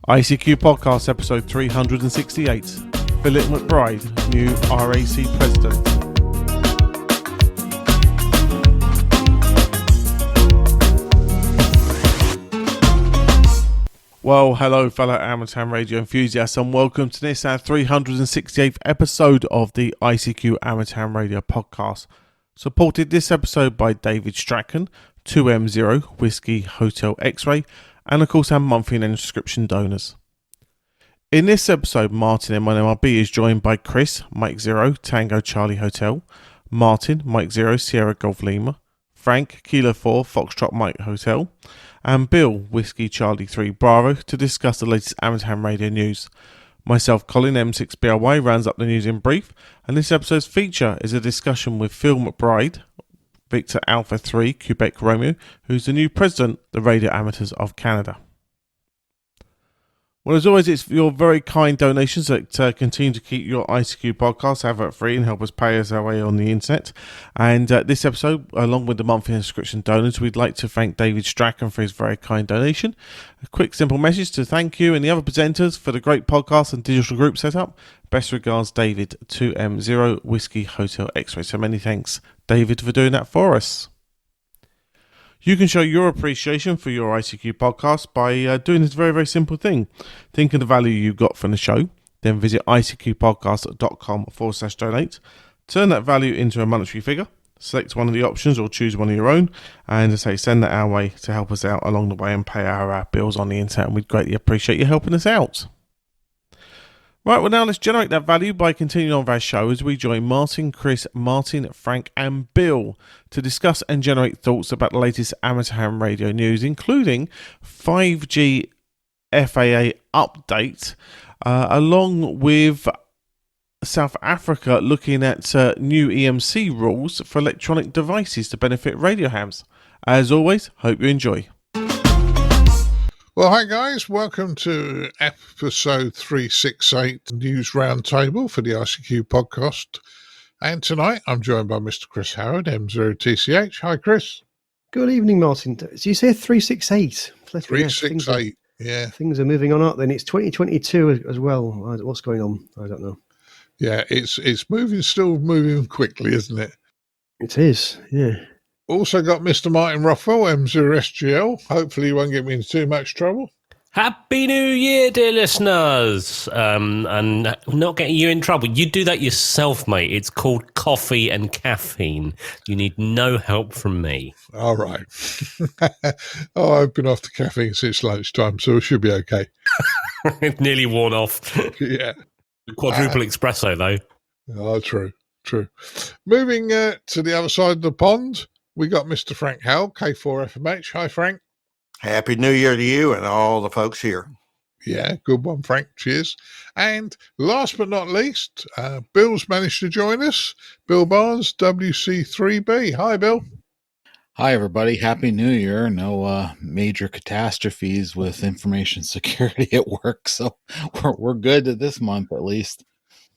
ICQ Podcast, episode 368. Phil McBride, new RAC president. Well, hello, fellow Amateur radio enthusiasts, and welcome to this, our 368th episode of the ICQ Amateur Radio Podcast. Supported this episode by David Strachan, 2M0 Whiskey Hotel X-Ray, and of course our monthly and subscription donors. In this episode, Martin M1MRB is joined by Chris, Mike 0 Tango Charlie Hotel, Martin, Mike 0 Sierra Golf Lima, Frank, Kilo 4 Foxtrot Mike Hotel, and Bill, Whiskey Charlie 3 Bravo, to discuss the latest amateur radio news. Myself, Colin, M6BRY, rounds up the news in brief, and this episode's feature is a discussion with Phil McBride, Victor Alpha 3 Quebec Romeo, who's the new president of the Radio Amateurs of Canada. Well, as always, it's your very kind donations that continue to keep your ICQ podcast advert-free and help us pay us our way on the internet. And this episode, along with the monthly subscription donors, we'd like to thank David Strachan for his very kind donation. A quick, simple message to thank you and the other presenters for the great podcast and digital group setup. Best regards, David, 2M0 Whiskey Hotel X-Ray. So many thanks, David, for doing that for us. You can show your appreciation for your ICQ podcast by doing this very, very simple thing. Think of the value you got from the show, then visit icqpodcast.com/donate. Turn that value into a monetary figure, select one of the options or choose one of your own, and as I say, send that our way to help us out along the way and pay our bills on the internet, and we'd greatly appreciate you helping us out. Right, well now let's generate that value by continuing on with our show as we join Martin, Chris, Martin, Frank and Bill to discuss and generate thoughts about the latest amateur ham radio news, including 5G FAA update, along with South Africa looking at new EMC rules for electronic devices to benefit radio hams. As always, hope you enjoy. Well, hi guys, welcome to episode 368 News Roundtable for the ICQ podcast. And tonight I'm joined by Mr. Chris Howard, M0TCH. Hi, Chris. Good evening, Martin. Did you say 368? 368, yeah. Things are moving on up. Then it's 2022 as well. What's going on? I don't know. Yeah, it's still moving quickly, isn't it? It is, yeah. Also got Mr. Martin Rothwell, M0SGL. Hopefully you won't get me into too much trouble. Happy New Year, dear listeners. And not getting you in trouble. You do that yourself, mate. It's called coffee and caffeine. You need no help from me. All right. I've been off the caffeine since lunchtime, so it should be okay. Nearly worn off. Yeah. Quadruple espresso, though. Oh, true. Moving to the other side of the pond, we got Mr. Frank Howell, K4FMH. Hi, Frank. Happy New Year to you and all the folks here. Yeah, good one, Frank. Cheers. And last but not least, Bill's managed to join us. Bill Barnes, WC3B. Hi, Bill. Hi, everybody. Happy New Year. No major catastrophes with information security at work, so we're good this month at least.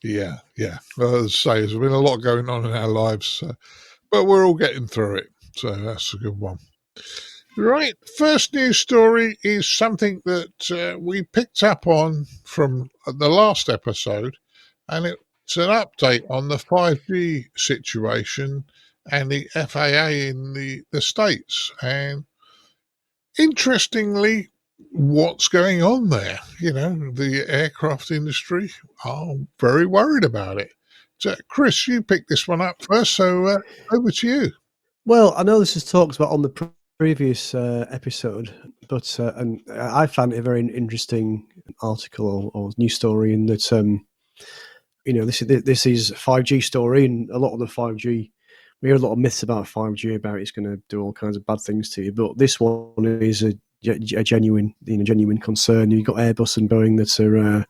Yeah. Well, as I say, there's been a lot going on in our lives, but we're all getting through it, so that's a good one. Right, first news story is something that we picked up on from the last episode, and it's an update on the 5G situation and the FAA in the States. And interestingly, what's going on there? You know, the aircraft industry are very worried about it. So, Chris, you picked this one up first, so over to you. Well, I know this is talked about on the previous episode, but and I found it a very interesting article or news story in that, this is 5G story, and a lot of the 5G, we hear a lot of myths about 5G, about it's going to do all kinds of bad things to you, but this one is a genuine concern. You've got Airbus and Boeing that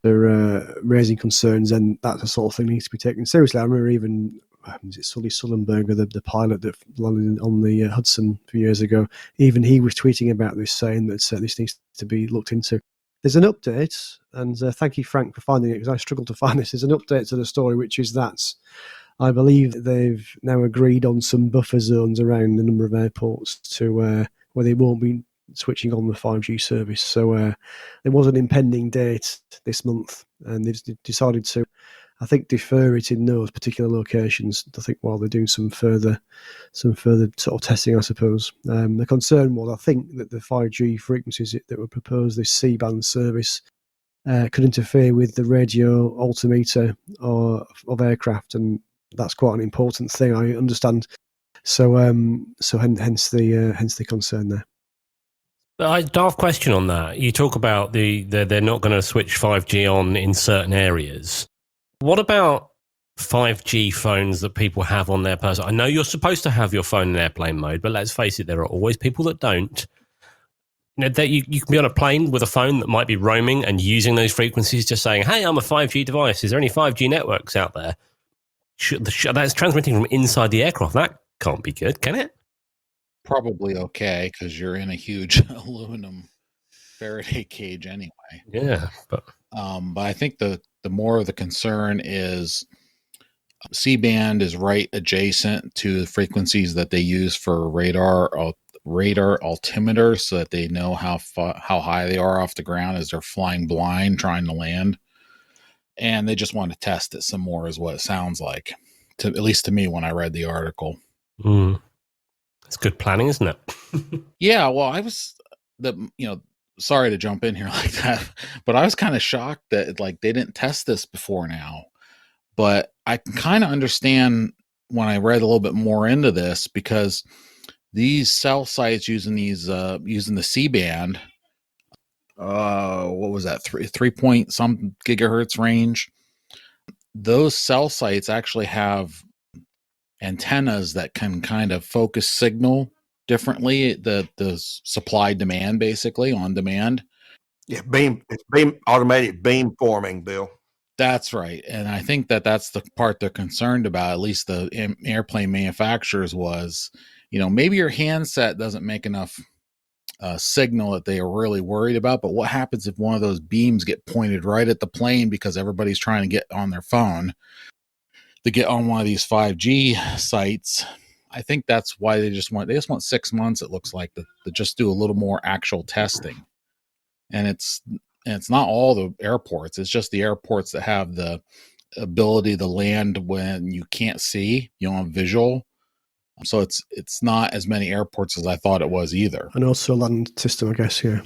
are raising concerns, and that's the sort of thing that needs to be taken seriously. I remember even Sully Sullenberger, the pilot that landed on the Hudson a few years ago, even he was tweeting about this, saying that this needs to be looked into. There's an update, and thank you, Frank, for finding it, because I struggled to find this. There's an update to the story, which is that I believe they've now agreed on some buffer zones around a number of airports to where they won't be switching on the 5G service. So there was an impending date this month, and they've decided to, I think, defer it in those particular locations. I think while they're doing some further sort of testing, I suppose. The concern was, I think, that the 5G frequencies that were proposed, this C-band service, could interfere with the radio altimeter of aircraft, and that's quite an important thing, I understand. So hence the concern there. A daft question on that. You talk about they're not going to switch 5G on in certain areas. What about 5G phones that people have on their person? I know you're supposed to have your phone in airplane mode, but let's face it, there are always people that don't. That you can be on a plane with a phone that might be roaming and using those frequencies, just saying, "Hey, I'm a 5G device. Is there any 5G networks out there?" That's transmitting from inside the aircraft. That can't be good, can it? Probably okay, because you're in a huge aluminum Faraday cage anyway. Yeah, but I think the more of the concern is C-band is right adjacent to the frequencies that they use for radar altimeters, so that they know how high they are off the ground as they're flying blind trying to land. And they just want to test it some more, is what it sounds like, at least to me when I read the article. It's good planning, isn't it? Yeah, well, sorry to jump in here like that, but I was kind of shocked that they didn't test this before now. But I can kind of understand when I read a little bit more into this, because these cell sites using the C-band, what was that, 3 point some gigahertz range, those cell sites actually have antennas that can kind of focus signal differently, the supply demand, basically on demand. Yeah, it's automated beam forming, Bill. That's right. And I think that's the part they're concerned about, at least the airplane manufacturers, was, maybe your handset doesn't make enough signal that they are really worried about, but what happens if one of those beams get pointed right at the plane because everybody's trying to get on their phone to get on one of these 5G sites? I think that's why they just want 6 months, it looks like, to just do a little more actual testing. And it's not all the airports. It's just the airports that have the ability to land when you can't see, on visual. So it's not as many airports as I thought it was either. And also land system, I guess, yeah.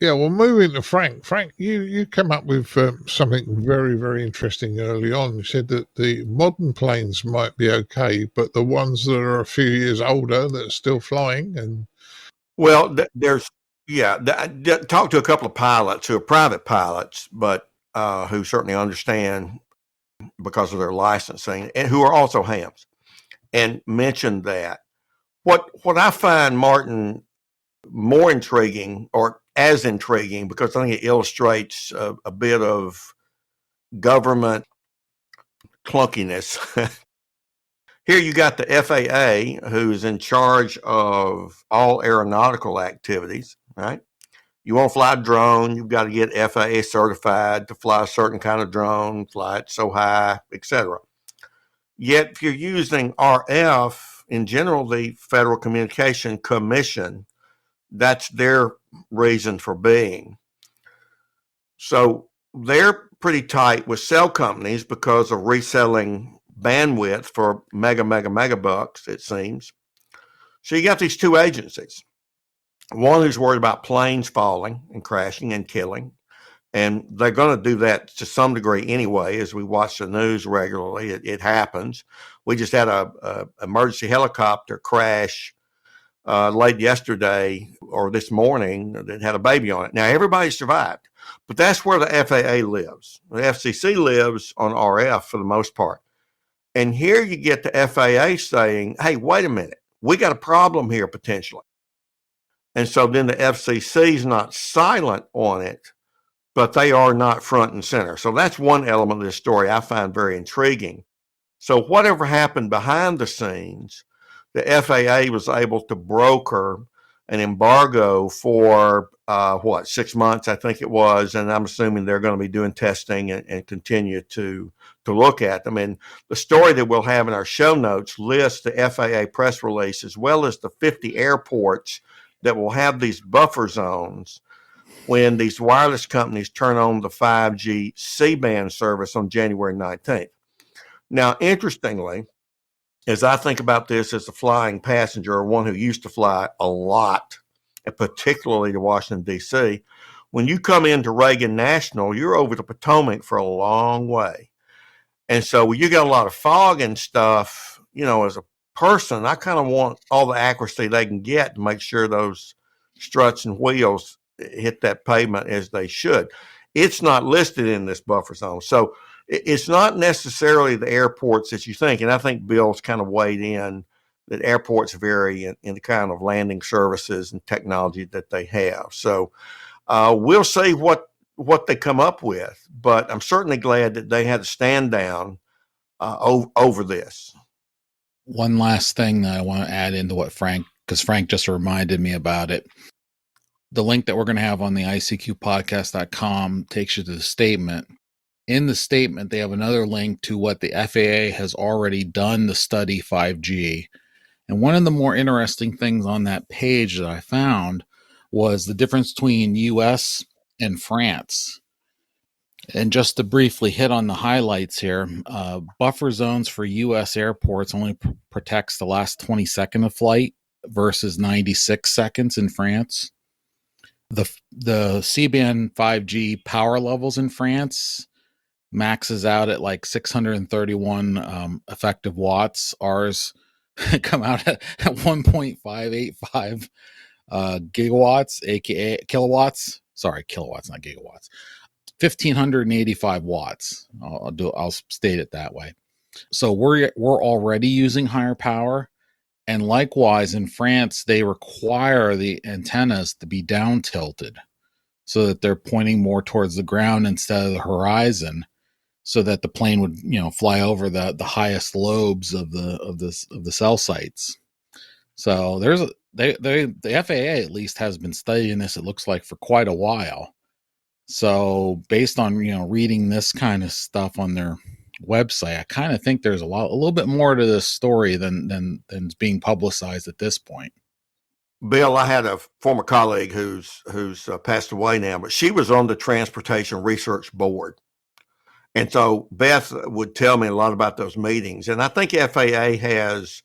Yeah, well, moving to Frank. Frank, you came up with something very, very interesting early on. You said that the modern planes might be okay, but the ones that are a few years older that are still flying and... Well, talk to a couple of pilots who are private pilots, but who certainly understand because of their licensing, and who are also hams, and mentioned that. What I find, Martin, more intriguing, or as intriguing, because I think it illustrates a bit of government clunkiness. Here you got the FAA, who's in charge of all aeronautical activities, right? You want to fly a drone, you've got to get FAA certified to fly a certain kind of drone, fly it so high, etc. Yet if you're using RF, in general, the Federal Communication Commission, that's their reason for being. So they're pretty tight with cell companies because of reselling bandwidth for mega bucks, it seems. So you got these two agencies. One who's worried about planes falling and crashing and killing. And they're going to do that to some degree anyway, as we watch the news regularly. It happens. We just had a emergency helicopter crash late yesterday or this morning that had a baby on it. Now, everybody survived, but that's where the FAA lives. The FCC lives on RF for the most part. And here you get the FAA saying, hey, wait a minute, we got a problem here potentially. And so then the FCC is not silent on it, but they are not front and center. So that's one element of this story I find very intriguing. So whatever happened behind the scenes, the FAA was able to broker an embargo for 6 months, I think it was. And I'm assuming they're going to be doing testing and continue to look at them. And the story that we'll have in our show notes lists the FAA press release, as well as the 50 airports that will have these buffer zones when these wireless companies turn on the 5G C-band service on January 19th. Now, interestingly, as I think about this as a flying passenger, or one who used to fly a lot, and particularly to Washington, D.C., when you come into Reagan National, you're over the Potomac for a long way. And so when you got a lot of fog and stuff, as a person, I kind of want all the accuracy they can get to make sure those struts and wheels hit that pavement as they should. It's not listed in this buffer zone. So it's not necessarily the airports that you think. And I think Bill's kind of weighed in that airports vary in the kind of landing services and technology that they have. So we'll see what they come up with. But I'm certainly glad that they had to stand down over this. One last thing that I want to add into what because Frank just reminded me about it. The link that we're going to have on the ICQpodcast.com takes you to the statement. In the statement, they have another link to what the FAA has already done to study 5G. And one of the more interesting things on that page that I found was the difference between US and France. And just to briefly hit on the highlights here, buffer zones for US airports only protects the last 20 seconds of flight versus 96 seconds in France. The C-band 5G power levels in France maxes out at like 631 effective watts. Ours come out at 1.585 gigawatts, aka kilowatts. Sorry, kilowatts, not gigawatts. 1,585 watts. I'll state it that way. So we're already using higher power. And likewise, in France, they require the antennas to be down tilted so that they're pointing more towards the ground instead of the horizon, so that the plane would, fly over the highest lobes of the cell sites. So the FAA at least has been studying this, it looks like, for quite a while. So based on reading this kind of stuff on their website, I kind of think there's a little bit more to this story than is being publicized at this point. Bill, I had a former colleague who's passed away now, but she was on the Transportation Research Board. And so Beth would tell me a lot about those meetings. And I think FAA has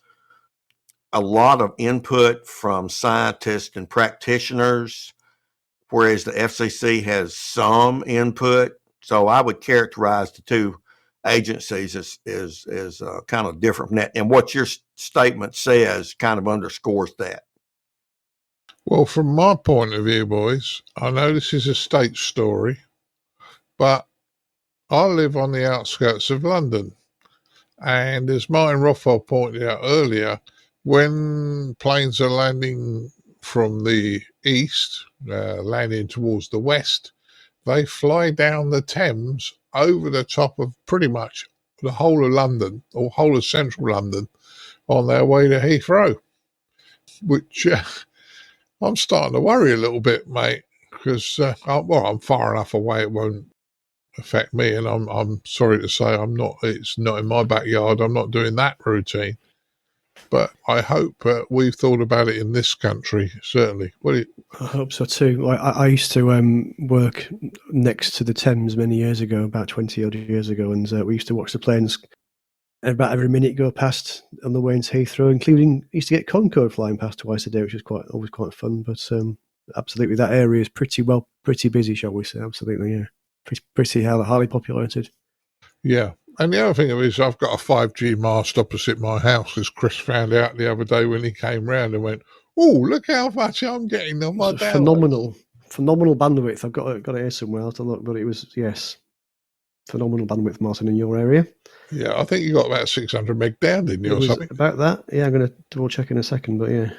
a lot of input from scientists and practitioners, whereas the FCC has some input. So I would characterize the two agencies as kind of different. And what your statement says kind of underscores that. Well, from my point of view, boys, I know this is a state story, but I live on the outskirts of London. And as Martin Rothwell pointed out earlier, when planes are landing from the east, landing towards the west, they fly down the Thames over the top of pretty much the whole of London, or whole of central London, on their way to Heathrow, which I'm starting to worry a little bit, mate, because I'm far enough away it won't affect me, and I'm sorry to say it's not in my backyard. I'm not doing that routine, but I hope we've thought about it in this country, certainly. I hope so too. I used to work next to the Thames many years ago, about 20 odd years ago, and we used to watch the planes about every minute go past on the way into Heathrow, including used to get Concorde flying past twice a day, which is always quite fun. But absolutely, that area is pretty busy, shall we say? Absolutely, yeah. Pretty highly populated. Yeah. And the other thing is I've got a 5G mast opposite my house, as Chris found out the other day when he came round and went, "Oh, look how much I'm getting on my downloads." Phenomenal bandwidth. I've got it here somewhere. I'll have to look, but it was, yes, phenomenal bandwidth, Martin, in your area. Yeah, I think you got about 600 meg down, didn't you, or something? About that. Yeah, I'm going to double check in a second, but yeah.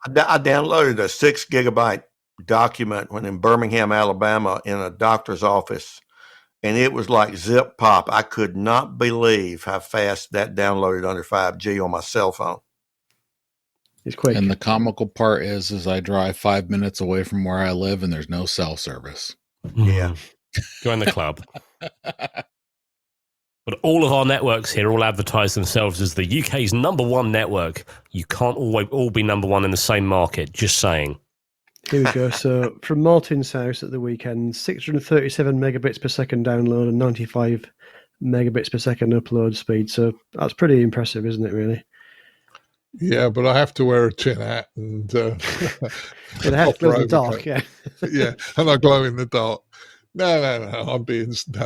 I downloaded a 6 gigabyte document when in Birmingham, Alabama, in a doctor's office, and it was like zip pop. I could not believe how fast that downloaded under 5G on my cell phone. It's quick. And the comical part is I drive 5 minutes away from where I live, and there's no cell service. Yeah. Join the club. But all of our networks here all advertise themselves as the UK's #1 network. You can't always all be #1 in the same market. Just saying. Here we go. So from Martin's house at the weekend, 637 megabits per second download and 95 megabits per second upload speed. So that's pretty impressive, isn't it, really? Yeah, but I have to wear a tin hat and Yeah, the hat glows in the dark, yeah. yeah, and I glow in the dark. No,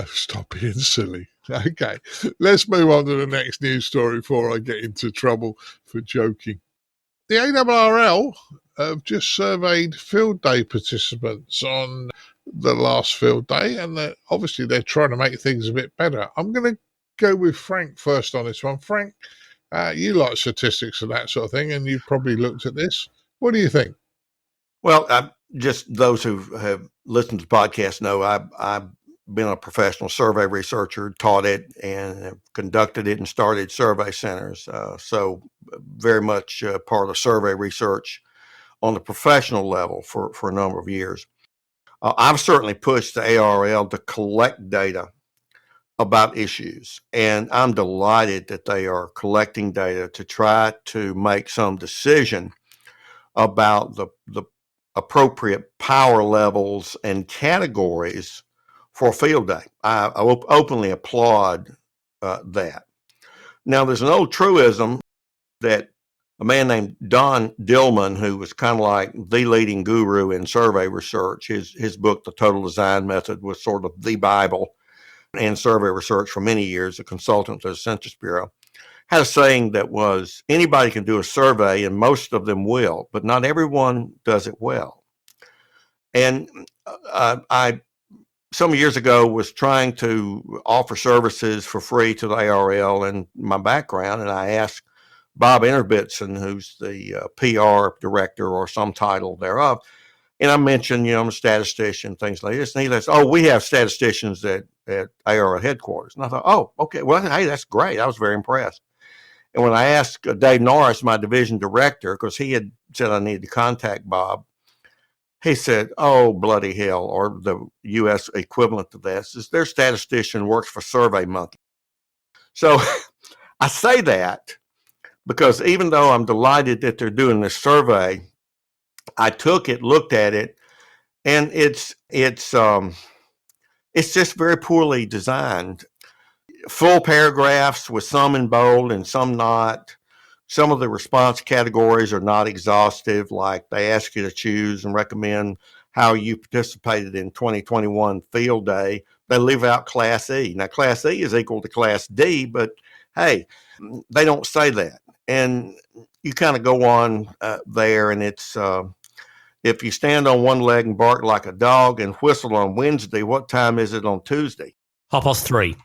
stop being silly. Okay, let's move on to the next news story before I get into trouble for joking. The ARRL have just surveyed field day participants on the last field day, and obviously they're trying to make things a bit better. I'm going to go with Frank first on this one. Frank, you like statistics and that sort of thing, and you've probably looked at this. What do you think? Well, just those who have listened to the podcast know I've been a professional survey researcher, taught it, and have conducted it and started survey centers. So very much part of survey research on the professional level for a number of years. I've certainly pushed the ARRL to collect data about issues, and I'm delighted that they are collecting data to try to make some decision about the appropriate power levels and categories for field day. I openly applaud that. Now, there's an old truism that a man named Don Dillman, who was kind of like the leading guru in survey research, his book, The Total Design Method, was sort of the Bible in survey research for many years, a consultant to the Census Bureau, had a saying that was, anybody can do a survey, and most of them will, but not everyone does it well. And I some years ago was trying to offer services for free to the ARRL in my background, and I asked Bob Interbitson, who's the PR director or some title thereof, and I mentioned, I'm a statistician, things like this, and he says, we have statisticians at ARRL headquarters. And I thought, okay, well, hey, that's great. I was very impressed. And when I asked Dave Norris, my division director, because he had said I needed to contact Bob, he said, bloody hell, or the U.S. equivalent to this is their statistician works for Survey Monkey. So I say that because even though I'm delighted that they're doing this survey, I took it, looked at it, and it's just very poorly designed. Full paragraphs with some in bold and some not. Some of the response categories are not exhaustive, like they ask you to choose and recommend how you participated in 2021 field day. They leave out Class E. Now, Class E is equal to Class D, but hey, they don't say that. And you kind of go on there, and it's if you stand on one leg and bark like a dog and whistle on Wednesday, what time is it on Tuesday? 3:30.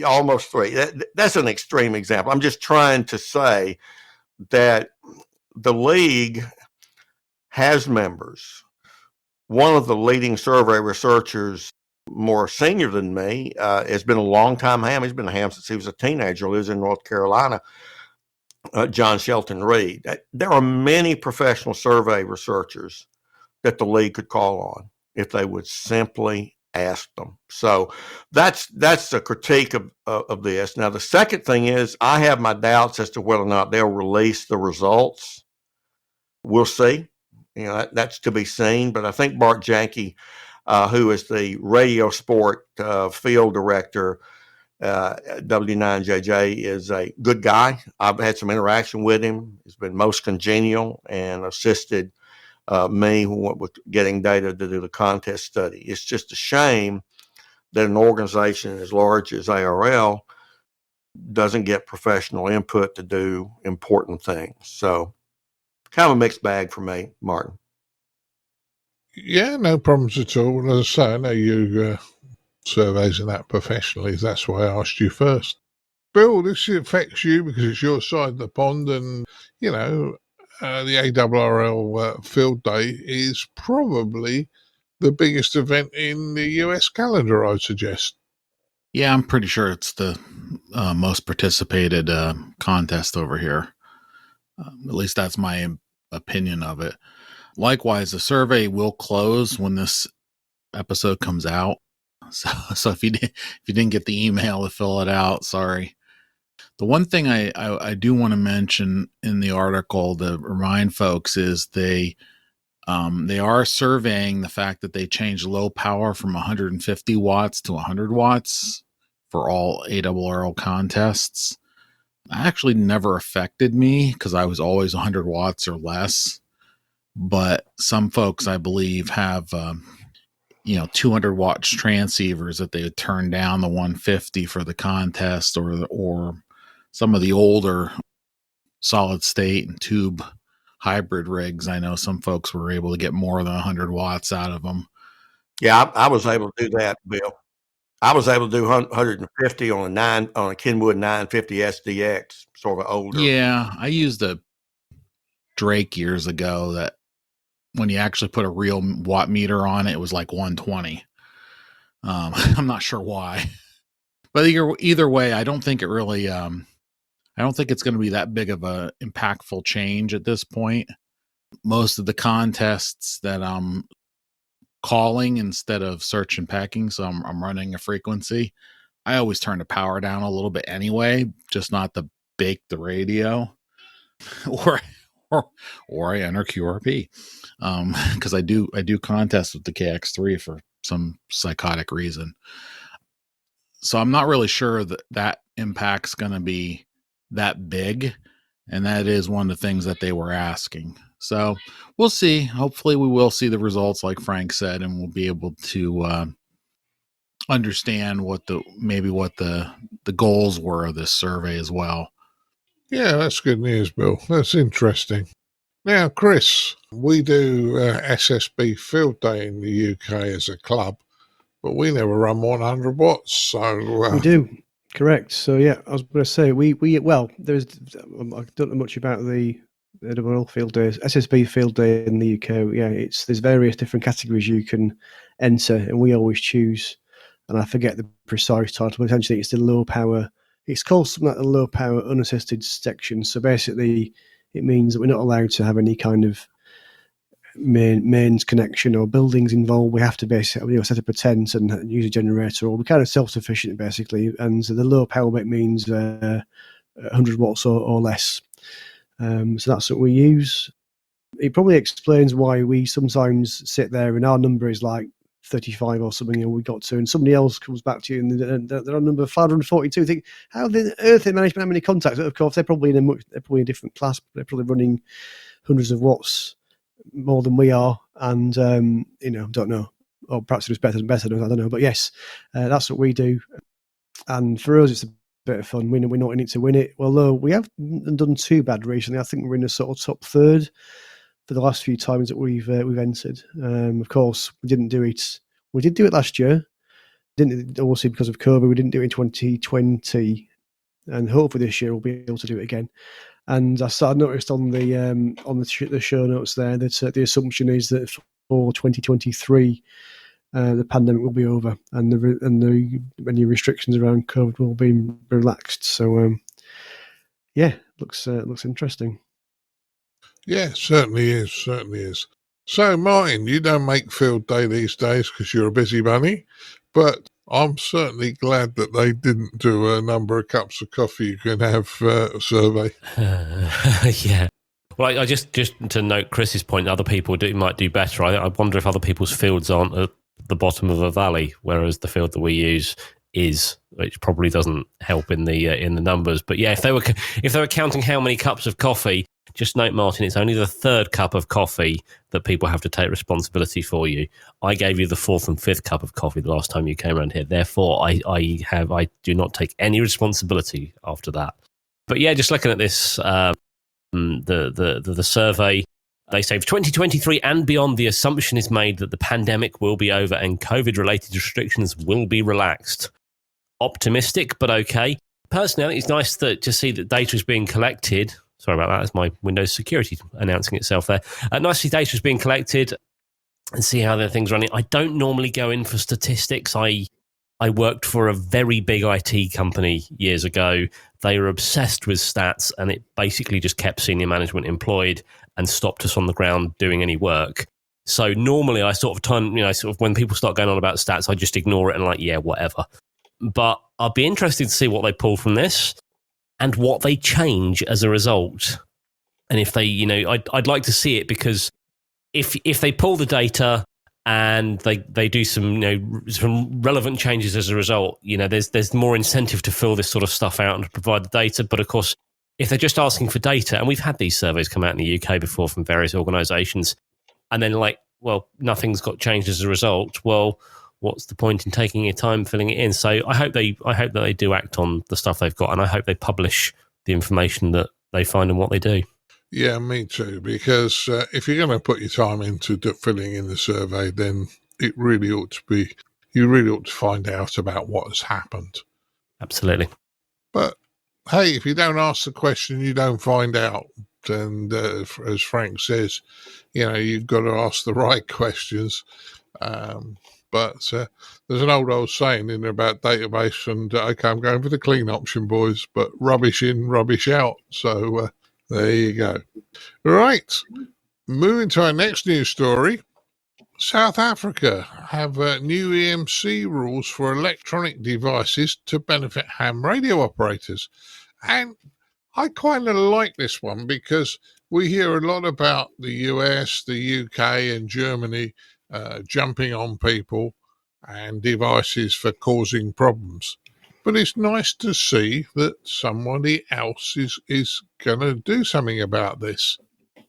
Almost 3. That's an extreme example. I'm just trying to say that the league has members. One of the leading survey researchers, more senior than me, has been a long time ham. He's been a ham since he was a teenager, lives in North Carolina, John Shelton Reed. There are many professional survey researchers that the league could call on if they would simply ask them. So that's a critique of this. Now, the second thing is I have my doubts as to whether or not they'll release the results. We'll see. That's to be seen. But I think Bart Janke, who is the radio sport field director, W9JJ, is a good guy. I've had some interaction with him. He's been most congenial and assisted me with getting data to do the contest study. It's just a shame that an organization as large as ARRL doesn't get professional input to do important things. So kind of a mixed bag for me, Martin. Yeah, no problems at all. As I say, I know you surveys and that professionally. That's why I asked you first. Bill, this affects you because it's your side of the pond, and the ARRL field day is probably the biggest event in the US calendar, I'd suggest. Yeah, I'm pretty sure it's the most participated contest over here. At least that's my opinion of it. Likewise, the survey will close when this episode comes out. So if you didn't get the email to fill it out, sorry. The one thing I do want to mention in the article to remind folks is they are surveying the fact that they changed low power from 150 watts to 100 watts for all ARRL contests. That actually never affected me because I was always 100 watts or less. But some folks, I believe, have 200 watts transceivers that they would turn down the 150 for the contest, or some of the older solid state and tube hybrid rigs. I know some folks were able to get more than 100 watts out of them. Yeah, I was able to do that, Bill. I was able to do 150 on a Kenwood 950 SDX, sort of older. Yeah, I used a Drake years ago that when you actually put a real watt meter on it, it was like 120. I'm not sure why, but either way, I don't think it really. I don't think it's going to be that big of a impactful change at this point. Most of the contests that I'm calling instead of search and packing, so I'm running a frequency. I always turn the power down a little bit anyway, just not to bake the radio, or I enter QRP, because I do contests with the KX3 for some psychotic reason. So I'm not really sure that impact's going to be that big, and that is one of the things that they were asking. So we'll see. Hopefully we will see the results like Frank said, and we'll be able to understand what the goals were of this survey as well. Yeah, that's good news, Bill. That's interesting. Now, Chris, we do SSB Field Day in the UK as a club, but we never run 100 watts. So we do. Correct. So yeah, I was going to say I don't know much about the ARRL Field Day, SSB Field Day in the UK. Yeah, there's various different categories you can enter, and we always choose. And I forget the precise title, but essentially it's the low power. It's called something like the low power unassisted section. So basically, it means that we're not allowed to have any kind of mains connection or buildings involved. We have to basically set up a tent and use a generator, or we're kind of self-sufficient basically. And so the low power bit means 100 watts or less. So that's what we use. It probably explains why we sometimes sit there and our number is like 35 or something, and we got to, and somebody else comes back to you and they're on number 542. Think, how the earth they manage to have many contacts? Of course, they're probably in a different class. They're probably running hundreds of watts more than we are, and don't know, or perhaps it was better, I don't know. But yes, that's what we do, and for us, it's a bit of fun. We're not in it to win it. Although we haven't done too bad recently. I think we're in a sort of top third for the last few times that we've entered. Of course, we didn't do it. We did do it last year. Didn't obviously because of COVID. We didn't do it in 2020, and hopefully this year we'll be able to do it again. And I noticed on the show notes there that the assumption is that for 2023, the pandemic will be over, and the many restrictions around COVID will be relaxed. So, looks interesting. yeah, certainly is. So, Martin, you don't make Field Day these days because you're a busy bunny, but I'm certainly glad that they didn't do a number of cups of coffee you can have survey. Yeah. Well, I just to note Chris's point, other people might do better. I wonder if other people's fields aren't at the bottom of a valley, whereas the field that we use is, which probably doesn't help in the numbers. But yeah, if they were counting how many cups of coffee, just note, Martin, it's only the third cup of coffee that people have to take responsibility for you. I gave you the fourth and fifth cup of coffee the last time you came around here. Therefore, I do not take any responsibility after that. But yeah, just looking at this, the survey, they say for 2023 and beyond, the assumption is made that the pandemic will be over and COVID-related restrictions will be relaxed. Optimistic, but okay. Personally, I think it's nice to see that data is being collected. Sorry about that. That's my Windows security announcing itself there. Nicely, data is being collected and see how the things running. I don't normally go in for statistics. I worked for a very big IT company years ago. They were obsessed with stats, and it basically just kept senior management employed and stopped us on the ground doing any work. So normally I sort of when people start going on about stats, I just ignore it and like, yeah, whatever. But I'll be interested to see what they pull from this and what they change as a result. And if they, I'd like to see it, because if they pull the data and they do some relevant changes as a result, there's more incentive to fill this sort of stuff out and to provide the data. But of course, if they're just asking for data, and we've had these surveys come out in the UK before from various organisations, and then nothing's got changed as a result, well, what's the point in taking your time filling it in? So I hope that they do act on the stuff they've got, and I hope they publish the information that they find and what they do. Yeah, me too. Because if you're going to put your time into filling in the survey, then you really ought to find out about what has happened. Absolutely. But hey, if you don't ask the question, you don't find out. And as Frank says, you've got to ask the right questions. But there's an old saying in there about database, and okay, I'm going for the clean option, boys, but rubbish in, rubbish out. So there you go. Right, moving to our next news story. South Africa have new EMC rules for electronic devices to benefit ham radio operators. And I kind of like this one because we hear a lot about the US, the UK and Germany jumping on people and devices for causing problems. But it's nice to see that somebody else is going to do something about this.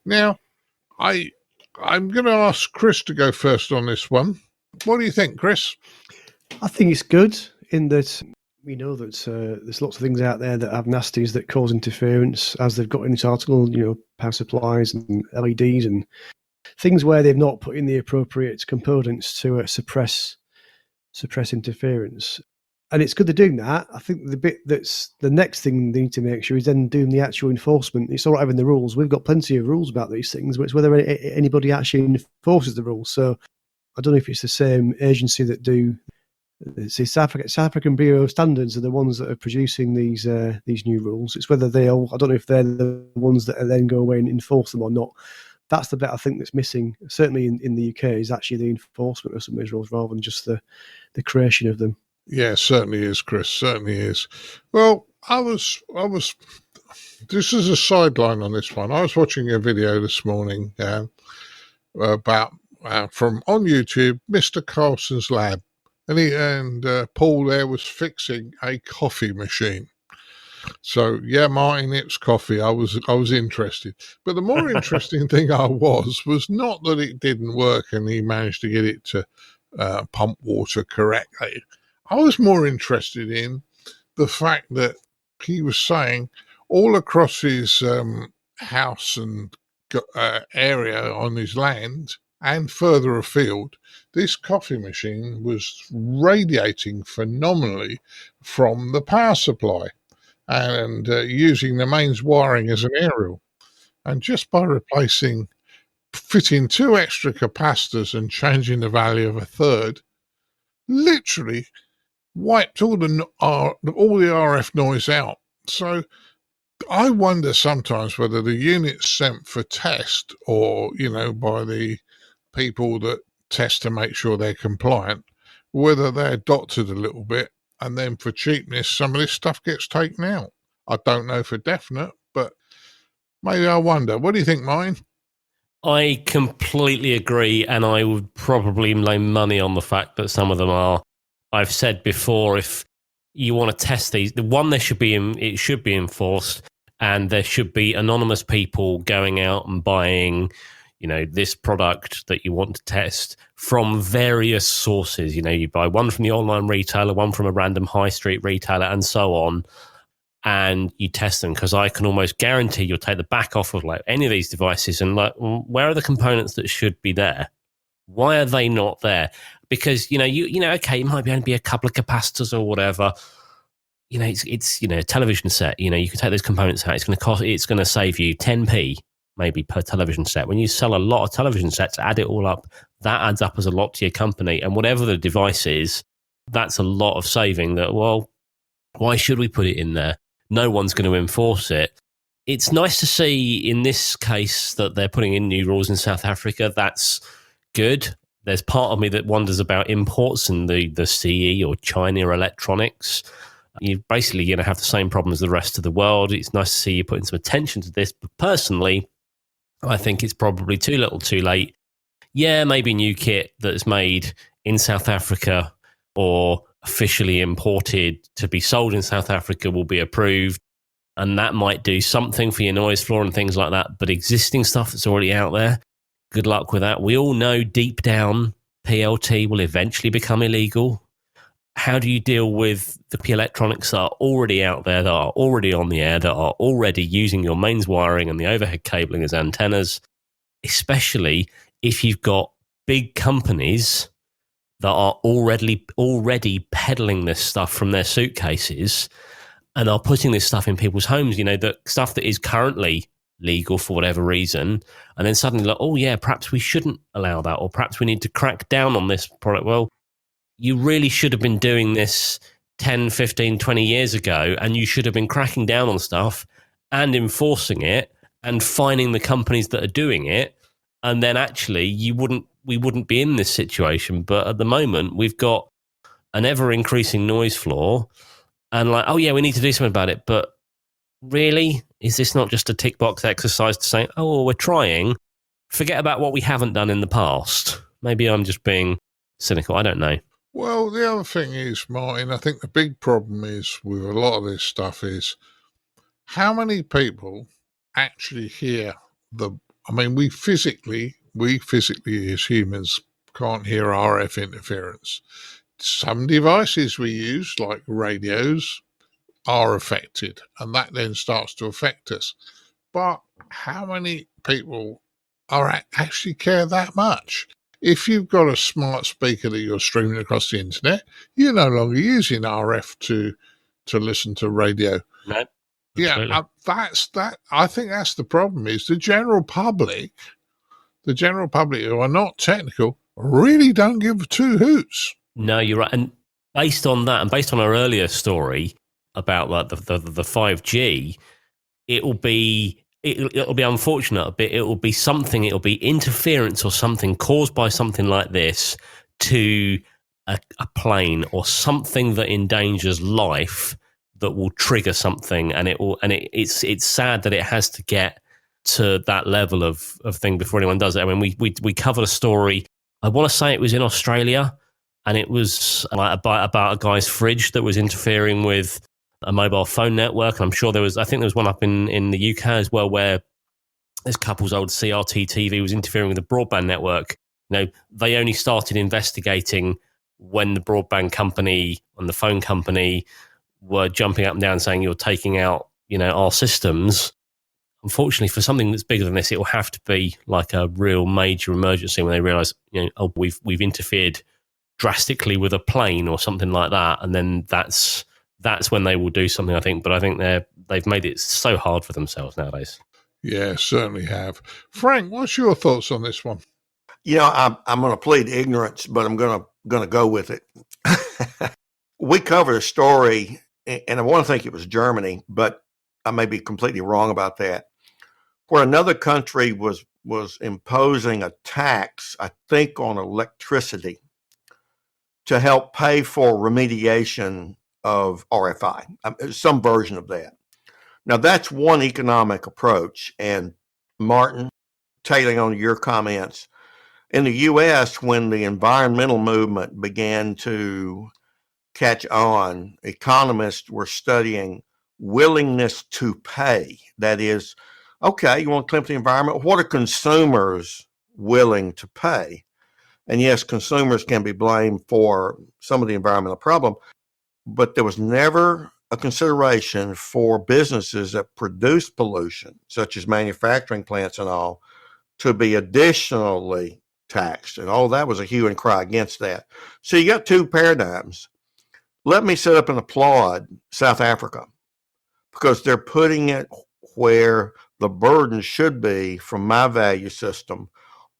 Now, I'm going to ask Chris to go first on this one. What do you think, Chris? I think it's good in that we know that there's lots of things out there that have nasties that cause interference, as they've got in this article, power supplies and LEDs and things where they've not put in the appropriate components to suppress interference. And it's good they're doing that. I think the bit that's the next thing they need to make sure is then doing the actual enforcement. It's all right having the rules. We've got plenty of rules about these things, but it's whether anybody actually enforces the rules. So I don't know if it's the same agency that do. South African Bureau of Standards are the ones that are producing these new rules. It's whether I don't know if they're the ones that then go away and enforce them or not. That's the bit I think that's missing, certainly in the UK, is actually the enforcement of some of these rules rather than just the creation of them. Yeah, certainly is, Chris. Certainly is. Well, I was. This is a sideline on this one. I was watching a video this morning about from on YouTube, Mr. Carlson's lab, and Paul there was fixing a coffee machine. So yeah, Martin, it's coffee. I was interested, but the more interesting thing was not that it didn't work and he managed to get it to pump water correctly. I was more interested in the fact that he was saying all across his house and area on his land and further afield, this coffee machine was radiating phenomenally from the power supply and using the mains wiring as an aerial. And just by fitting 2 extra capacitors and changing the value of a third, literally wiped all the RF noise out. So I wonder sometimes whether the units sent for test or, by the people that test to make sure they're compliant, whether they're doctored a little bit and then for cheapness, some of this stuff gets taken out. I don't know for definite, but maybe I wonder. What do you think, Martin? I completely agree, and I would probably lay money on the fact that some of them are. I've said before, if you want to test these, it should be enforced, and there should be anonymous people going out and buying, this product that you want to test from various sources. You buy one from the online retailer, one from a random high street retailer, and so on, and you test them, because I can almost guarantee you'll take the back off of any of these devices and where are the components that should be there? Why are they not there? Because, okay, it might only be a couple of capacitors or whatever. It's a television set. You can take those components out. It's going to save you 10p maybe per television set. When you sell a lot of television sets, add it all up, that adds up as a lot to your company. And whatever the device is, that's a lot of saving that, well, why should we put it in there? No one's going to enforce it. It's nice to see in this case that they're putting in new rules in South Africa. That's good. There's part of me that wonders about imports and the CE or China electronics. You're basically going to have the same problem as the rest of the world. It's nice to see you putting some attention to this, but personally, I think it's probably too little too late. Yeah, maybe new kit that's made in South Africa or officially imported to be sold in South Africa will be approved, and that might do something for your noise floor and things like that. But existing stuff that's already out there, good luck with that. We all know deep down PLT will eventually become illegal. How do you deal with the electronics that are already out there, that are already on the air, that are already using your mains wiring and the overhead cabling as antennas, especially if you've got big companies that are already peddling this stuff from their suitcases and are putting this stuff in people's homes, the stuff that is currently legal for whatever reason, and then suddenly like, oh yeah, perhaps we shouldn't allow that, or perhaps we need to crack down on this product. Well, you really should have been doing this 10, 15, 20 years ago, and you should have been cracking down on stuff and enforcing it and finding the companies that are doing it. And then actually we wouldn't be in this situation. But at the moment, we've got an ever increasing noise floor and like, oh yeah, we need to do something about it. But really, is this not just a tick box exercise to say, oh, well, we're trying, forget about what we haven't done in the past? Maybe I'm just being cynical. I don't know. Well, the other thing is, Martin, I think the big problem is with a lot of this stuff is how many people actually hear we physically as humans can't hear RF interference. Some devices we use, like radios, are affected, and that then starts to affect us. But how many people actually care that much? If you've got a smart speaker that you're streaming across the internet, you're no longer using RF to listen to radio. No, yeah, that's that. I think that's the problem. Is the general public who are not technical really don't give two hoots. No, you're right. And based on that, and based on our earlier story about like the 5G, it'll be unfortunate, but it'll be something, it'll be interference or something caused by something like this to a plane or something that endangers life that will trigger something, and it's sad that it has to get to that level of thing before anyone does it. I mean, we covered a story, I want to say it was in Australia, and it was like about a guy's fridge that was interfering with a mobile phone network. And I'm sure I think there was one up in the UK as well, where this couple's old CRT TV was interfering with the broadband network. They only started investigating when the broadband company and the phone company were jumping up and down saying, you're taking out, our systems. Unfortunately, for something that's bigger than this, it will have to be like a real major emergency when they realise, we've interfered drastically with a plane or something like that, and then that's when they will do something, I think. But I think they've made it so hard for themselves nowadays. Yeah, certainly have. Frank, what's your thoughts on this one? I'm going to plead ignorance, but I'm going to go with it. We covered a story, and I want to think it was Germany, but I may be completely wrong about that, where another country was imposing a tax, I think, on electricity to help pay for remediation of RFI, some version of that. Now, that's one economic approach. And Martin, tailing on your comments, in the U.S., when the environmental movement began to catch on, economists were studying willingness to pay. That is, okay, you want to clean up the environment? What are consumers willing to pay? And yes, consumers can be blamed for some of the environmental problem, but there was never a consideration for businesses that produce pollution, such as manufacturing plants and all, to be additionally taxed. And all that was a hue and cry against that. So you got two paradigms. Let me sit up and applaud South Africa, because they're putting it where the burden should be, from my value system,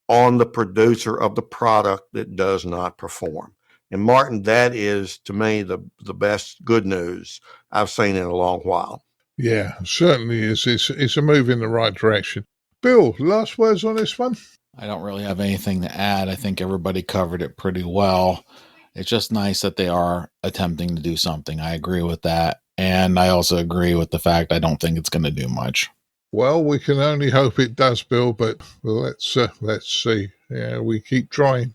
on the producer of the product that does not perform. And Martin, that is, to me, the best good news I've seen in a long while. Yeah, certainly is. It's a move in the right direction. Bill, last words on this one? I don't really have anything to add. I think everybody covered it pretty well. It's just nice that they are attempting to do something. I agree with that. And I also agree with the fact I don't think it's going to do much. Well, we can only hope it does, Bill, but let's see. Yeah, we keep trying.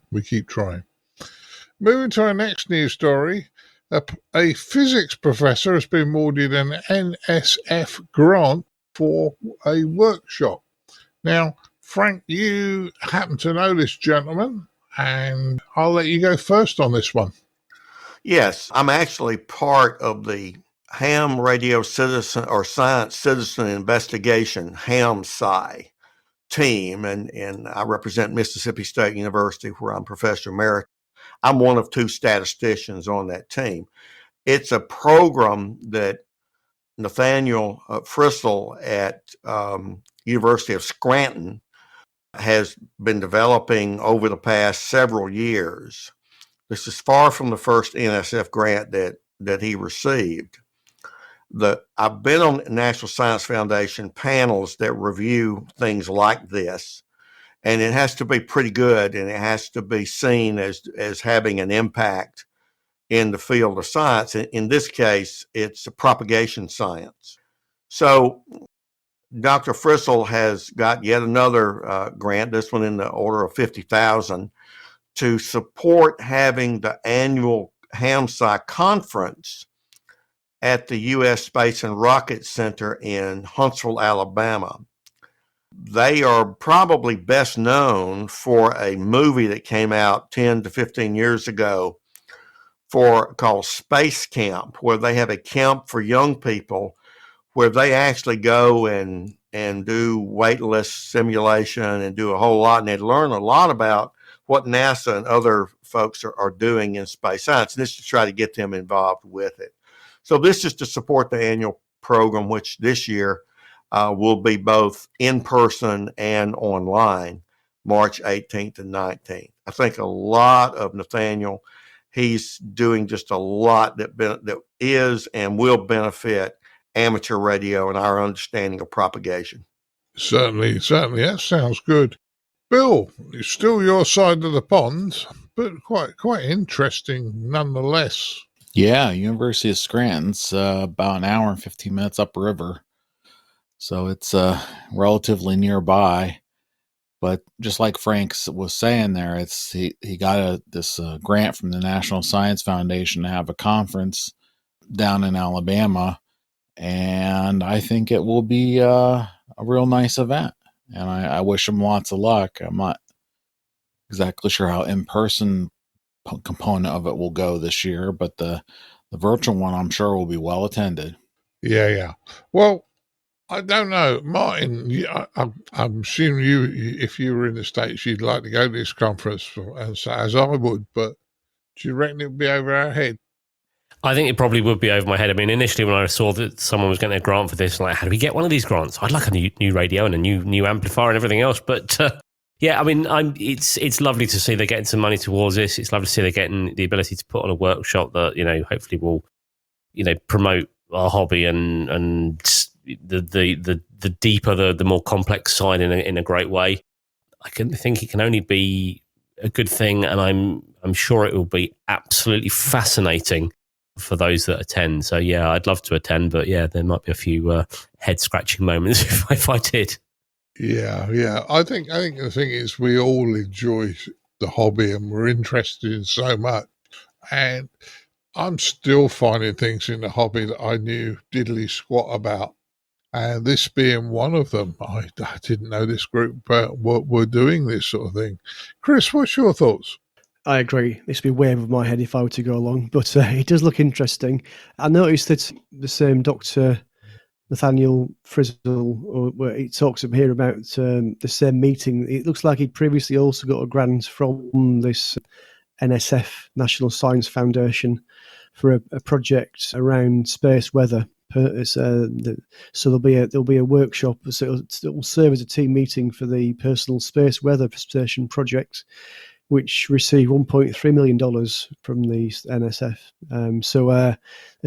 Moving to our next news story, a physics professor has been awarded an NSF grant for a workshop. Now, Frank, you happen to know this gentleman, and I'll let you go first on this one. Yes, I'm actually part of the Ham Radio Citizen or Science Citizen Investigation, HAM-SCI team, and I represent Mississippi State University, where I'm professor emeritus. I'm one of two statisticians on that team. It's a program that Nathaniel Frissell at University of Scranton has been developing over the past several years. This is far from the first NSF grant that he received. I've been on National Science Foundation panels that review things like this, and it has to be pretty good, and it has to be seen as having an impact in the field of science. In this case, it's propagation science. So Dr. Frissell has got yet another grant, this one in the order of $50,000, to support having the annual HAM-SCI conference at the U.S. Space and Rocket Center in Huntsville, Alabama. They are probably best known for a movie that came out 10 to 15 years ago called Space Camp, where they have a camp for young people where they actually go and do weightless simulation and do a whole lot, and they learn a lot about what NASA and other folks are doing in space science, and this is to try to get them involved with it. So this is to support the annual program, which this year will be both in person and online, March 18th and 19th. I think a lot of Nathaniel, he's doing just a lot that is and will benefit amateur radio and our understanding of propagation. Certainly. That sounds good. Bill, it's still your side of the pond, but quite interesting nonetheless. Yeah, University of Scranton's about an hour and 15 minutes upriver. So it's relatively nearby. But just like Frank was saying there, he got this grant from the National Science Foundation to have a conference down in Alabama. And I think it will be a real nice event. And I wish him lots of luck. I'm not exactly sure how in-person component of it will go this year, but the virtual one, I'm sure, will be well attended. Yeah. Well, I don't know, Martin. I'm assuming if you were in the States, you'd like to go to this conference, as I would. But do you reckon it would be over our head? I think it probably would be over my head. I mean, initially when I saw that someone was getting a grant for this, like, how do we get one of these grants? I'd like a new radio and a new amplifier and everything else. But yeah, I mean, it's lovely to see they're getting some money towards this. It's lovely to see they're getting the ability to put on a workshop that, hopefully will, promote our hobby and the deeper, the more complex side in a great way. I think it can only be a good thing, and I'm sure it will be absolutely fascinating for those that attend. So yeah, I'd love to attend, but yeah, there might be a few head scratching moments if I did. Yeah. I think the thing is, we all enjoy the hobby and we're interested in so much. And I'm still finding things in the hobby that I knew diddly squat about. And this being one of them, I didn't know this group were doing this sort of thing. Chris, what's your thoughts? I agree. This would be way over my head if I were to go along, but it does look interesting. I noticed that the same Dr. Nathaniel Frissell, where he talks here about the same meeting. It looks like he'd previously also got a grant from this NSF, National Science Foundation, for a project around space weather. So there'll be a workshop. So it will serve as a team meeting for the Personal Space Weather Station project, which received $1.3 million from the NSF. So a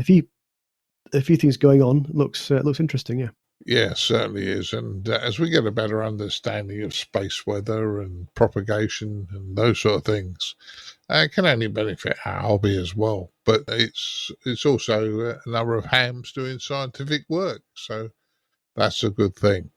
few things going on. Looks interesting, yeah. Yeah, certainly is. And as we get a better understanding of space weather and propagation and those sort of things, it can only benefit our hobby as well. But it's also a number of hams doing scientific work, so that's a good thing.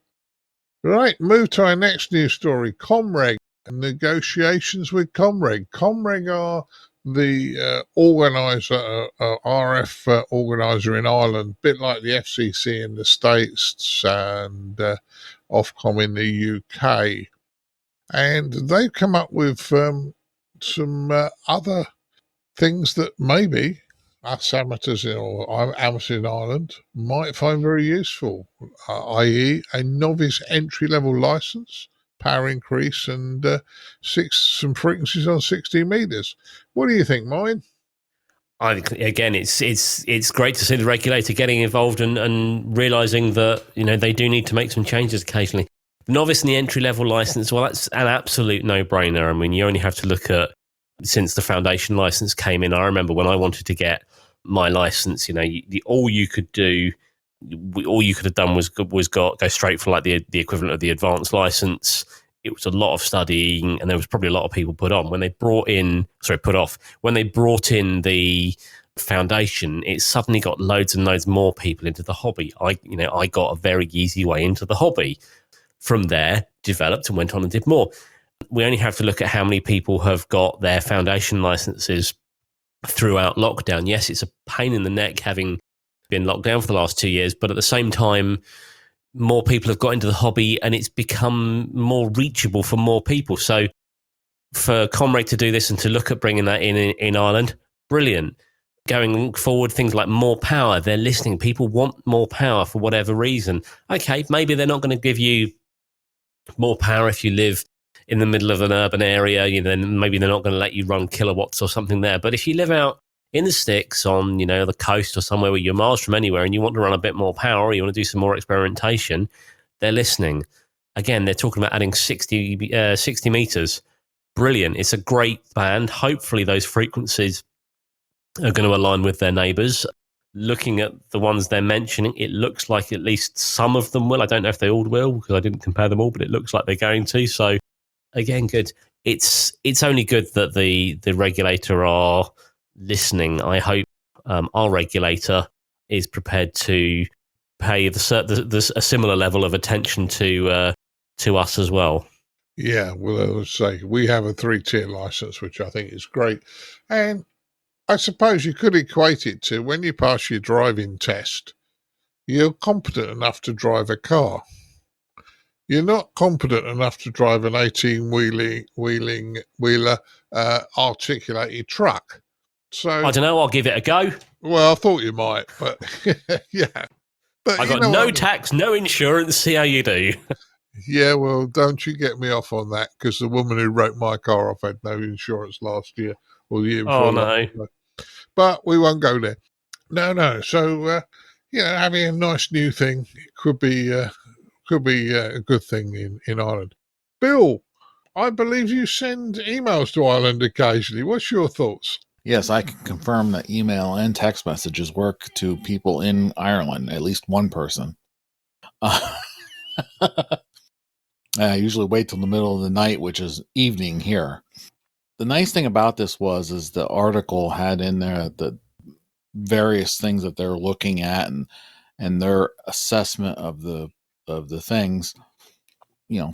Right, move to our next news story. Comreg, negotiations with Comreg. Comreg are the organizer, RF organizer in Ireland, a bit like the FCC in the States and Ofcom in the UK. And they've come up with some other things that maybe us amateurs or amateurs in Ireland might find very useful, i.e. a novice entry-level license, power increase, and some frequencies on 60 meters. What do you think, Mine? Again, it's great to see the regulator getting involved and realizing that they do need to make some changes occasionally. Novice and the entry level license, well, that's an absolute no brainer. I mean, you only have to look at since the foundation license came in. I remember when I wanted to get my license, all you could have done was go straight for like the equivalent of the advanced license. It was a lot of studying, and there was probably a lot of people put on when they brought in the foundation. It suddenly got loads and loads more people into the hobby. I got a very easy way into the hobby. From there, developed and went on and did more. We only have to look at how many people have got their foundation licenses throughout lockdown. Yes, it's a pain in the neck having been locked down for the last 2 years, but at the same time, more people have got into the hobby and it's become more reachable for more people. So for Comreg to do this and to look at bringing that in Ireland, brilliant. Going forward, things like more power, they're listening. People want more power for whatever reason. Okay, maybe they're not going to give you more power if you live in the middle of an urban area, then maybe they're not going to let you run kilowatts or something there. But if you live out in the sticks on, the coast or somewhere where you're miles from anywhere and you want to run a bit more power, or you want to do some more experimentation, they're listening. Again, they're talking about adding 60 meters. Brilliant. It's a great band. Hopefully those frequencies are going to align with their neighbours. Looking at the ones they're mentioning, it looks like at least some of them will. I don't know if they all will because I didn't compare them all, but it looks like they're going to. So again, good. It's only good that the regulator are listening. I hope our regulator is prepared to pay a similar level of attention to us as well. Yeah, well, let's say we have a 3-tier license, which I think is great. And I suppose you could equate it to when you pass your driving test, you're competent enough to drive a car. You're not competent enough to drive an 18-wheeler articulated truck. So I don't know. I'll give it a go. Well, I thought you might, but yeah. But I got no tax, no insurance. See how you do. Yeah, well, don't you get me off on that, because the woman who wrote my car off had no insurance last year or the year before. Oh, no. But we won't go there. No. So, having a nice new thing could be a good thing in Ireland. Bill, I believe you send emails to Ireland occasionally. What's your thoughts? Yes, I can confirm that email and text messages work to people in Ireland, at least one person. I usually wait till the middle of the night, which is evening here. The nice thing about this is the article had in there the various things that they're looking at and their assessment of the things.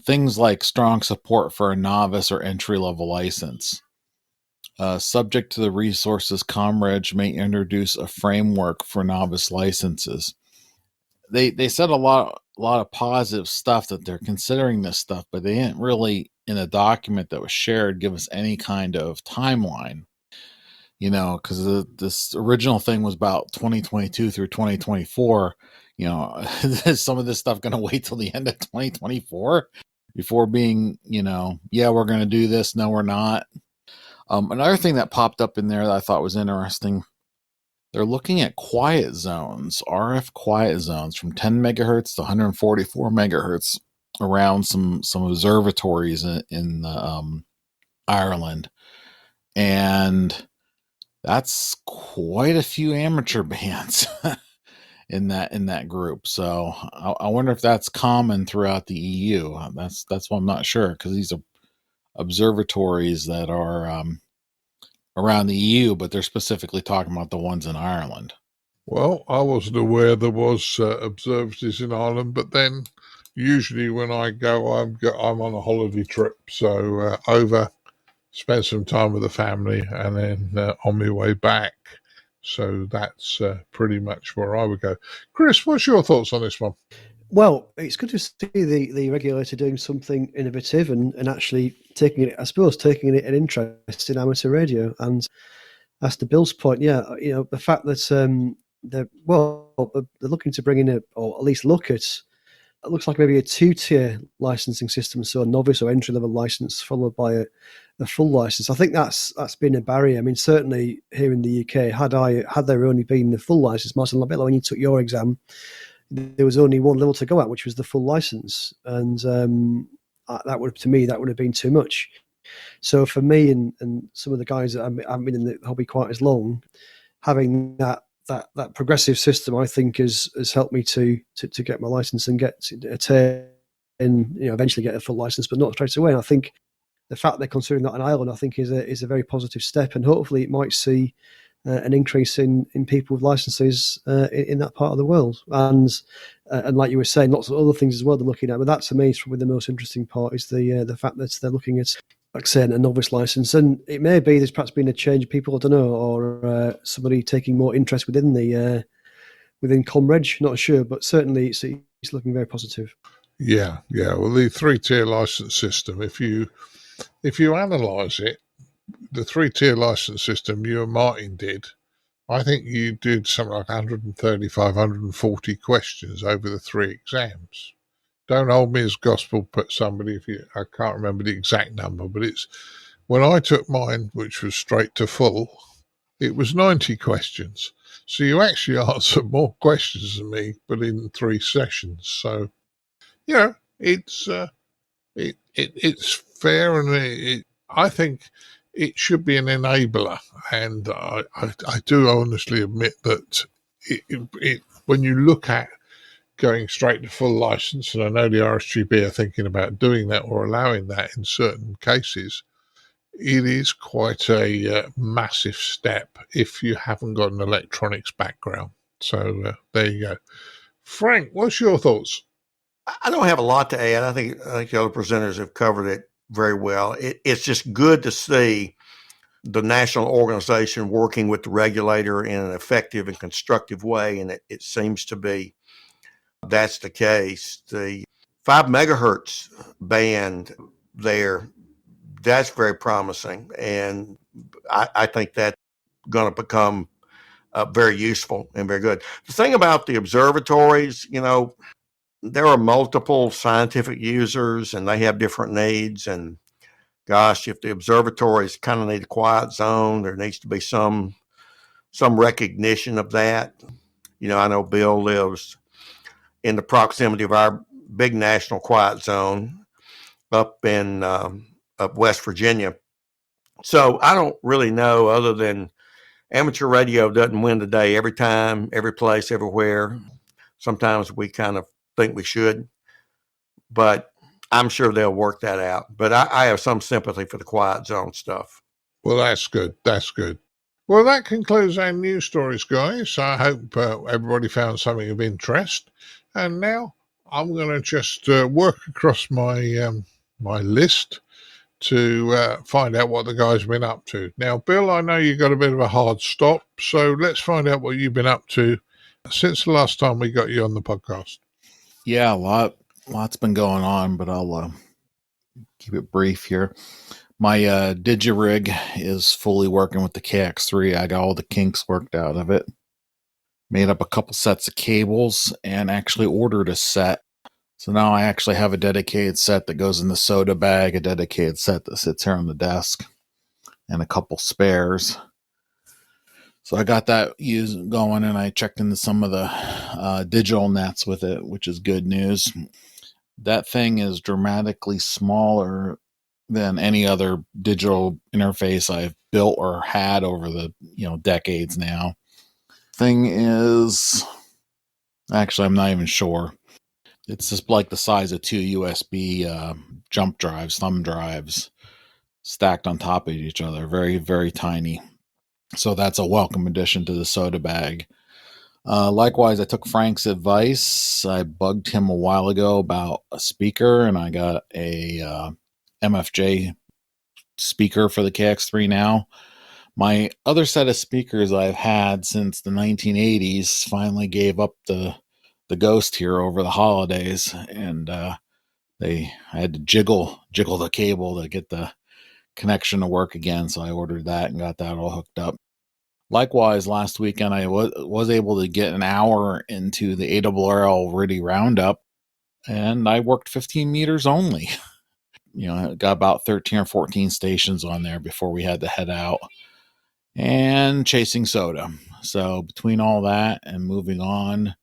Things like strong support for a novice or entry level license. Subject to the resources, Comreg may introduce a framework for novice licenses. They said a lot of positive stuff that they're considering this stuff, but they didn't really, in a document that was shared, give us any kind of timeline. Because this original thing was about 2022 through 2024. Some of this stuff going to wait till the end of 2024 before being, we're going to do this. No, we're not. Another thing that popped up in there that I thought was interesting, they're looking at quiet zones, RF quiet zones from 10 megahertz to 144 megahertz around some observatories in Ireland. And that's quite a few amateur bands. in that group. So I wonder if that's common throughout the EU. That's what I'm not sure, because these are observatories that are around the EU, but they're specifically talking about the ones in Ireland. Well, I wasn't aware there was observatories in Ireland, but then usually when I go, I'm on a holiday trip, so over, spend some time with the family, and then on my way back. So that's pretty much where I would go. Chris, what's your thoughts on this one? Well, it's good to see the regulator doing something innovative and actually taking an interest in amateur radio. And as to Bill's point, the fact that they're looking to bring in or at least look at, it looks like maybe a 2-tier licensing system, so a novice or entry level license followed by a full license. I think that's been a barrier. I mean, certainly here in the UK, had there only been the full license, Martin, a bit like when you took your exam, there was only one level to go at, which was the full license, and that would have been too much. So for me and some of the guys that haven't been in the hobby quite as long, having that progressive system, I think, has helped me to get my license and get a turn, and eventually get a full license, but not straight away. And I think the fact they're considering that in Ireland, I think, is a very positive step, and hopefully it might see an increase in people with licenses in that part of the world. And like you were saying, lots of other things as well they're looking at. But that, to me, is probably the most interesting part, is the fact that they're looking at, like saying, a novice license. And it may be there's perhaps been a change of people, I don't know, or somebody taking more interest within ComReg, not sure, but certainly it's looking very positive. Yeah. Well, the 3-tier license system, if you analyse it, the 3-tier license system you and Martin did, I think you did something like 135, 140 questions over the 3 exams. Don't hold me as gospel, but somebody, I can't remember the exact number, but it's, when I took mine, which was straight to full, it was 90 questions. So you actually answered more questions than me, but in 3 sessions. So, it's fair, and I think it should be an enabler. And I do honestly admit that when you look at going straight to full license, and I know the RSGB are thinking about doing that or allowing that in certain cases, it is quite a massive step if you haven't got an electronics background. So there you go. Frank, what's your thoughts? I don't have a lot to add. I think the other presenters have covered it very well. It's just good to see the national organization working with the regulator in an effective and constructive way, and it seems to be that's the case. The 5 megahertz band there, that's very promising, and I think that's going to become very useful and very good. The thing about the observatories, there are multiple scientific users and they have different needs. And gosh, if the observatories kind of need a quiet zone, there needs to be some recognition of that. I know Bill lives in the proximity of our big national quiet zone up in up West Virginia. So I don't really know, other than amateur radio doesn't win the day every time, every place, everywhere. Sometimes we kind of think we should, but I'm sure they'll work that out. But I have some sympathy for the quiet zone stuff. Well, that's good. Well, that concludes our news stories, guys. I hope everybody found something of interest. And now I'm going to just work across my my list to find out what the guys have been up to. Now, Bill, I know you got a bit of a hard stop, so let's find out what you've been up to since the last time we got you on the podcast. Yeah, lots been going on, but I'll keep it brief here. My DigiRig is fully working with the KX3. I got all the kinks worked out of it. Made up a couple sets of cables and actually ordered a set. So now I actually have a dedicated set that goes in the soda bag, a dedicated set that sits here on the desk, and a couple spares. So I got that going, and I checked into some of the digital nets with it, which is good news. That thing is dramatically smaller than any other digital interface I've built or had over the decades now. Thing is Actually, I'm not even sure. It's just like the size of two USB jump drives, thumb drives, stacked on top of each other. Very, very tiny. So that's a welcome addition to the soda bag. Likewise, I took Frank's advice. I bugged him a while ago about a speaker, and I got a MFJ speaker for the KX3 now. My other set of speakers I've had since the 1980s finally gave up the ghost here over the holidays, and I had to jiggle the cable to get the connection to work again. So I ordered that and got that all hooked up. Likewise, last weekend I was able to get an hour into the ARRL RIDI roundup, and I worked 15 meters only. Got about 13 or 14 stations on there before we had to head out and chasing soda. So between all that and moving on,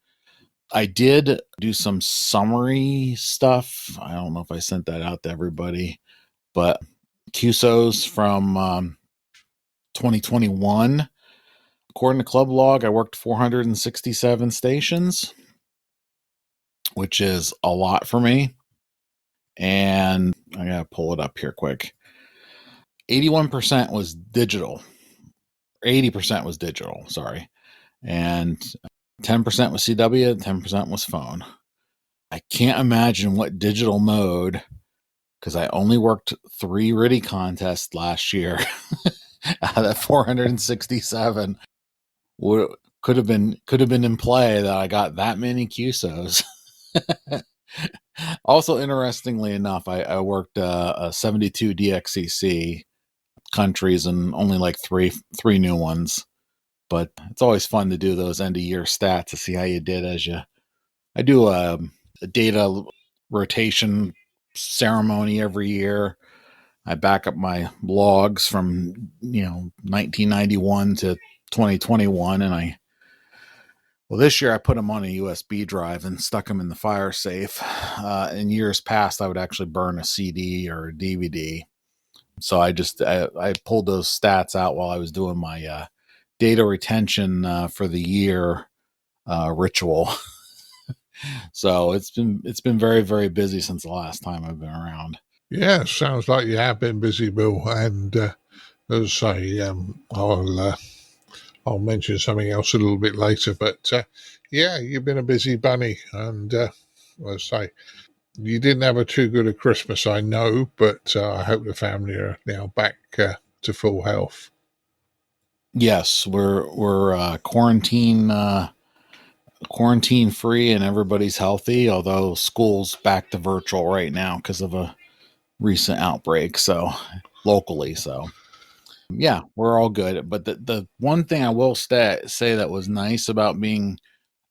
I did do some summary stuff. I don't know if I sent that out to everybody, but QSOs from 2021. According to Club Log, I worked 467 stations, which is a lot for me. And I got to pull it up here quick. 81% was digital. 80% was digital, sorry. And 10% was CW, 10% was phone. I can't imagine what digital mode, because I only worked 3 RIDI contests last year out of that 467. Could have been in play that I got that many QSOs. Also, interestingly enough, I worked 72 DXCC countries and only like three new ones. But it's always fun to do those end of year stats to see how you did I do a data rotation ceremony every year. I back up my logs from 1991 to 2021, and this year I put them on a USB drive and stuck them in the fire safe. In years past, I would actually burn a CD or a DVD. So I pulled those stats out while I was doing my data retention for the year ritual. So it's been very, very busy since the last time I've been around. Yeah, sounds like you have been busy, Bill. And as I say, I'll mention something else a little bit later. But yeah, you've been a busy bunny, and as I say, you didn't have a too good a Christmas, I know. But I hope the family are now back to full health. Yes, we're quarantine free and everybody's healthy, although school's back to virtual right now because of a recent outbreak, so locally. So yeah, we're all good. But the one thing I will say that was nice about being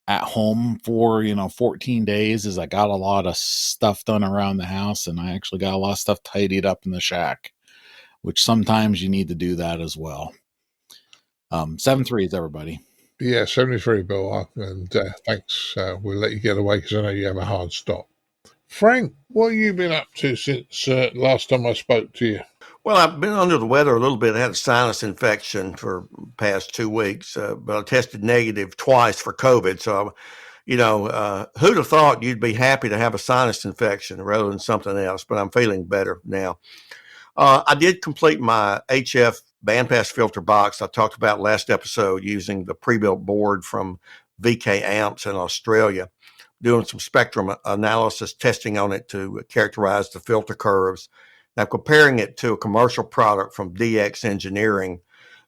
at home for 14 days is I got a lot of stuff done around the house, and I actually got a lot of stuff tidied up in the shack, which sometimes you need to do that as well. 7-3s, everybody. Yeah, 73, Bill. And thanks. We'll let you get away because I know you have a hard stop. Frank, what have you been up to since last time I spoke to you? Well, I've been under the weather a little bit. I had a sinus infection for the past 2 weeks, but I tested negative twice for COVID. So, who'd have thought you'd be happy to have a sinus infection rather than something else? But I'm feeling better now. I did complete my HF bandpass filter box I talked about last episode using the pre-built board from VK Amps in Australia, doing some spectrum analysis testing on it to characterize the filter curves. Now comparing it to a commercial product from DX Engineering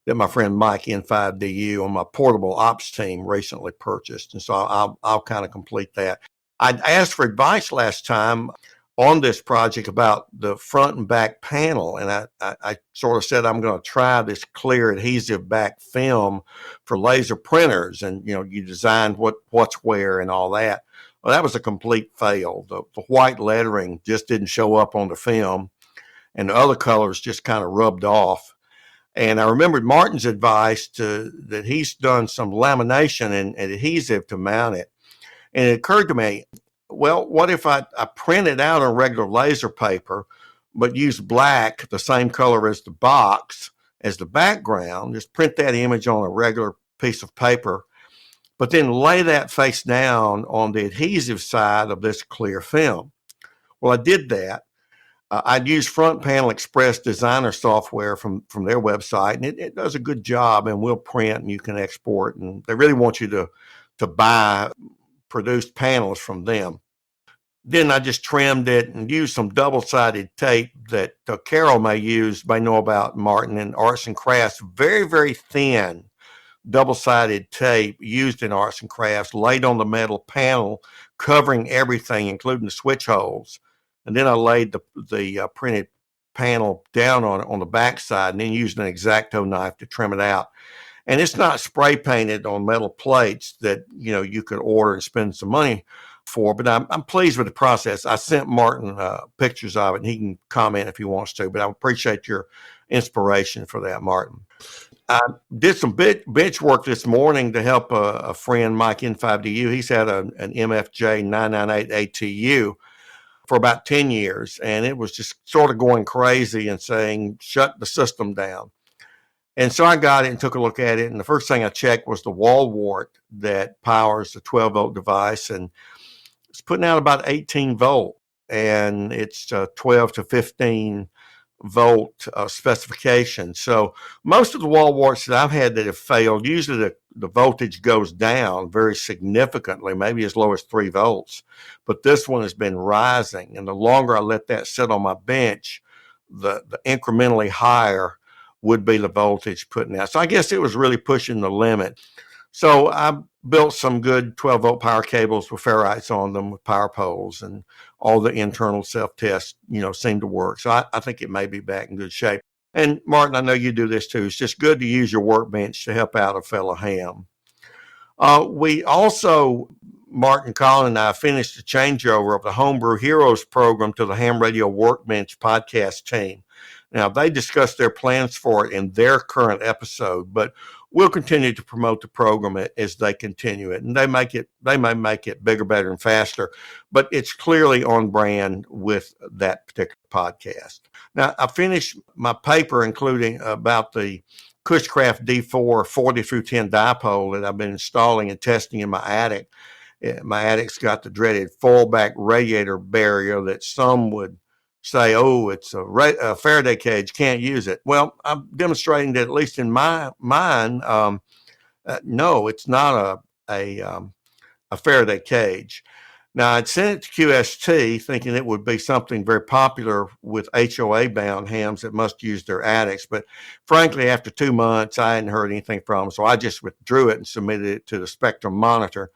that my friend Mike N5DU on my portable ops team recently purchased. And so I'll kind of complete that. I asked for advice last time on this project about the front and back panel. And I sort of said, I'm going to try this clear adhesive back film for laser printers. And, you designed what's where and all that. Well, that was a complete fail. The white lettering just didn't show up on the film, and the other colors just kind of rubbed off. And I remembered Martin's advice that he's done some lamination and adhesive to mount it. And it occurred to me, well, what if I print it out on regular laser paper, but use black, the same color as the box, as the background, just print that image on a regular piece of paper, but then lay that face down on the adhesive side of this clear film. Well, I did that. I'd use Front Panel Express Designer software from their website, and it does a good job, and we'll print and you can export, and they really want you to buy produced panels from them. Then I just trimmed it and used some double-sided tape that Carol may know about, Martin, in arts and crafts. Very, very thin double-sided tape used in arts and crafts, laid on the metal panel, covering everything, including the switch holes. And then I laid the printed panel down on the backside, and then used an X-Acto knife to trim it out. And it's not spray painted on metal plates that you could order and spend some money for, but I'm pleased with the process. I sent Martin pictures of it, and he can comment if he wants to, but I appreciate your inspiration for that, Martin. I did some bench work this morning to help a friend, Mike N5DU. He's had an MFJ 998 ATU for about 10 years, and it was just sort of going crazy and saying, shut the system down. And so I got it and took a look at it, and the first thing I checked was the wall wart that powers the 12-volt device, and it's putting out about 18 volt, and it's 12 to 15 volt specification. So most of the wall warts that I've had that have failed, usually the voltage goes down very significantly, maybe as low as 3 volts. But this one has been rising, and the longer I let that sit on my bench, the incrementally higher would be the voltage putting out. So I guess it was really pushing the limit. So I built some good 12-volt power cables with ferrites on them with power poles, and all the internal self-tests, seem to work. So I think it may be back in good shape. And Martin, I know you do this too. It's just good to use your workbench to help out a fellow ham. We also, Martin, Colin, and I finished the changeover of the Homebrew Heroes program to the Ham Radio Workbench podcast team. Now, they discussed their plans for it in their current episode, but we'll continue to promote the program as they continue it. And they may make it bigger, better, and faster, but it's clearly on brand with that particular podcast. Now, I finished my paper, including about the Cushcraft D4 40 through 10 dipole that I've been installing and testing in my attic. My attic's got the dreaded foil-back radiator barrier that some would say, oh, it's a Faraday cage, can't use it. Well, I'm demonstrating that at least in my mind, no, it's not a Faraday cage. Now, I'd sent it to QST thinking it would be something very popular with HOA-bound hams that must use their attics. But frankly, after 2 months, I hadn't heard anything from them, so I just withdrew it and submitted it to the Spectrum Monitor.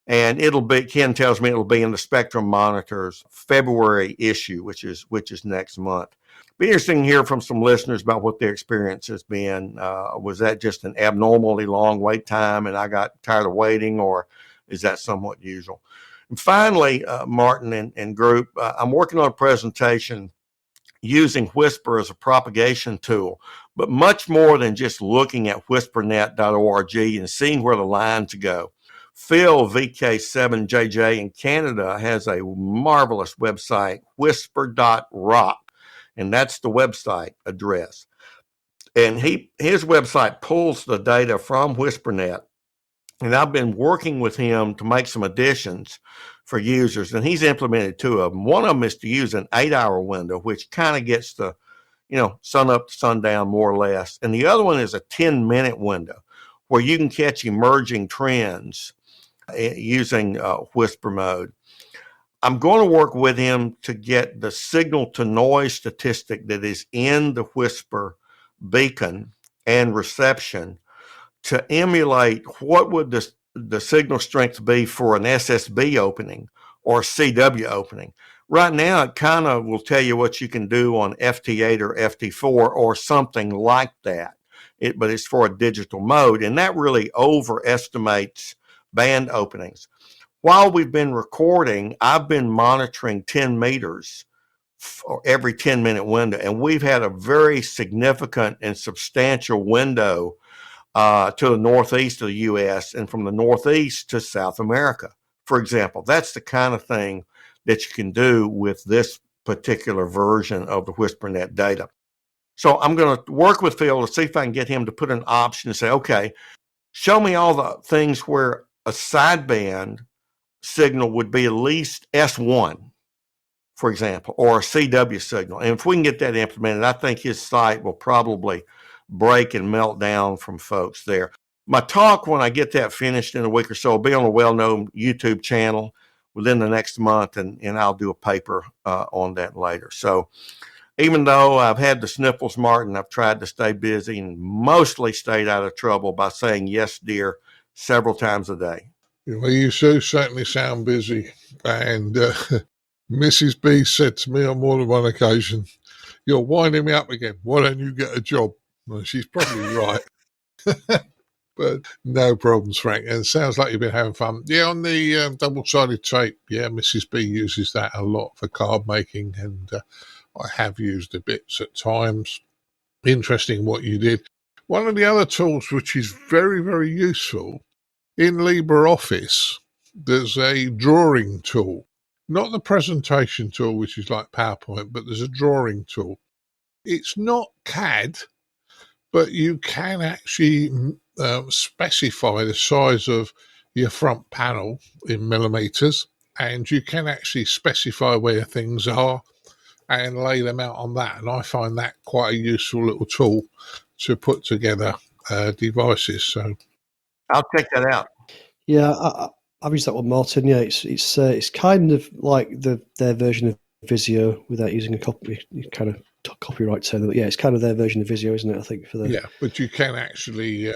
And Ken tells me it'll be in the Spectrum Monitor's February issue, which is next month. Be interesting to hear from some listeners about what their experience has been. Was that just an abnormally long wait time and I got tired of waiting, or is that somewhat usual? And finally, Martin and group, I'm working on a presentation using Whisper as a propagation tool, but much more than just looking at whispernet.org and seeing where the lines go. Phil VK7JJ in Canada has a marvelous website, whisper.rock, and that's the website address. And his website pulls the data from WhisperNet, and I've been working with him to make some additions for users, and he's implemented 2 of them. One of them is to use an 8-hour window, which kind of gets the, sun up to sundown more or less. And the other one is a 10-minute window where you can catch emerging trends using whisper mode. I'm going to work with him to get the signal to noise statistic that is in the whisper beacon and reception to emulate what would the signal strength be for an SSB opening or CW opening. Right now, it kind of will tell you what you can do on FT8 or FT4 or something like that. But it's for a digital mode, and that really overestimates band openings. While we've been recording, I've been monitoring 10 meters for every 10-minute window, and we've had a very significant and substantial window to the northeast of the U.S. and from the northeast to South America, for example. That's the kind of thing that you can do with this particular version of the WhisperNet data. So I'm going to work with Phil to see if I can get him to put an option and say, okay, show me all the things where a sideband signal would be at least S1, for example, or a CW signal. And if we can get that implemented, I think his site will probably break and melt down from folks there. My talk, when I get that finished in a week or so, will be on a well-known YouTube channel within the next month, and I'll do a paper on that later. So even though I've had the sniffles, Martin, I've tried to stay busy and mostly stayed out of trouble by saying yes, dear, several times a day. Well, you certainly sound busy. And Mrs. B said to me on more than one occasion, "You're winding me up again. Why don't you get a job?" Well, she's probably right. But no problems, Frank. And it sounds like you've been having fun. Yeah, on the double-sided tape, yeah, Mrs. B uses that a lot for card making, and I have used the bits at times. Interesting what you did. One of the other tools which is very, very useful in LibreOffice, there's a drawing tool. Not the presentation tool, which is like PowerPoint, but there's a drawing tool. It's not CAD, but you can actually specify the size of your front panel in millimeters, and you can actually specify where things are and lay them out on that. And I find that quite a useful little tool to put together devices. So I'll check that out. Yeah, I've used that one, Martin. Yeah, it's kind of like their version of Visio without using a kind of copyright term. But yeah, it's kind of their version of Visio, isn't it? I think yeah, but you can actually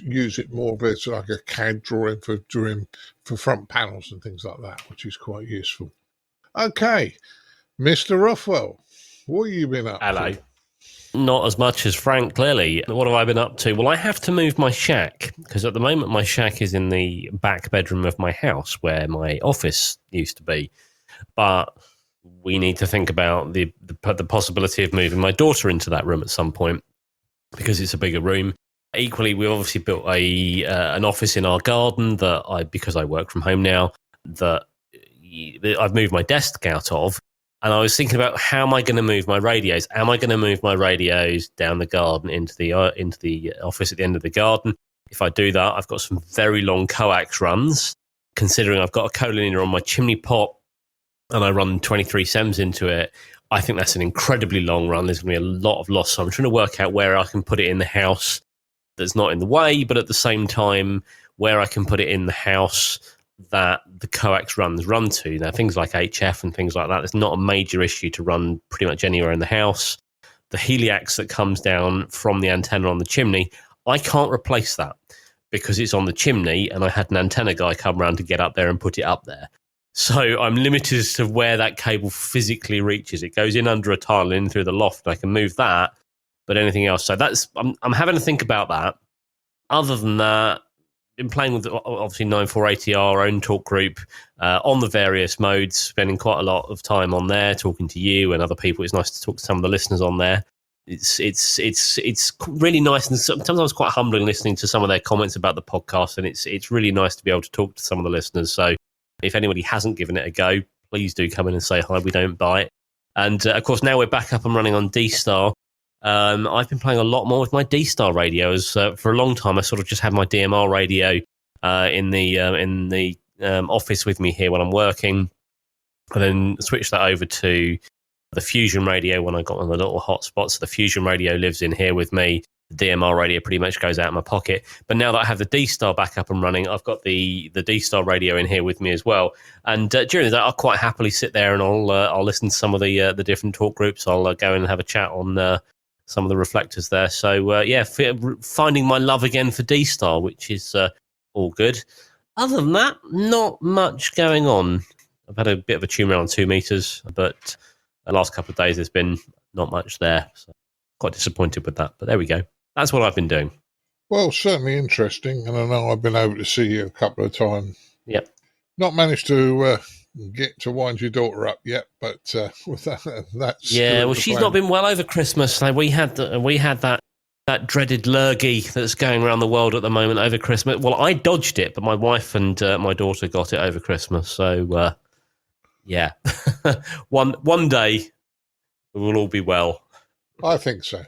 use it more as like a CAD drawing for front panels and things like that, which is quite useful. Okay, Mr. Rothwell, what have you been up to? Not as much as Frank, clearly. What have I been up to? Well, I have to move my shack, because at the moment my shack is in the back bedroom of my house where my office used to be. But we need to think about the possibility of moving my daughter into that room at some point, because it's a bigger room. Equally, we obviously built an office in our garden because I work from home now, that I've moved my desk out of. And I was thinking about, how am I going to move my radios? Am I going to move my radios down the garden into the office at the end of the garden? If I do that, I've got some very long coax runs, considering I've got a collinear on my chimney pot and I run 23 SEMs into it. I think that's an incredibly long run. There's going to be a lot of loss. So I'm trying to work out where I can put it in the house that's not in the way, but at the same time, where I can put it in the house that the coax runs run to. Now, things like HF and things like that, it's not a major issue to run pretty much anywhere in the house. The heliax that comes down from the antenna on the chimney, I can't replace that because it's on the chimney, and I had an antenna guy come around to get up there and put it up there. So I'm limited as to where that cable physically reaches. It goes in under a tile in through the loft, and I can move that, but anything else. So I'm having to think about that. Other than that, been playing with obviously 9480R, our own talk group, on the various modes, spending quite a lot of time on there, talking to you and other people. It's nice to talk to some of the listeners on there. It's really nice, and sometimes I was quite humbling listening to some of their comments about the podcast, and it's really nice to be able to talk to some of the listeners. So if anybody hasn't given it a go, please do come in and say hi. We don't bite. And of course, now we're back up and running on D-Star. I've been playing a lot more with my D-Star radios. For a long time, I sort of just had my DMR radio in the office with me here when I'm working, and then switched that over to the Fusion radio when I got on the little hotspot. So the Fusion radio lives in here with me. The DMR radio pretty much goes out of my pocket. But now that I have the D-Star back up and running, I've got the D-Star radio in here with me as well. And during the day, I'll quite happily sit there and I'll listen to some of the different talk groups. I'll go in and have a chat on some of the reflectors there. So, finding my love again for D-Star, which is all good. Other than that, not much going on. I've had a bit of a tune around 2 meters, but the last couple of days there's been not much there. So quite disappointed with that. But there we go. That's what I've been doing. Well, certainly interesting. And I know I've been able to see you a couple of times. Yep. Not managed to get to wind your daughter up yet, but with that's she's not been well over Christmas. Like we had that dreaded lurgy that's going around the world at the moment over Christmas. Well, I dodged it, but my wife and my daughter got it over Christmas. So one day we will all be well. I think so.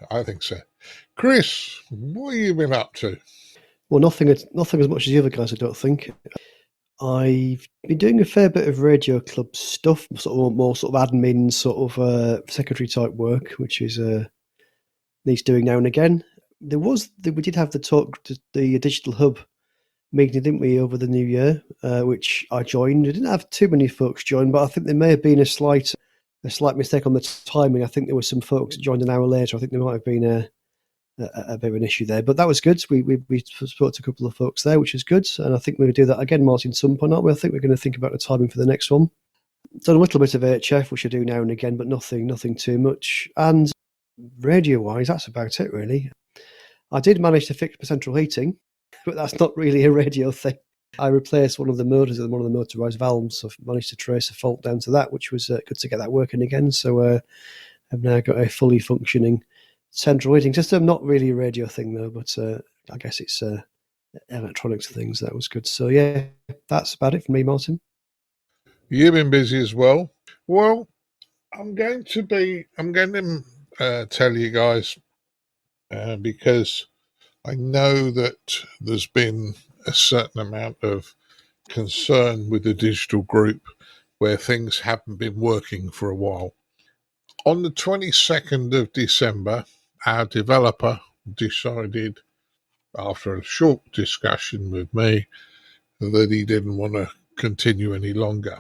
Chris, what have you been up to? Well, nothing as much as the other guys, I don't think. I've been doing a fair bit of radio club stuff, sort of more sort of admin, sort of secretary type work, which is needs doing now and again. We did have the talk to the digital hub meeting, didn't we, over the new year, which I joined. I didn't have too many folks join, but I think there may have been a slight mistake on the timing. I think there were some folks that joined an hour later. I think there might have been a bit of an issue there, but that was good. We spoke to a couple of folks there, which is good, and I think we're going to do that again, Martin, some point, aren't we? I think we're going to think about the timing for the next one. Done a little bit of HF, which I do now and again, but nothing too much. And radio-wise, that's about it, really. I did manage to fix my central heating, but that's not really a radio thing. I replaced one of the motors and one of the motorised valves. So I've managed to trace a fault down to that, which was good to get that working again. So I've now got a fully functioning central heating system. Not really a radio thing though, but I guess it's electronics things. That was good. So yeah, that's about it for me, Martin. You've been busy as well. Well, I'm going to tell you guys because I know that there's been a certain amount of concern with the digital group where things haven't been working for a while. On the 22nd of December, our developer decided, after a short discussion with me, that he didn't want to continue any longer.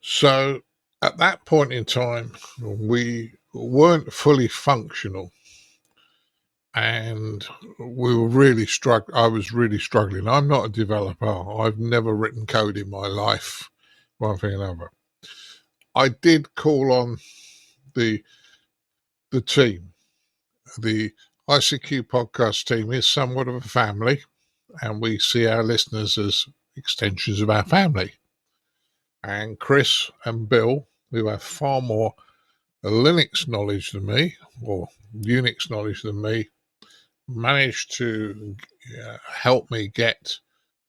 So at that point in time, we weren't fully functional, and we were really I was really struggling. I'm not a developer. I've never written code in my life, one thing or another. I did call on the team. The ICQ podcast team is somewhat of a family, and we see our listeners as extensions of our family. And Chris and Bill, who have far more Linux knowledge than me, or Unix knowledge than me, managed to help me get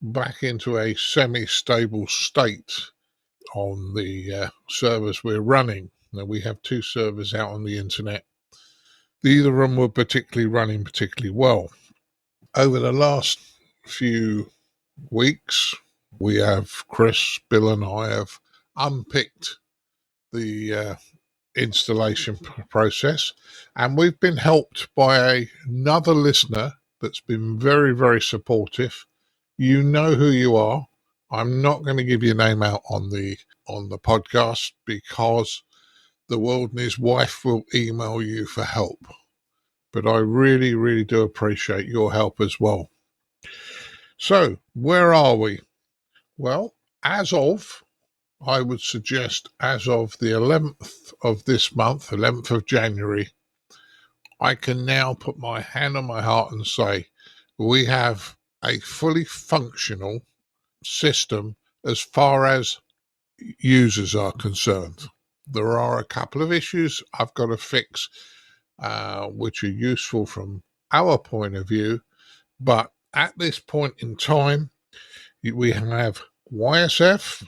back into a semi-stable state on the servers we're running. Now, we have 2 servers out on the internet. Neither of them were running particularly well. Over the last few weeks, we have Chris, Bill and I have unpicked the installation process, and we've been helped by another listener that's been very, very supportive. You know who you are. I'm not going to give your name out on the podcast because the world and his wife will email you for help. But I really, really do appreciate your help as well. So, where are we? Well, I would suggest as of the 11th of this month, 11th of January, I can now put my hand on my heart and say we have a fully functional system as far as users are concerned. There are a couple of issues I've got to fix, which are useful from our point of view, but at this point in time, we have YSF,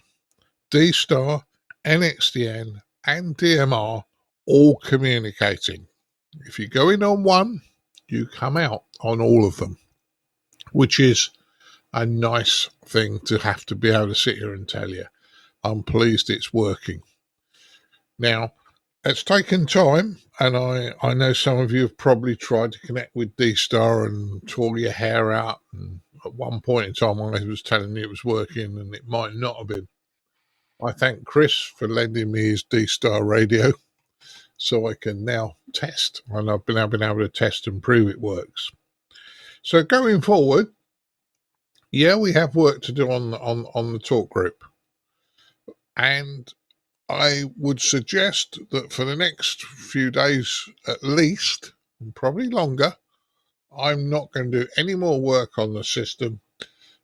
D-Star, NXDN, and DMR all communicating. If you go in on one, you come out on all of them, which is a nice thing to have to be able to sit here and tell you. I'm pleased it's working. Now, it's taken time, and I know some of you have probably tried to connect with D-Star and tore your hair out, and at one point in time I was telling you it was working and it might not have been. I thank Chris for lending me his D-Star radio so I can now test, and I've been able to test and prove it works. So going forward, yeah, we have work to do on the talk group, and I would suggest that for the next few days at least, and probably longer, I'm not going to do any more work on the system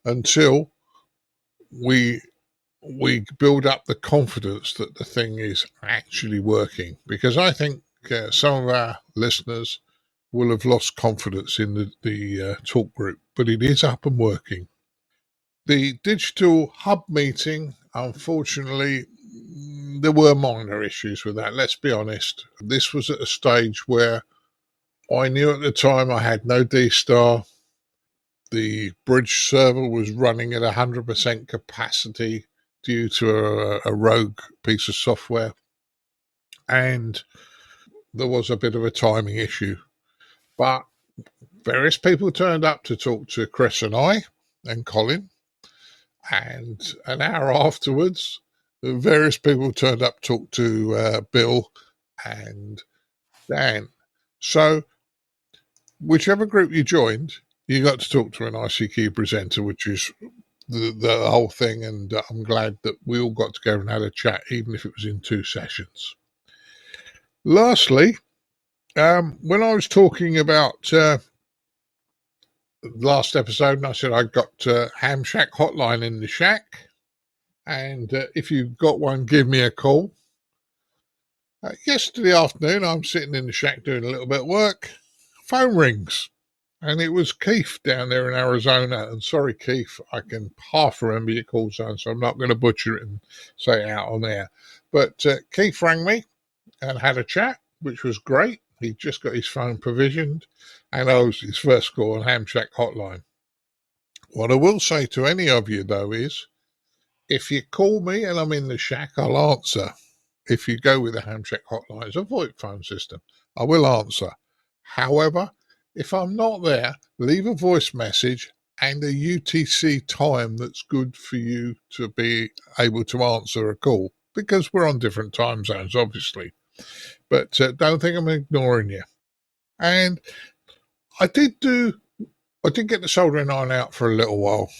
until we build up the confidence that the thing is actually working. Because I think some of our listeners will have lost confidence in the talk group, but it is up and working. The digital hub meeting, unfortunately, there were minor issues with that. Let's be honest. This was at a stage where I knew at the time I had no D-Star. the bridge server was running at 100% capacity due to a rogue piece of software. And there was a bit of a timing issue. But various people turned up to talk to Chris and I and Colin. And an hour afterwards, various people turned up to talk to Bill and Dan. So whichever group you joined, you got to talk to an ICQ presenter, which is the whole thing. And I'm glad that we all got together and had a chat, even if it was in 2 sessions. Lastly, when I was talking about last episode, and I said I got Ham Shack hotline in the shack, and if you've got one, give me a call. Yesterday afternoon, I'm sitting in the shack doing a little bit of work. Phone rings, and it was Keith down there in Arizona. And sorry, Keith, I can half remember your call sign, so I'm not going to butcher it and say it out on air. But Keith rang me and had a chat, which was great. He just got his phone provisioned, and I was his first call on Ham Shack hotline. What I will say to any of you, though, is if you call me and I'm in the shack, I'll answer. If you go with the Ham Shack hotline, it's a VoIP phone system. I will answer. However, if I'm not there, leave a voice message and a UTC time that's good for you to be able to answer a call, because we're on different time zones, obviously. But don't think I'm ignoring you. And I did get the soldering iron out for a little while.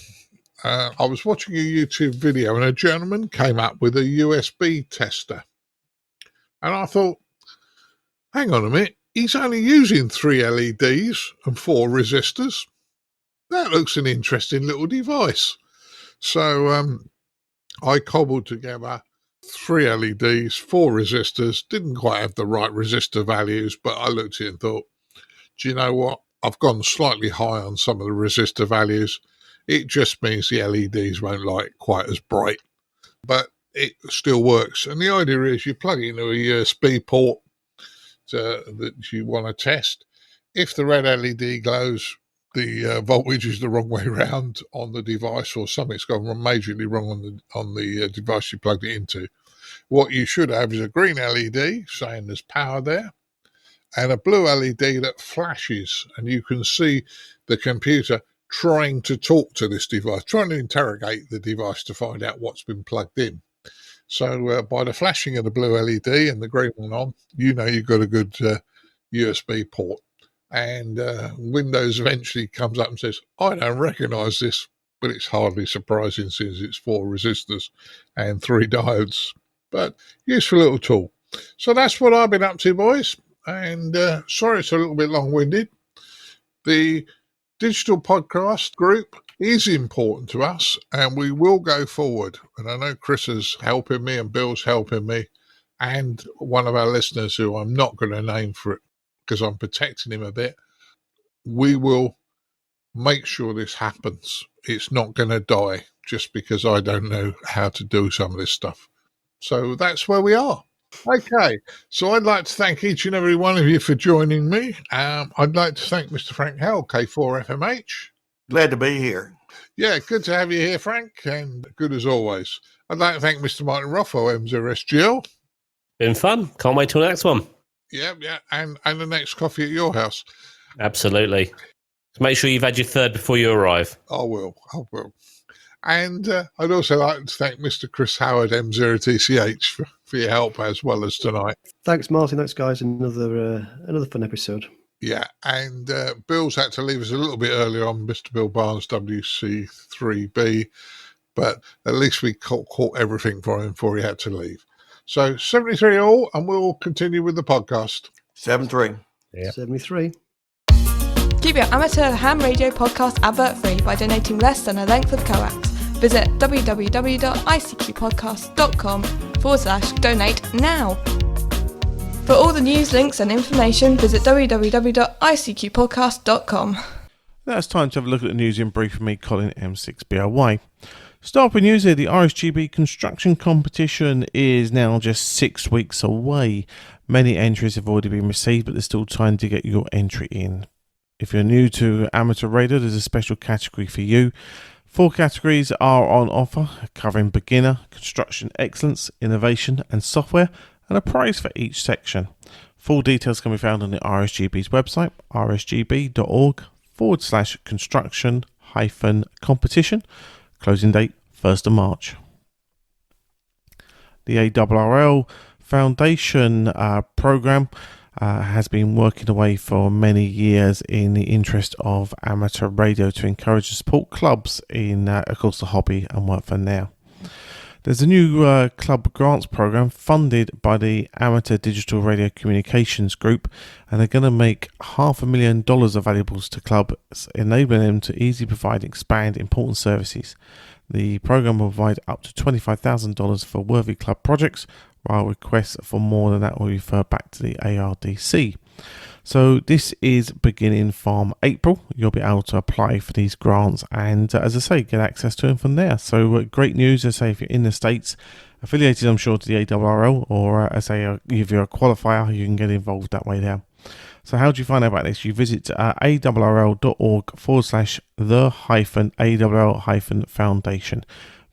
I was watching a YouTube video and a gentleman came up with a USB tester. And I thought, hang on a minute, he's only using 3 LEDs and 4 resistors. That looks an interesting little device. So I cobbled together 3 LEDs, 4 resistors, didn't quite have the right resistor values, but I looked at it and thought, do you know what? I've gone slightly high on some of the resistor values. It just means the LEDs won't light quite as bright, but it still works. And the idea is you plug it into a USB port that you want to test. If the red LED glows, the voltage is the wrong way around on the device, or something's gone majorly wrong on the device you plugged it into. What you should have is a green LED saying there's power there, and a blue LED that flashes, and you can see the computer trying to talk to this device, trying to interrogate the device to find out what's been plugged in. So by the flashing of the blue LED and the green one on, you know you've got a good USB port. And Windows eventually comes up and says, I don't recognise this, but it's hardly surprising since it's 4 resistors and 3 diodes. But useful little tool. So that's what I've been up to, boys. And sorry it's a little bit long-winded. The digital podcast group is important to us, and we will go forward. And I know Chris is helping me and Bill's helping me, and one of our listeners who I'm not going to name for it because I'm protecting him a bit. We will make sure this happens. It's not going to die just because I don't know how to do some of this stuff. So that's where we are. Okay, so I'd like to thank each and every one of you for joining me. I'd like to thank Mr. Frank Howell, K4FMH. Glad to be here. Yeah, good to have you here, Frank, and good as always. I'd like to thank Mr. Martin Rothwell, M0SGL. Been fun. Can't wait till the next one. Yeah, and the next coffee at your house. Absolutely. So make sure you've had your third before you arrive. I will. And I'd also like to thank Mr. Chris Howard, M0TCH, for your help as well as tonight. Thanks, Martin. Thanks, guys. Another fun episode. Yeah, and Bill's had to leave us a little bit earlier on, Mr. Bill Barnes, WC3B, but at least we caught everything for him before he had to leave. So 73 all, and we'll continue with the podcast. 73. Yeah. 73. Keep your amateur ham radio podcast advert free by donating less than a length of coax. Visit www.icqpodcast.com/donate now. For all the news, links and information, visit www.icqpodcast.com. Now it's time to have a look at the news in brief from me, Colin M6BRY. Start with news here. The RSGB construction competition is now just 6 weeks away. Many entries have already been received, but there's still time to get your entry in. If you're new to amateur radio, there's a special category for you. 4 categories are on offer, covering beginner, construction excellence, innovation and software, and a prize for each section. Full details can be found on the RSGB's website, rsgb.org/construction-competition. Closing date 1st of March. The ARRL Foundation program has been working away for many years in the interest of amateur radio to encourage and support clubs in, of course, the hobby and work for now. There's a new club grants program funded by the Amateur Digital Radio Communications Group, and they're going to make $500,000 available to clubs, enabling them to easily provide and expand important services. The program will provide up to $25,000 for worthy club projects, while requests for more than that will refer back to the ARDC. So this is beginning from April. You'll be able to apply for these grants and, as I say, get access to them from there. So great news, as I say, if you're in the States, affiliated, I'm sure, to the ARRL, or as I say, if you're a qualifier, you can get involved that way there. So how do you find out about this? You visit arrl.org/the-ARRL-Foundation.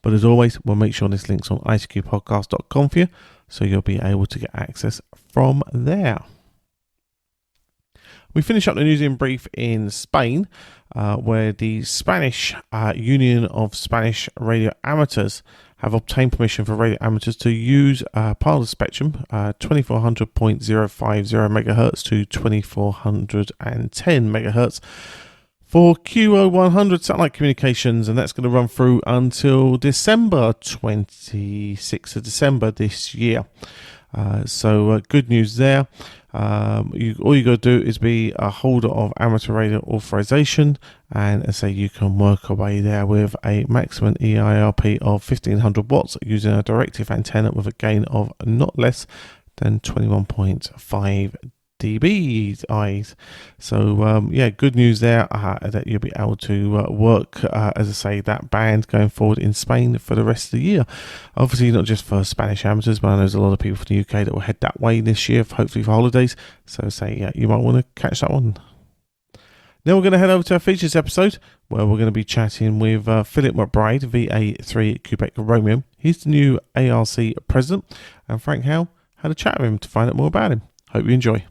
But as always, we'll make sure this link's on icqpodcast.com for you, so you'll be able to get access from there. We finish up the news in brief in Spain, where the Spanish Union of Spanish Radio Amateurs have obtained permission for radio amateurs to use part of the spectrum, 2400.050 MHz to 2410 MHz, for QO100 satellite communications, and that's going to run through until December 26th of December this year. So good news there. All you got to do is be a holder of amateur radio authorization, and as I say, you can work away there with a maximum EIRP of 1500 watts using a directive antenna with a gain of not less than 21.5 dBi. So yeah, good news there, that you'll be able to work, as I say, that band going forward in Spain for the rest of the year. Obviously not just for Spanish amateurs, but I know there's a lot of people from the UK that will head that way this year, hopefully for holidays. So say, yeah, you might want to catch that one. Now we're going to head over to our features episode, where we're going to be chatting with Phil McBride VA3QR Romeo. He's the new ARC president, and Frank Howell had a chat with him to find out more about him. Hope you enjoy.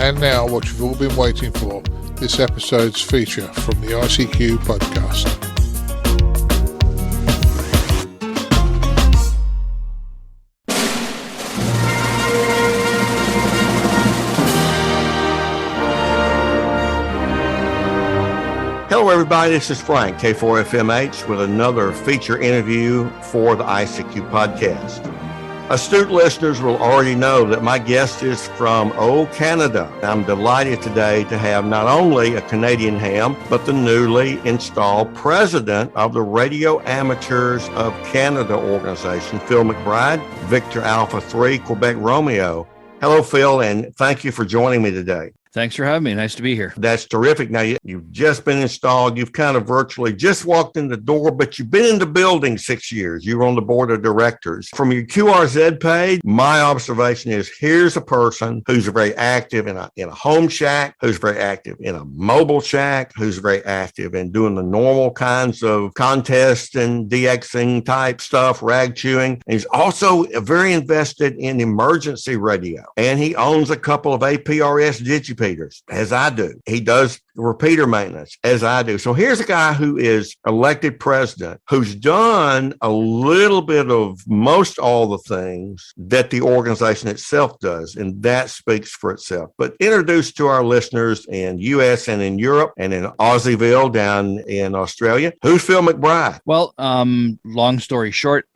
And now, what you've all been waiting for, this episode's feature from the ICQ podcast. Hello, everybody. This is Frank, K4FMH, with another feature interview for the ICQ podcast. Astute listeners will already know that my guest is from old Canada. I'm delighted today to have not only a Canadian ham, but the newly installed president of the Radio Amateurs of Canada organization, Phil McBride, Victor Alpha 3, Quebec Romeo. Hello, Phil, and thank you for joining me today. Thanks for having me. Nice to be here. That's terrific. Now, you've just been installed. You've kind of virtually just walked in the door, but you've been in the building 6 years. You were on the board of directors. From your QRZ page, my observation is here's a person who's very active in a home shack, who's very active in a mobile shack, who's very active in doing the normal kinds of contests and DXing type stuff, rag chewing. And he's also very invested in emergency radio. And he owns a couple of APRS digipeaters, as I do. He does repeater maintenance, as I do. So here's a guy who is elected president, who's done a little bit of most all the things that the organization itself does, and that speaks for itself. But introduce to our listeners in U.S. and in Europe and in Aussieville down in Australia, who's Phil McBride? Well, long story short,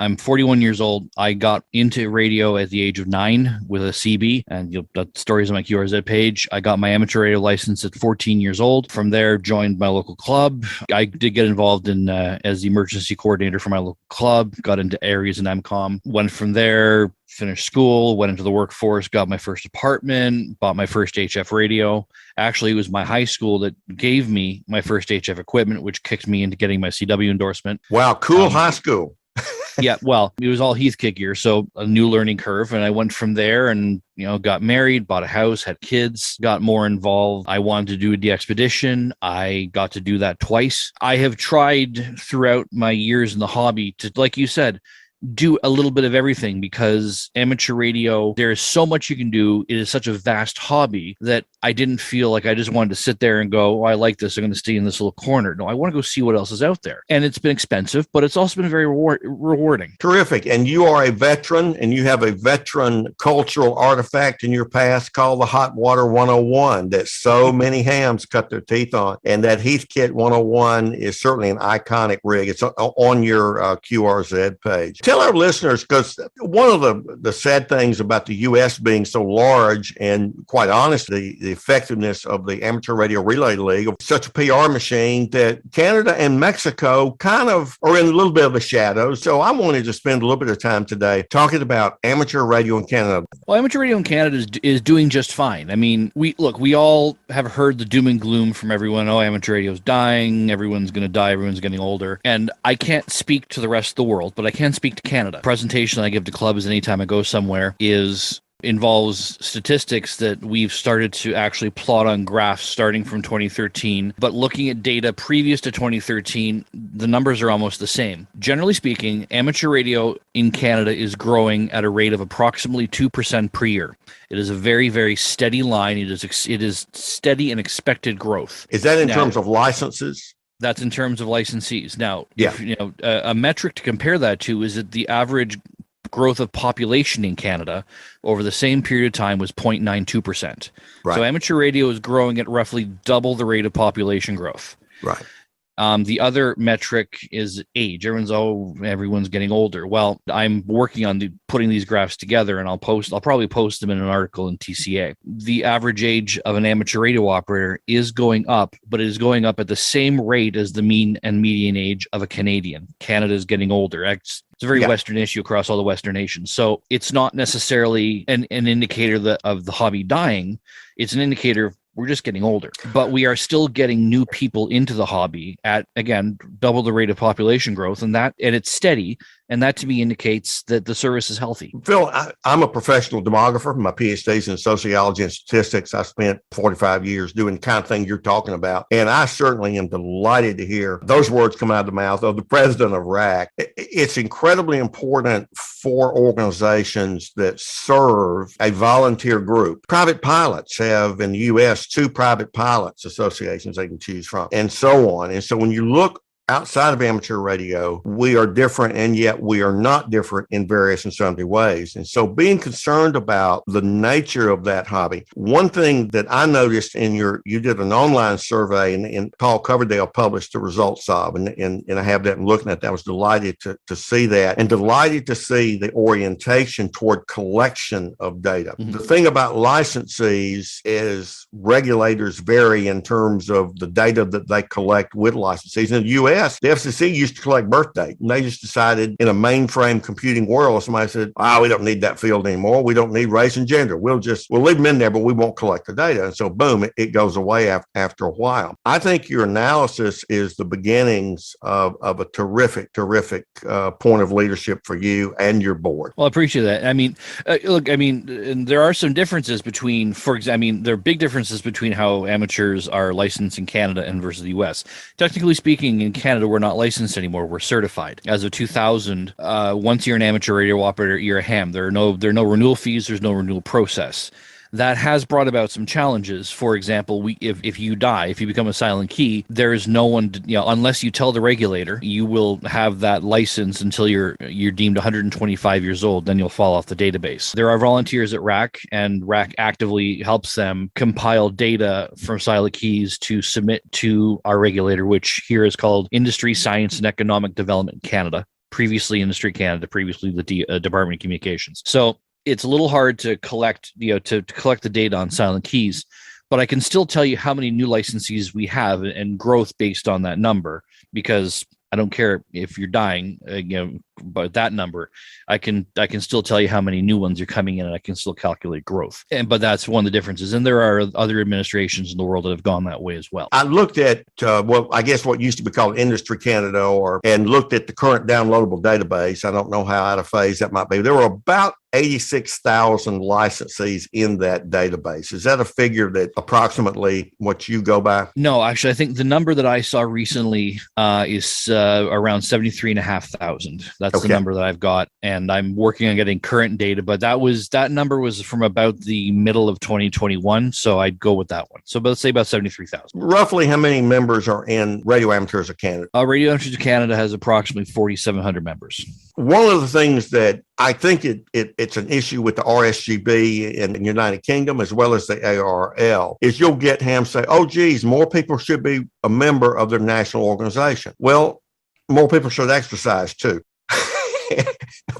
I'm 41 years old. I got into radio at the age of 9 with a CB, and that story's on my QRZ page. I got my amateur radio license at 14 years old. From there, joined my local club. I did get involved in as the emergency coordinator for my local club, got into ARRS and MCOM. Went from there, finished school, went into the workforce, got my first apartment, bought my first HF radio. Actually, it was my high school that gave me my first HF equipment, which kicked me into getting my CW endorsement. Wow, cool high school. Yeah, well, it was all Heathkit gear, so a new learning curve. And I went from there and, got married, bought a house, had kids, got more involved. I wanted to do the expedition. I got to do that twice. I have tried throughout my years in the hobby to, like you said, do a little bit of everything, because amateur radio, there is so much you can do. It is such a vast hobby that I didn't feel like I just wanted to sit there and go, oh, I like this, I'm going to stay in this little corner. No, I want to go see what else is out there. And it's been expensive, but it's also been very rewarding. Terrific. And you are a veteran, and you have a veteran cultural artifact in your past called the Hot Water 101 that so many hams cut their teeth on. And that Heathkit 101 is certainly an iconic rig. It's on your QRZ page. Tell our listeners, because one of the sad things about the U.S. being so large, and quite honestly, the effectiveness of the Amateur Radio Relay League, of such a PR machine, that Canada and Mexico kind of are in a little bit of the shadows. So I wanted to spend a little bit of time today talking about amateur radio in Canada. Well, amateur radio in Canada is doing just fine. I mean, we all have heard the doom and gloom from everyone. Oh, amateur radio is dying. Everyone's going to die. Everyone's getting older. And I can't speak to the rest of the world, but I can speak to Canada. The presentation I give to clubs anytime I go somewhere involves statistics that we've started to actually plot on graphs starting from 2013. But looking at data previous to 2013, the numbers are almost the same. Generally speaking, amateur radio in Canada is growing at a rate of approximately 2% per year. It is a very, very steady line. It is steady and expected growth. Is that in terms of licenses? That's in terms of licensees. Now, yeah. A metric to compare that to is that the average growth of population in Canada over the same period of time was 0.92%. Right. So amateur radio is growing at roughly double the rate of population growth. Right. The other metric is age. Everyone's getting older. Well, I'm working on putting these graphs together, and I'll probably post them in an article in TCA. The average age of an amateur radio operator is going up, but it is going up at the same rate as the mean and median age of a Canadian. Canada is getting older. It's a very Western issue across all the Western nations. So it's not necessarily an indicator of the hobby dying. It's an indicator of we're just getting older, but we are still getting new people into the hobby at, again, double the rate of population growth, and it's steady. And that to me indicates that the service is healthy. Phil, I'm a professional demographer. My PhD's in sociology and statistics. I spent 45 years doing the kind of thing you're talking about. And I certainly am delighted to hear those words come out of the mouth of the president of RAC. It's incredibly important for organizations that serve a volunteer group. Private pilots have in the U.S. 2 private pilots associations they can choose from, and so on. And so when you look outside of amateur radio, we are different, and yet we are not different in various and sundry ways. And so being concerned about the nature of that hobby, one thing that I noticed you did an online survey, and Paul Coverdale published the results of, and I have that and looking at that. I was delighted to see that, and delighted to see the orientation toward collection of data. Mm-hmm. The thing about licensees is regulators vary in terms of the data that they collect with licensees. In the U.S., the FCC used to collect birth date, and they just decided in a mainframe computing world, somebody said, we don't need that field anymore. We don't need race and gender. We'll leave them in there, but we won't collect the data. And so boom, it goes away after a while. I think your analysis is the beginnings of a terrific point of leadership for you and your board. Well, I appreciate that. I mean, there are some differences between, there are big differences between how amateurs are licensed in Canada and versus the U.S. Technically speaking, in Canada, we're not licensed anymore. We're certified. As of 2000, once you're an amateur radio operator, you're a ham. There are no renewal fees. There's no renewal process. That has brought about some challenges. For example, if you die, if you become a silent key, there is no one, unless you tell the regulator, you will have that license until you're deemed 125 years old. Then you'll fall off the database. There are volunteers at RAC, and RAC actively helps them compile data from silent keys to submit to our regulator, which here is called Industry, Science and Economic Development Canada. Previously Industry Canada, previously the Department of Communications. So it's a little hard to collect, to collect the data on silent keys, but I can still tell you how many new licensees we have and growth based on that number, because I don't care if you're dying, but that number, I can still tell you how many new ones are coming in, and I can still calculate growth. But that's one of the differences. And there are other administrations in the world that have gone that way as well. I looked at I guess what used to be called Industry Canada, and looked at the current downloadable database. I don't know how out of phase that might be. There were about 86,000 licensees in that database. Is that a figure that approximately what you go by? No, actually, I think the number that I saw recently is around 73,500. That's the number that I've got, and I'm working on getting current data, but that number was from about the middle of 2021, so I'd go with that one. So let's say about 73,000. Roughly how many members are in Radio Amateurs of Canada? Radio Amateurs of Canada has approximately 4,700 members. One of the things that I think it's an issue with the RSGB in the United Kingdom as well as the ARRL is you'll get him say, oh, geez, more people should be a member of their national organization. Well, more people should exercise too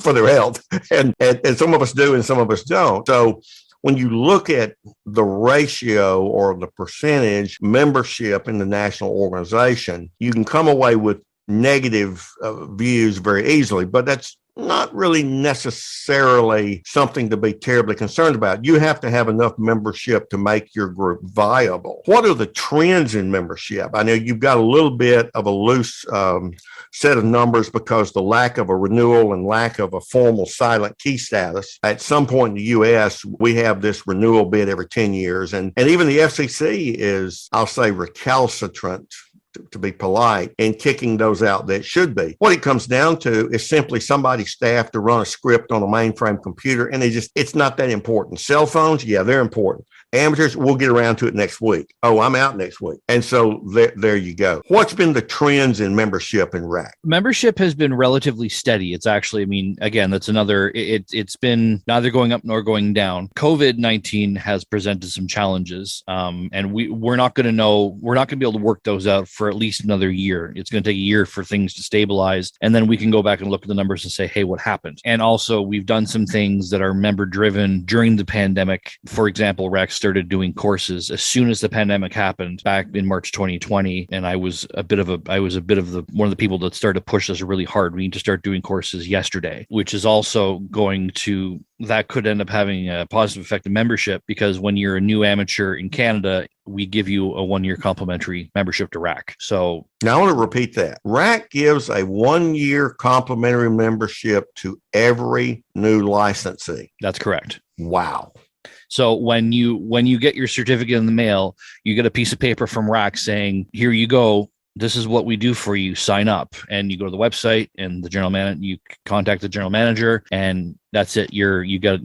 for their health. And some of us do and some of us don't. So when you look at the ratio or the percentage membership in the national organization, you can come away with negative views very easily, but that's not really necessarily something to be terribly concerned about. You have to have enough membership to make your group viable. What are the trends in membership? I know you've got a little bit of a loose set of numbers because the lack of a renewal and lack of a formal silent key status. At some point in the U.S., we have this renewal bid every 10 years. And even the FCC is, I'll say, recalcitrant, to be polite, and kicking those out that should be. What it comes down to is simply somebody's staff to run a script on a mainframe computer, and it's not that important. Cell phones, yeah, they're important. Amateurs, we'll get around to it next week. Oh, I'm out next week. And so there you go. What's been the trends in membership in RAC? Membership has been relatively steady. It's actually, again, that's another, it's been neither going up nor going down. COVID-19 has presented some challenges, and we're not going to be able to work those out for at least another year. It's going to take a year for things to stabilize, and then we can go back and look at the numbers and say, hey, what happened? And also, we've done some things that are member driven during the pandemic. For example, RAC started doing courses as soon as the pandemic happened back in March 2020, and I was one of the people that started to push this really hard. We need to start doing courses yesterday, which is also that could end up having a positive effect on membership, because when you're a new amateur in Canada, we give you a 1-year complimentary membership to RAC. So now I want to repeat that. RAC gives a 1-year complimentary membership to every new licensee. That's correct. Wow. So when you get your certificate in the mail, you get a piece of paper from RAC saying, here you go. This is what we do for you. Sign up. And you go to the website, and you contact the general manager, and that's it. You don't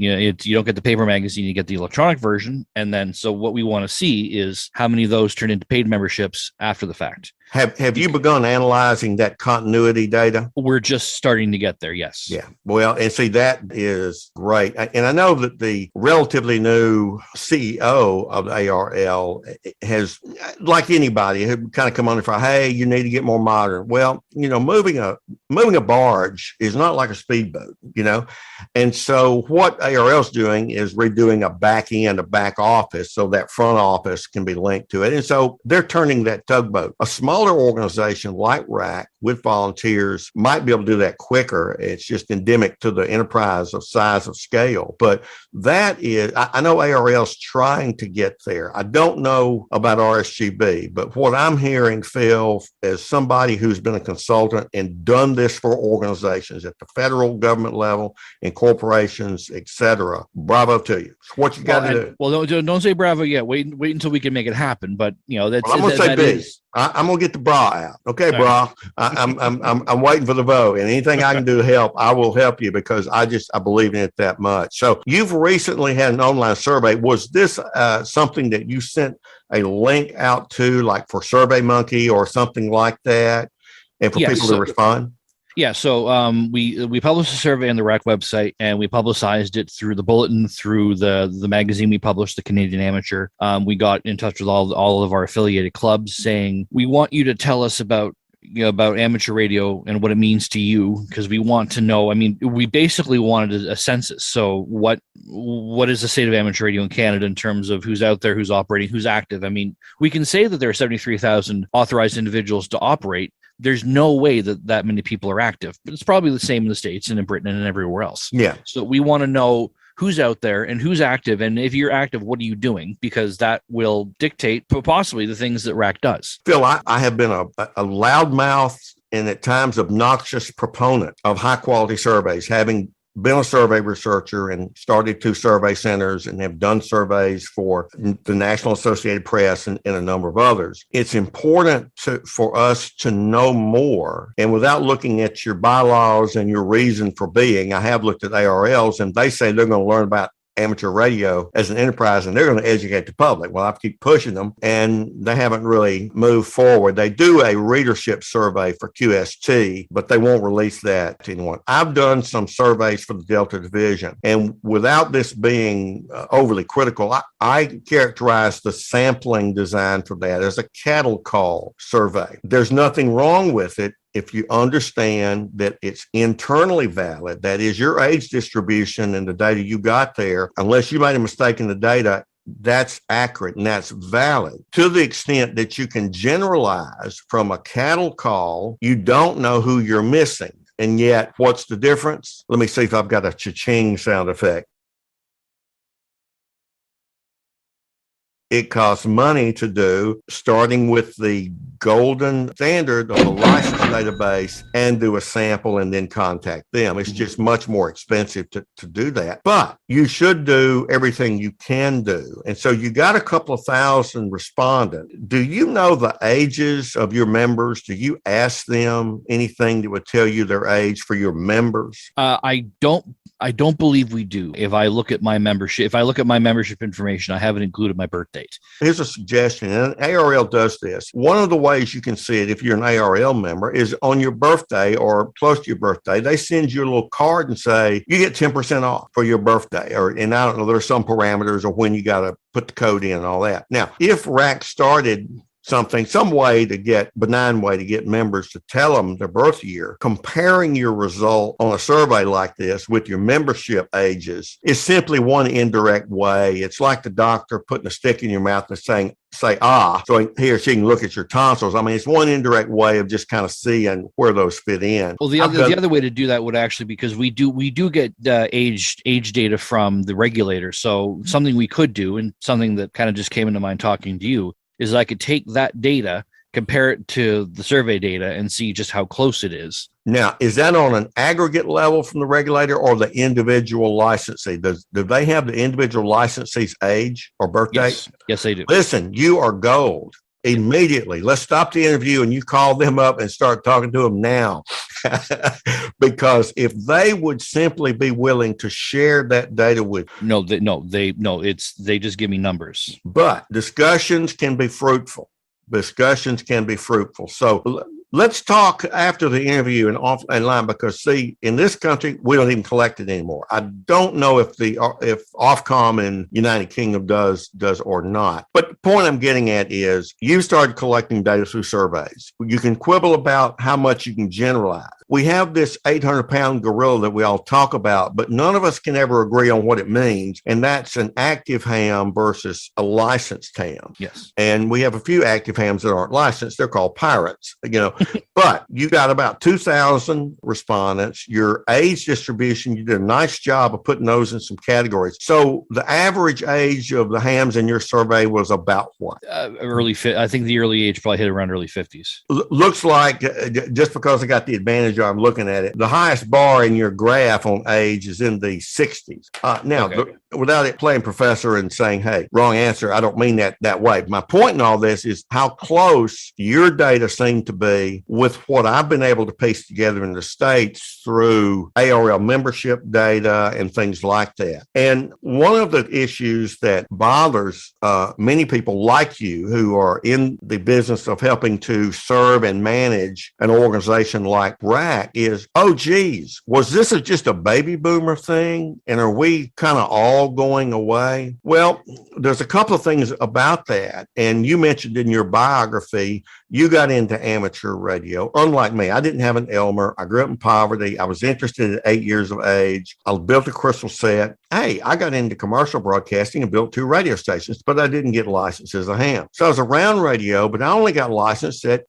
get the paper magazine, you get the electronic version. And then, so what we want to see is how many of those turn into paid memberships after the fact. Have you begun analyzing that continuity data? We're just starting to get there, yes. Yeah. Well, and see, that is great. And I know that the relatively new CEO of the ARRL has, like anybody, who kind of come on and say, hey, you need to get more modern. Well, moving a barge is not like a speedboat, And so what ARRL is doing is redoing a back end, a back office, so that front office can be linked to it. And so they're turning that tugboat. A smaller organization like RAC with volunteers might be able to do that quicker. It's just endemic to the enterprise of size of scale. But that is, I know ARRL is trying to get there. I don't know about RSGB, but what I'm hearing, Phil, as somebody who's been a consultant and done this for organizations at the federal government level, in corporations, etc., bravo to you. It's what you got to do. Well, don't say bravo yet. Wait until we can make it happen. But that's. I'm going to say B. I'm going to get the bra out. Okay, sorry. Bra. I'm waiting for the vote, and anything I can do to help, I will help you, because I believe in it that much. So you've recently had an online survey. Was this something that you sent a link out to, like for SurveyMonkey or something like that, and for people to respond? Yeah, so we published a survey on the RAC website, and we publicized it through the bulletin, through the magazine we published, the Canadian Amateur. We got in touch with all of our affiliated clubs, saying, we want you to tell us about amateur radio and what it means to you, because we want to know. We basically wanted a census. So what is the state of amateur radio in Canada in terms of who's out there, who's operating, who's active? We can say that there are 73,000 authorized individuals to operate. there's no way that many people are active. But it's probably the same in the States and in Britain and everywhere else. Yeah. So we want to know who's out there and who's active. And if you're active, what are you doing? Because that will dictate possibly the things that RAC does. Phil, I have been a loudmouth and at times obnoxious proponent of high quality surveys, having been a survey researcher and started 2 survey centers and have done surveys for the National Associated Press and a number of others. It's important for us to know more. And without looking at your bylaws and your reason for being, I have looked at ARRLs and they say they're going to learn about amateur radio as an enterprise and they're going to educate the public. Well, I keep pushing them and they haven't really moved forward. They do a readership survey for QST, but they won't release that to anyone. I've done some surveys for the Delta Division, and without this being overly critical, I characterize the sampling design for that as a cattle call survey. There's nothing wrong with it if you understand that it's internally valid. That is your age distribution and the data you got there, unless you made a mistake in the data, that's accurate and that's valid. To the extent that you can generalize from a cattle call, you don't know who you're missing. And yet, what's the difference? Let me see if I've got a cha-ching sound effect. It costs money to do, starting with the golden standard of a license database and do a sample and then contact them. It's just much more expensive to do that. But you should do everything you can do. And so you got a couple of thousand respondents. Do you know the ages of your members? Do you ask them anything that would tell you their age for your members? I don't believe we do. If I look at my membership information, I haven't included my birth date. Here's a suggestion, and ARRL does this. One of the ways you can see it if you're an ARRL member is on your birthday or close to your birthday, they send you a little card and say, you get 10% off for your birthday. And I don't know, there's some parameters or when you got to put the code in and all that. Now, if RAC started some benign way to get members to tell them their birth year, comparing your result on a survey like this with your membership ages is simply one indirect way. It's like the doctor putting a stick in your mouth and say, so he or she can look at your tonsils. I mean, it's one indirect way of just kind of seeing where those fit in. Well, the other way to do that would actually, because we do get age data from the regulator. So something we could do, and something that kind of just came into mind talking to you, is I could take that data, compare it to the survey data, and see just how close it is. Now, is that on an aggregate level from the regulator or the individual licensee? Do they have the individual licensee's age or birth date? Yes, they do. Listen, you are gold. Immediately, let's stop the interview and you call them up and start talking to them now. Because if they would simply be willing to share that data with they just give me numbers. But discussions can be fruitful. So let's talk after the interview and offline, because see, in this country, we don't even collect it anymore. I don't know if Ofcom in United Kingdom does or not. But the point I'm getting at is you started collecting data through surveys. You can quibble about how much you can generalize. We have this 800-pound gorilla that we all talk about, but none of us can ever agree on what it means. And that's an active ham versus a licensed ham. Yes. And we have a few active hams that aren't licensed. They're called pirates, but you got about 2,000 respondents. Your age distribution, you did a nice job of putting those in some categories. So the average age of the hams in your survey was about what? I think the early age probably hit around early 50s. Looks like, just because I got the advantage, I'm looking at it, the highest bar in your graph on age is in the 60s. Without it playing professor and saying, hey, wrong answer, I don't mean that way. My point in all this is how close your data seem to be with what I've been able to piece together in the States through ARRL membership data and things like that. And one of the issues that bothers many people like you who are in the business of helping to serve and manage an organization like RAC is, was this just a baby boomer thing? And are we kind of all going away? Well, there's a couple of things about that. And you mentioned in your biography, you got into amateur radio. Unlike me, I didn't have an Elmer. I grew up in poverty. I was interested at 8 years of age. I built a crystal set. Hey, I got into commercial broadcasting and built 2 radio stations, but I didn't get licensed as a ham. So I was around radio, but I only got licensed at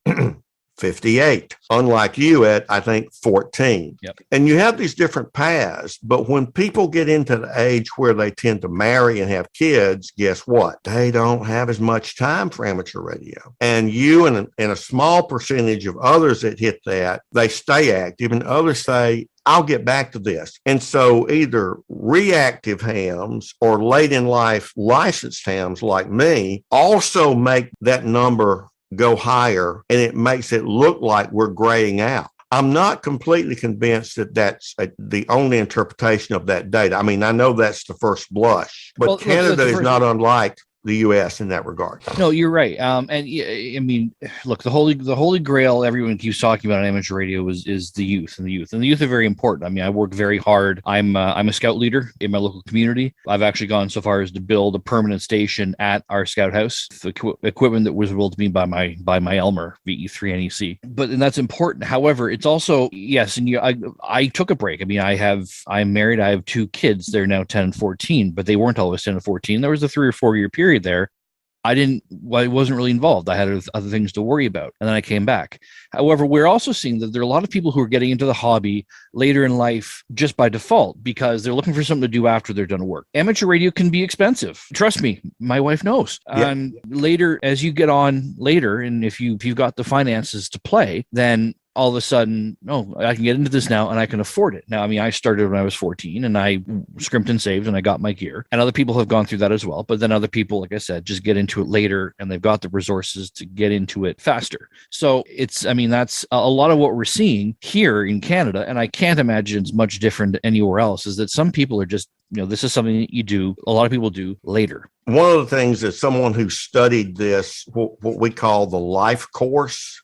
58, unlike you at, I think, 14. Yep. And you have these different paths, but when people get into the age where they tend to marry and have kids, guess what? They don't have as much time for amateur radio. And you and a small percentage of others that hit that, they stay active, and others say, I'll get back to this. And so either reactive hams or late in life licensed hams like me also make that number go higher, and it makes it look like we're graying out. I'm not completely convinced that that's the only interpretation of that data. I mean, I know that's the first blush, but Canada is not unlike the U.S. in that regard. No, you're right. And I mean, look, the holy grail everyone keeps talking about on amateur radio is the youth, and the youth are very important. I mean, I work very hard. I'm a scout leader in my local community. I've actually gone so far as to build a permanent station at our scout house, the equipment that was willed to me by my Elmer VE3 NEC. And that's important. However, it's also, yes, and I took a break. I mean, I'm married. I have 2 kids. They're now 10 and 14, but they weren't always 10 and 14. There was a 3 or 4 year period there. I wasn't really involved. I had other things to worry about. And then I came back. However, we're also seeing that there are a lot of people who are getting into the hobby later in life just by default because they're looking for something to do after they're done work. Amateur radio can be expensive. Trust me, my wife knows. Yeah. And later, as you get on later, and if you've got the finances to play, then all of a sudden, I can get into this now and I can afford it. Now, I mean, I started when I was 14 and I scrimped and saved and I got my gear, and other people have gone through that as well. But then other people, like I said, just get into it later and they've got the resources to get into it faster. So that's a lot of what we're seeing here in Canada. And I can't imagine it's much different anywhere else, is that some people are just, this is something that you do, a lot of people do later. One of the things that someone who studied this, what we call the life course,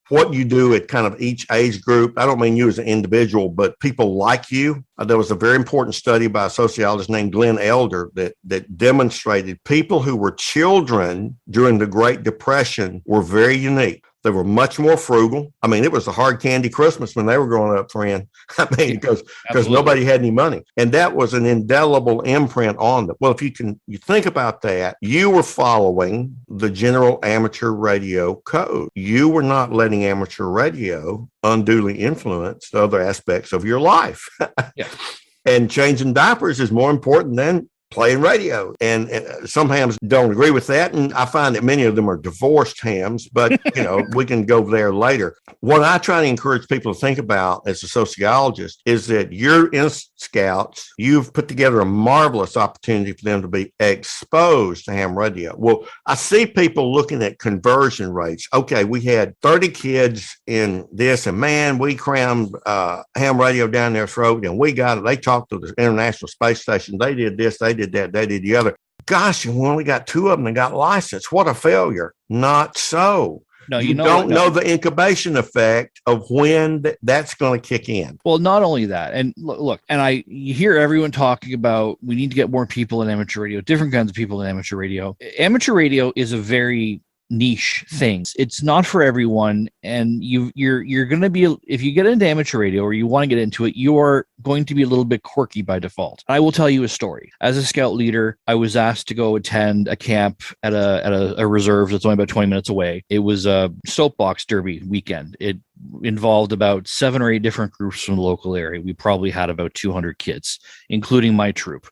what you do at kind of each age group. I don't mean you as an individual, but people like you. There was a very important study by a sociologist named Glenn Elder that demonstrated people who were children during the Great Depression were very unique. They were much more frugal. I mean, it was a hard candy Christmas when they were growing up, friend. I mean, because nobody had any money. And that was an indelible imprint on them. Well, if you think about that, you were following the general amateur radio code. You were not letting amateur radio unduly influence other aspects of your life. Yeah. And changing diapers is more important than playing radio. And some hams don't agree with that. And I find that many of them are divorced hams, but we can go there later. What I try to encourage people to think about as a sociologist is that you're in Scouts. You've put together a marvelous opportunity for them to be exposed to ham radio. Well, I see people looking at conversion rates. Okay, we had 30 kids in this, and man, we crammed ham radio down their throat, and we got it. They talked to the International Space Station. They did this, they did that, they did the other. Gosh, and we only got 2 of them that got licensed. What a failure. Not so. No, you don't know the incubation effect of when that's going to kick in. Well, not only that, and look, and you hear everyone talking about we need to get more people in amateur radio, different kinds of people in amateur radio. Amateur radio is a very niche things. It's not for everyone, and you're going to be, if you get into amateur radio or you want to get into it, you are going to be a little bit quirky by default. I will tell you a story. As a scout leader, I was asked to go attend a camp at a reserve that's only about 20 minutes away. It was a soapbox derby weekend. It involved about 7 or 8 different groups from the local area. We probably had about 200 kids, including my troop.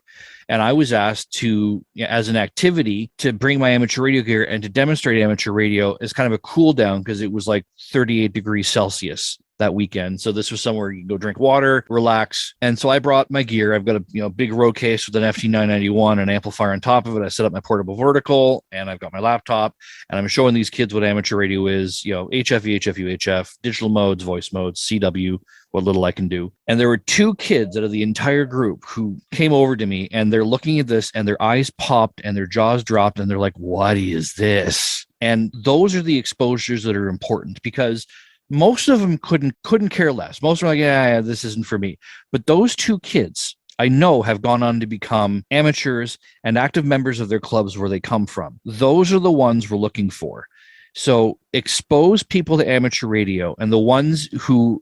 And I was asked to, as an activity, to bring my amateur radio gear and to demonstrate amateur radio as kind of a cool down, because it was like 38 degrees Celsius that weekend. So this was somewhere you can go drink water, relax. And so I brought my gear. I've got a big road case with an FT991, an amplifier on top of it. I set up my portable vertical, and I've got my laptop, and I'm showing these kids what amateur radio is, HF, VHF, UHF, digital modes, voice modes, CW, what little I can do. And there were 2 kids out of the entire group who came over to me, and they're looking at this, and their eyes popped and their jaws dropped, and they're like, what is this? And those are the exposures that are important, because most of them couldn't care less. Most are like, yeah, this isn't for me. But those 2 kids I know have gone on to become amateurs and active members of their clubs where they come from. Those are the ones we're looking for. So expose people to amateur radio, and the ones who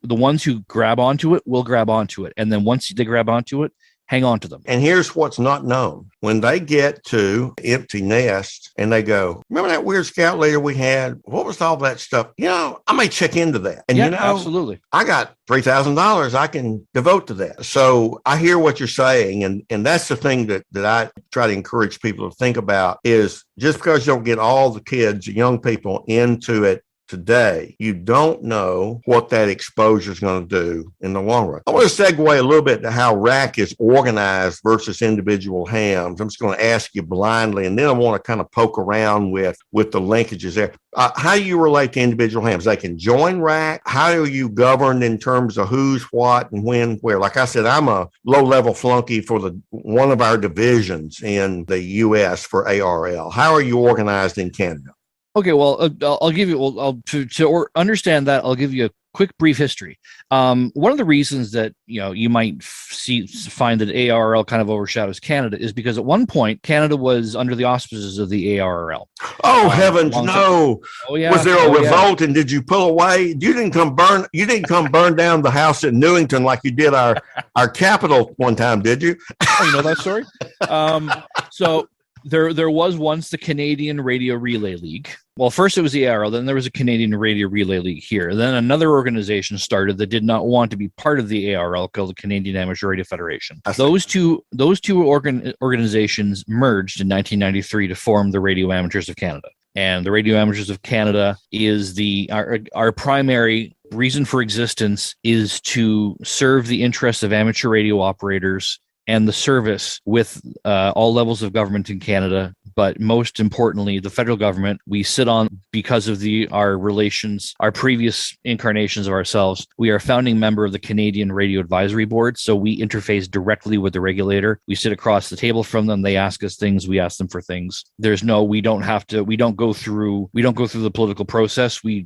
grab onto it will grab onto it. And then once they grab onto it, hang on to them. And here's what's not known. When they get to empty nest and they go, remember that weird scout leader we had? What was all that stuff? I may check into that. And absolutely. I got $3,000 I can devote to that. So I hear what you're saying. And that's the thing that I try to encourage people to think about is just because you don't get all the kids, young people into it today, you don't know what that exposure is going to do in the long run. I want to segue a little bit to how RAC is organized versus individual hams. I'm just going to ask you blindly, and then I want to kind of poke around with the linkages there. How do you relate to individual hams? They can join RAC. How are you governed in terms of who's what and when, where? Like I said, I'm a low-level flunky for one of our divisions in the U.S. for ARRL. How are you organized in Canada? Okay, well, I'll give you to understand that. I'll give you a quick brief history. One of the reasons that you might find that ARRL kind of overshadows Canada is because at one point Canada was under the auspices of the ARRL. Oh heavens, no! Oh yeah. Was there a revolt, and did you pull away? You didn't come burn down the house at Newington like you did our capital one time, did you? Oh, you know that story? So. There was once the Canadian Radio Relay League. Well, first it was the ARRL, then there was a Canadian Radio Relay League here. Then another organization started that did not want to be part of the ARRL, called the Canadian Amateur Radio Federation. Those two organizations merged in 1993 to form the Radio Amateurs of Canada. And the Radio Amateurs of Canada is our primary reason for existence is to serve the interests of amateur radio operators and the service with all levels of government in Canada, but most importantly, the federal government. We sit on, because of our relations, our previous incarnations of ourselves, we are a founding member of the Canadian Radio Advisory Board, so we interface directly with the regulator. We sit across the table from them. They ask us things, we ask them for things. We don't go through the political process. We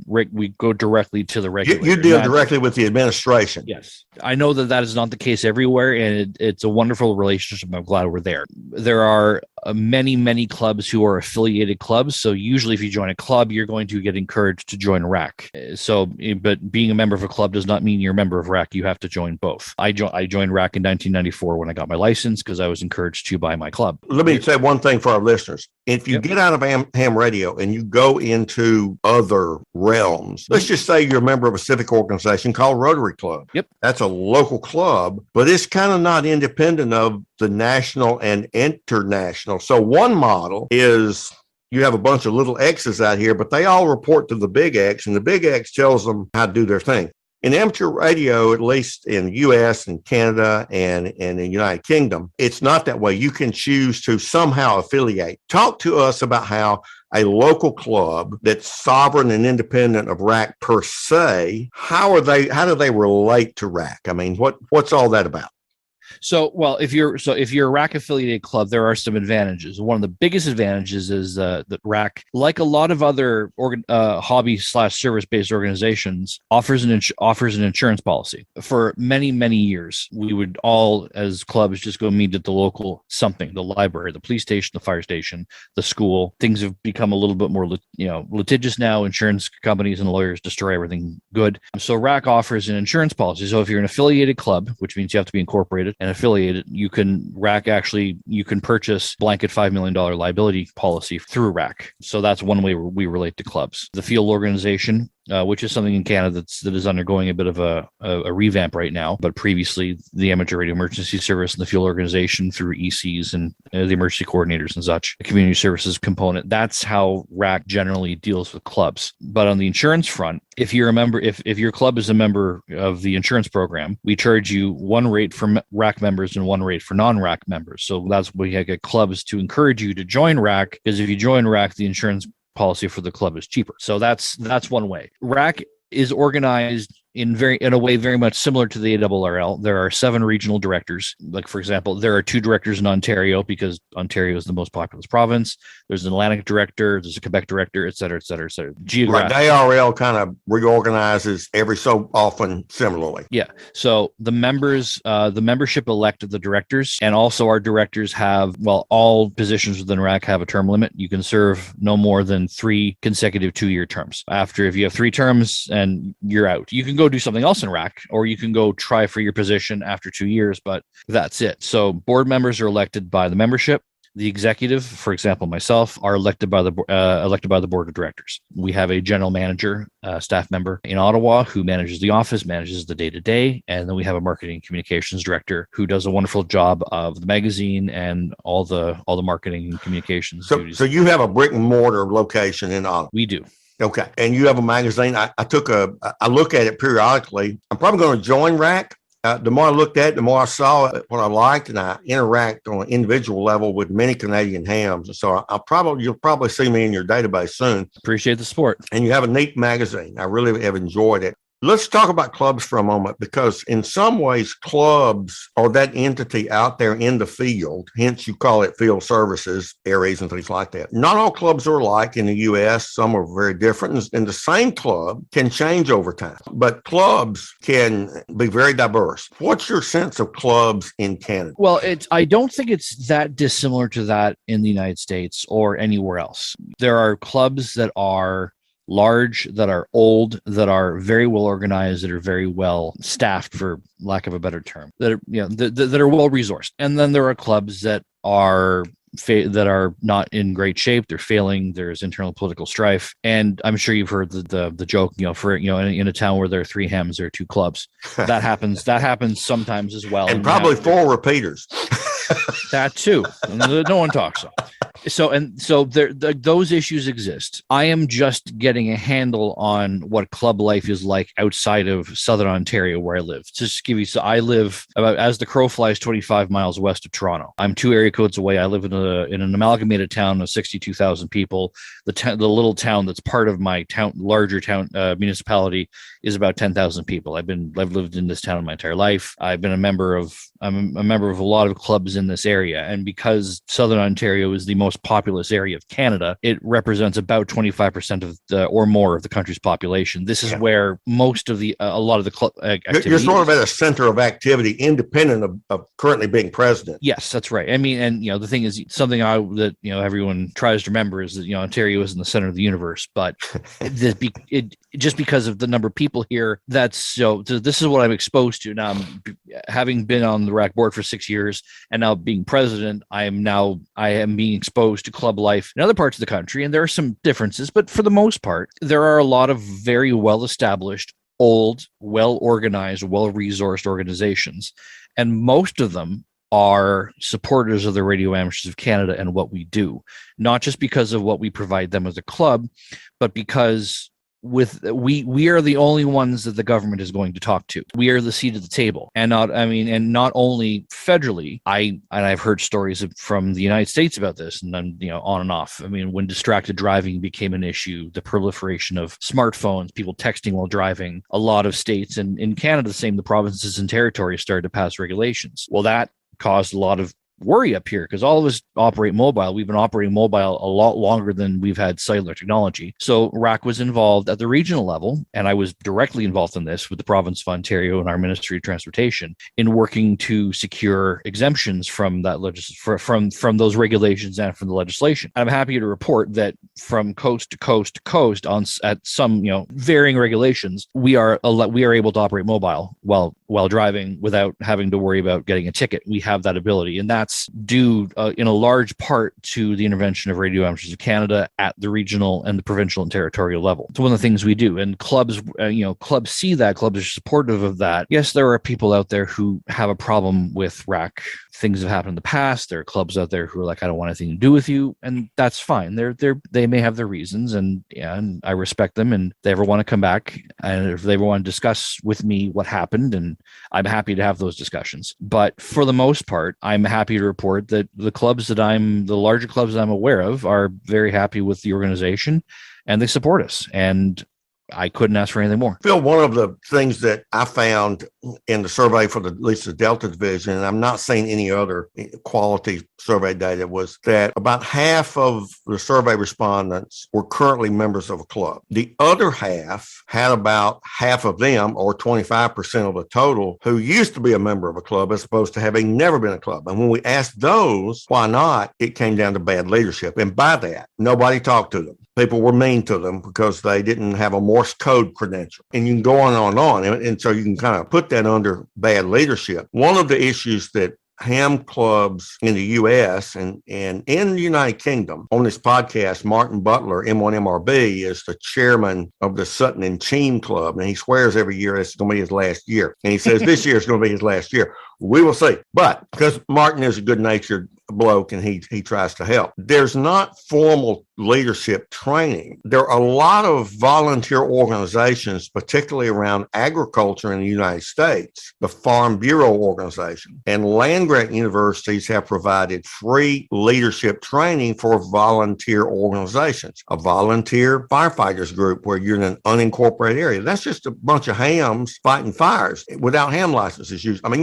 go directly to the regulator. You deal directly with the administration. Yes. I know that is not the case everywhere, and it's a wonderful relationship. I'm glad we're there. There are many clubs who are affiliated clubs. So usually if you join a club, you're going to get encouraged to join RAC. But being a member of a club does not mean you're a member of RAC. You have to join both. I joined RAC in 1994 when I got my license because I was encouraged to by my club. Let me say one thing for our listeners. If you get out of ham radio and you go into other realms, let's just say you're a member of a civic organization called Rotary Club. Yep. That's a local club, but it's kind of not independent of the national and international. So one model is you have a bunch of little X's out here, but they all report to the big X, and the big X tells them how to do their thing. In amateur radio, at least in the U.S. and Canada and in the United Kingdom, it's not that way. You can choose to somehow affiliate. Talk to us about how a local club that's sovereign and independent of RAC per se, how do they relate to RAC? I mean, what's all that about? So, well, if you're a RAC affiliated club, there are some advantages. One of the biggest advantages is that RAC, like a lot of other hobby/service-based organizations, offers an insurance policy. For many years, we would all, as clubs, just go meet at the local something, the library, the police station, the fire station, the school. Things have become a little bit more, litigious now. Insurance companies and lawyers destroy everything good. So RAC offers an insurance policy. So if you're an affiliated club, which means you have to be incorporated and affiliated, you can purchase blanket $5 million liability policy through RAC. So that's one way we relate to clubs. The field organization, which is something in Canada that is undergoing a bit of a revamp right now. But previously, the Amateur Radio Emergency Service and the field organization through ECs and the emergency coordinators and such, the community services component. That's how RAC generally deals with clubs. But on the insurance front, if you're a member, if your club is a member of the insurance program, we charge you one rate for RAC members and one rate for non-RAC members. So that's why we get clubs to encourage you to join RAC, because if you join RAC, the insurance policy for the club is cheaper. So that's one way. RAC is organized in a way very much similar to the ARRL. There are 7 regional directors. Like, for example, there are 2 directors in Ontario because Ontario is the most populous province. There's an Atlantic director, there's a Quebec director, et cetera, et cetera, et cetera. Right. The ARRL kind of reorganizes every so often similarly. Yeah. So the membership elect the directors, and also our directors have, all positions within RAC have a term limit. You can serve no more than 3 consecutive 2-year terms. If you have 3 terms and you're out, you can go do something else in RAC, or you can go try for your position after 2 years, but that's it. So board members are elected by the membership. The executive, for example, myself, are elected by the board of directors. We have a general manager, staff member in Ottawa who manages the office, manages the day-to-day, and then we have a marketing communications director who does a wonderful job of the magazine and all the marketing and communications duties. So you have a brick and mortar location in Ottawa. We do. Okay, and you have a magazine. I look at it periodically. I'm probably going to join RAC. The more I looked at it, the more I saw what I liked, and I interact on an individual level with many Canadian hams. So you'll probably see me in your database soon. Appreciate the support. And you have a neat magazine. I really have enjoyed it. Let's talk about clubs for a moment, because in some ways, clubs are that entity out there in the field. Hence, you call it field services areas and things like that. Not all clubs are alike in the U.S. Some are very different, and the same club can change over time. But clubs can be very diverse. What's your sense of clubs in Canada? Well, I don't think it's that dissimilar to that in the United States or anywhere else. There are clubs that are large, that are old, that are very well organized, that are very well staffed, for lack of a better term, that are, that are well resourced. And then there are clubs that are not in great shape. They're failing. There's internal political strife, and I'm sure you've heard the joke. In a town where there are 3 hams, there are 2 clubs. That happens. That happens sometimes as well, and probably 4 repeaters. That too. No one talks. So those issues exist. I am just getting a handle on what club life is like outside of Southern Ontario, where I live. Just to give you, so I live about, as the crow flies, 25 miles west of Toronto. I'm 2 area codes away. I live in an amalgamated town of 62,000 people. The little town that's part of my larger town municipality is about 10,000 people. I've lived in this town my entire life. I'm a member of a lot of clubs in this area, and because Southern Ontario is the most populous area of Canada, it represents about 25% of or more of the country's population. This is where most of a lot of the club activity. You're sort of at a center of activity, independent of currently being president. Yes, that's right. I mean, and the thing is, something that everyone tries to remember is that Ontario is in the center of the universe, but just because of the number of people here, this is what I'm exposed to now. Having been on the RAC board for 6 years and now being president, I am being exposed to club life in other parts of the country, and there are some differences, but for the most part, there are a lot of very well established, old, well organized, well resourced organizations, and most of them are supporters of the Radio Amateurs of Canada and what we do, not just because of what we provide them as a club, but because we are the only ones that the government is going to talk to. We are the seat at the table, and not only federally. I've heard stories from the United States about this, and then on and off. I mean, when distracted driving became an issue, the proliferation of smartphones, people texting while driving, a lot of states, and in Canada, the provinces and territories started to pass regulations. Well, that caused a lot of worry up here, because all of us operate mobile. We've been operating mobile a lot longer than we've had cellular technology. So RAC was involved at the regional level, and I was directly involved in this with the province of Ontario and our Ministry of Transportation in working to secure exemptions from that from those regulations and from the legislation. I'm happy to report that from coast to coast to coast at some varying regulations, we are able to operate mobile while driving without having to worry about getting a ticket. We have that ability, and that's due in a large part to the intervention of Radio Amateurs of Canada at the regional and the provincial and territorial level. It's one of the things we do, and clubs see that. Clubs are supportive of that. Yes, there are people out there who have a problem with RAC. Things have happened in the past. There are clubs out there who are like, I don't want anything to do with you, and that's fine. They may have their reasons, and I respect them. And if they ever want to come back, and if they ever want to discuss with me what happened, and I'm happy to have those discussions. But for the most part, I'm happy to report that the larger clubs that I'm aware of are very happy with the organization, and they support us. And I couldn't ask for anything more. Phil, one of the things that I found in the survey for at least the Delta division, and I'm not seeing any other quality survey data, was that about half of the survey respondents were currently members of a club. The other half had about half of them, or 25% of the total, who used to be a member of a club as opposed to having never been a club. And when we asked those why not, it came down to bad leadership. And by that, nobody talked to them. people were mean to them because they didn't have a Morse code credential. And you can go on and on. And so you can kind of put that under bad leadership. One of the issues that ham clubs in the U.S. and in the United Kingdom. On this podcast, Martin Butler, M1MRB, is the chairman of the Sutton and Cheam Club, and he swears every year it's going to be his last year. And he says this year is going to be his last year. We will see. But because Martin is a good-natured bloke and he tries to help, there's not formal leadership training. There are a lot of volunteer organizations, particularly around agriculture in the United States, the Farm Bureau organization, and land-grant universities have provided free leadership training for volunteer organizations. A volunteer firefighters group where you're in an unincorporated area, that's just a bunch of hams fighting fires without ham licenses. I mean,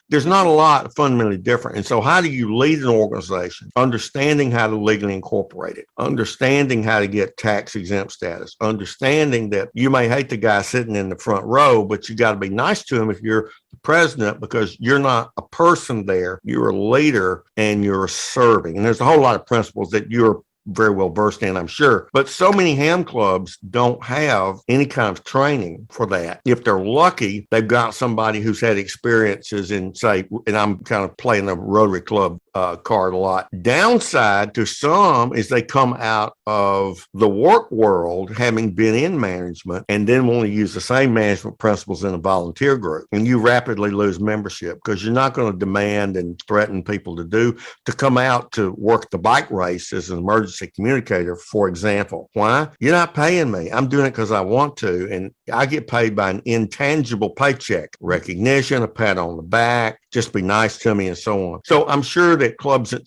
there's not a lot fundamentally different. And so how do you lead an organization? Understanding how to legally incorporate it, understanding how to get tax exempt status, understanding that you may hate the guy sitting in the front row, but you got to be nice to him if you're the president, because you're not a person there. You're a leader and you're serving. And there's a whole lot of principles that you're very well versed in, I'm sure. But so many ham clubs don't have any kind of training for that. If they're lucky, they've got somebody who's had experiences in, say, and I'm kind of playing the Rotary Club card a lot. Downside to some is they come out of the work world having been in management and then want to use the same management principles in a volunteer group. And you rapidly lose membership because you're not going to demand and threaten people to come out to work the bike race as an emergency communicator, for example. Why? You're not paying me. I'm doing it because I want to. And I get paid by an intangible paycheck, recognition, a pat on the back, just be nice to me and so on. So I'm sure that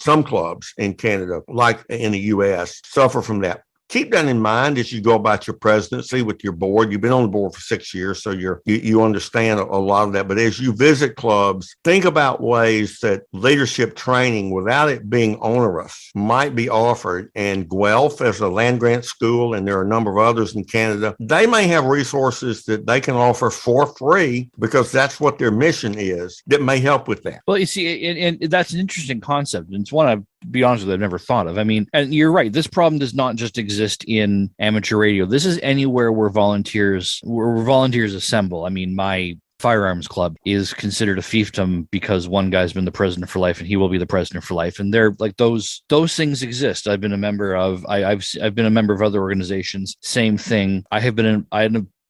some clubs in Canada, like in the US, suffer from that. Keep that in mind as you go about your presidency with your board. You've been on the board for 6 years, so you understand a lot of that. But as you visit clubs, think about ways that leadership training, without it being onerous, might be offered. And Guelph, as a land grant school, and there are a number of others in Canada, they may have resources that they can offer for free because that's what their mission is, that may help with that. Well, you see, and that's an interesting concept. And it's one I've, to be honest with you, I've never thought of. I mean, and you're right. This problem does not just exist in amateur radio. This is anywhere where volunteers assemble. I mean, my firearms club is considered a fiefdom because one guy's been the president for life and he will be the president for life. And they're like those things exist. I've been a member of, I've been a member of other organizations. Same thing. I had been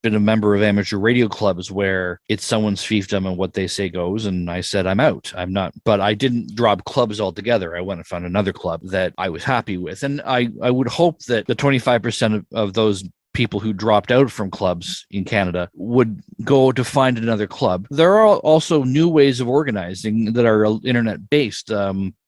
a member of amateur radio clubs where it's someone's fiefdom and what they say goes. And I said, I'm out. I'm not, but I didn't drop clubs altogether. I went and found another club that I was happy with. And I would hope that the 25% of those people who dropped out from clubs in Canada would go to find another club. There are also new ways of organizing that are internet based.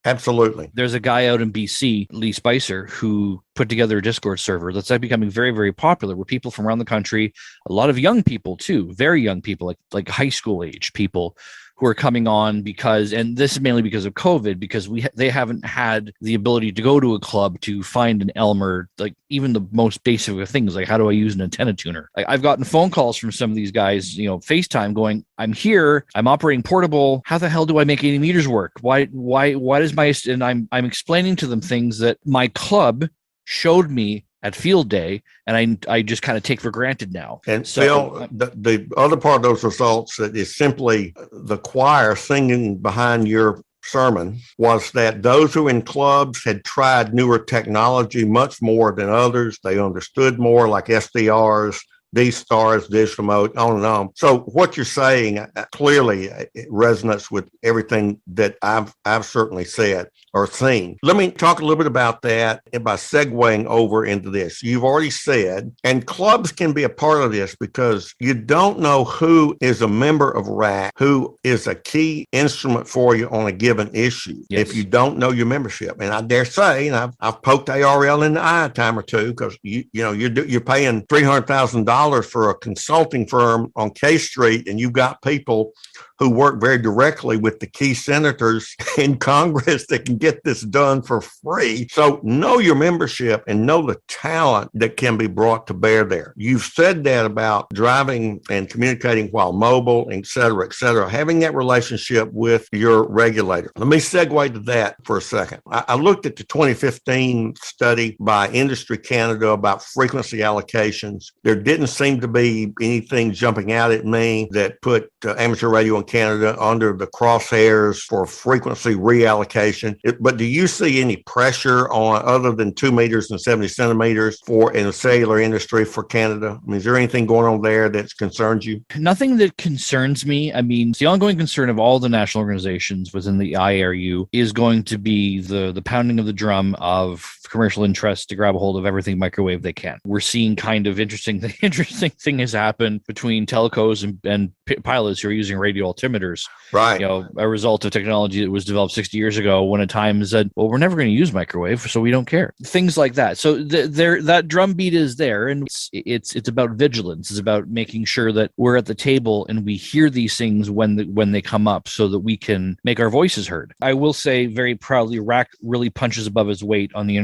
Absolutely. There's a guy out in BC, Lee Spicer, who put together a Discord server that's becoming very, very popular, where people from around the country, a lot of young people too, very young people, like high school age people, who are coming on because, and this is mainly because of COVID, because they haven't had the ability to go to a club to find an Elmer, like even the most basic of things, like how do I use an antenna tuner? I've gotten phone calls from some of these guys, FaceTime going, I'm here, I'm operating portable. How the hell do I make 80 meters work? Why does and I'm explaining to them things that my club showed me at field day, and I just kind of take for granted now. And so, Phil, the other part of those results that is simply the choir singing behind your sermon was that those who in clubs had tried newer technology much more than others. They understood more, like SDRs, D-Stars, Dish Remote, on and on. So what you're saying clearly it resonates with everything that I've certainly said or seen. Let me talk a little bit about that by segueing over into this. You've already said, and clubs can be a part of this because you don't know who is a member of RAC, who is a key instrument for you on a given issue. Yes. If you don't know your membership. And I dare say, and I've poked ARRL in the eye a time or two, because you're paying $300,000 for a consulting firm on K Street, and you've got people who work very directly with the key senators in Congress that can get this done for free. So know your membership and know the talent that can be brought to bear there. You've said that about driving and communicating while mobile, et cetera, having that relationship with your regulator. Let me segue to that for a second. I looked at the 2015 study by Industry Canada about frequency allocations. There didn't seem to be anything jumping out at me that put amateur radio in Canada under the crosshairs for frequency reallocation. But do you see any pressure on other than 2 meters and 70 centimeters for in the cellular industry for Canada? I mean, is there anything going on there that concerns you? Nothing that concerns me. I mean, the ongoing concern of all the national organizations within the IRU is going to be the pounding of the drum of commercial interests to grab a hold of everything microwave they can. We're seeing kind of interesting thing has happened between telcos and pilots who are using radio altimeters. Right. You know, a result of technology that was developed 60 years ago when at times said, well, we're never going to use microwave, so we don't care. Things like that. So that drumbeat is there, and it's about vigilance. It's about making sure that we're at the table and we hear these things when they come up so that we can make our voices heard. I will say very proudly, RAC really punches above his weight on the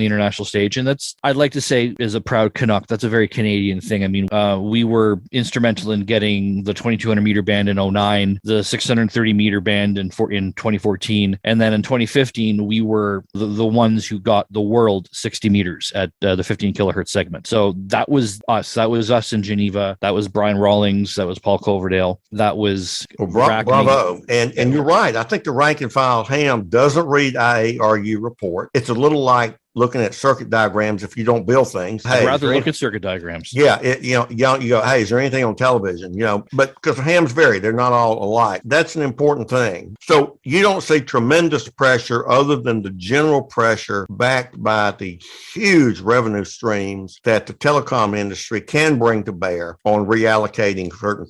international stage, and that's, I'd like to say, as a proud Canuck, that's a very Canadian thing. I mean, we were instrumental in getting the 2200 meter band in 2009, the 630 meter band in 2014, and then in 2015 we were the ones who got the world 60 meters at the 15 kilohertz segment. So that was us. That was us in Geneva. That was Brian Rawlings. That was Paul Coverdale. That was bravo. And you're right. I think the rank and file ham doesn't read IARU report. It's a little like looking at circuit diagrams if you don't build things. I'd rather look at circuit diagrams. Yeah. You go, hey, is there anything on television? You know, but because hams vary, they're not all alike. That's an important thing. So you don't see tremendous pressure other than the general pressure backed by the huge revenue streams that the telecom industry can bring to bear on reallocating certain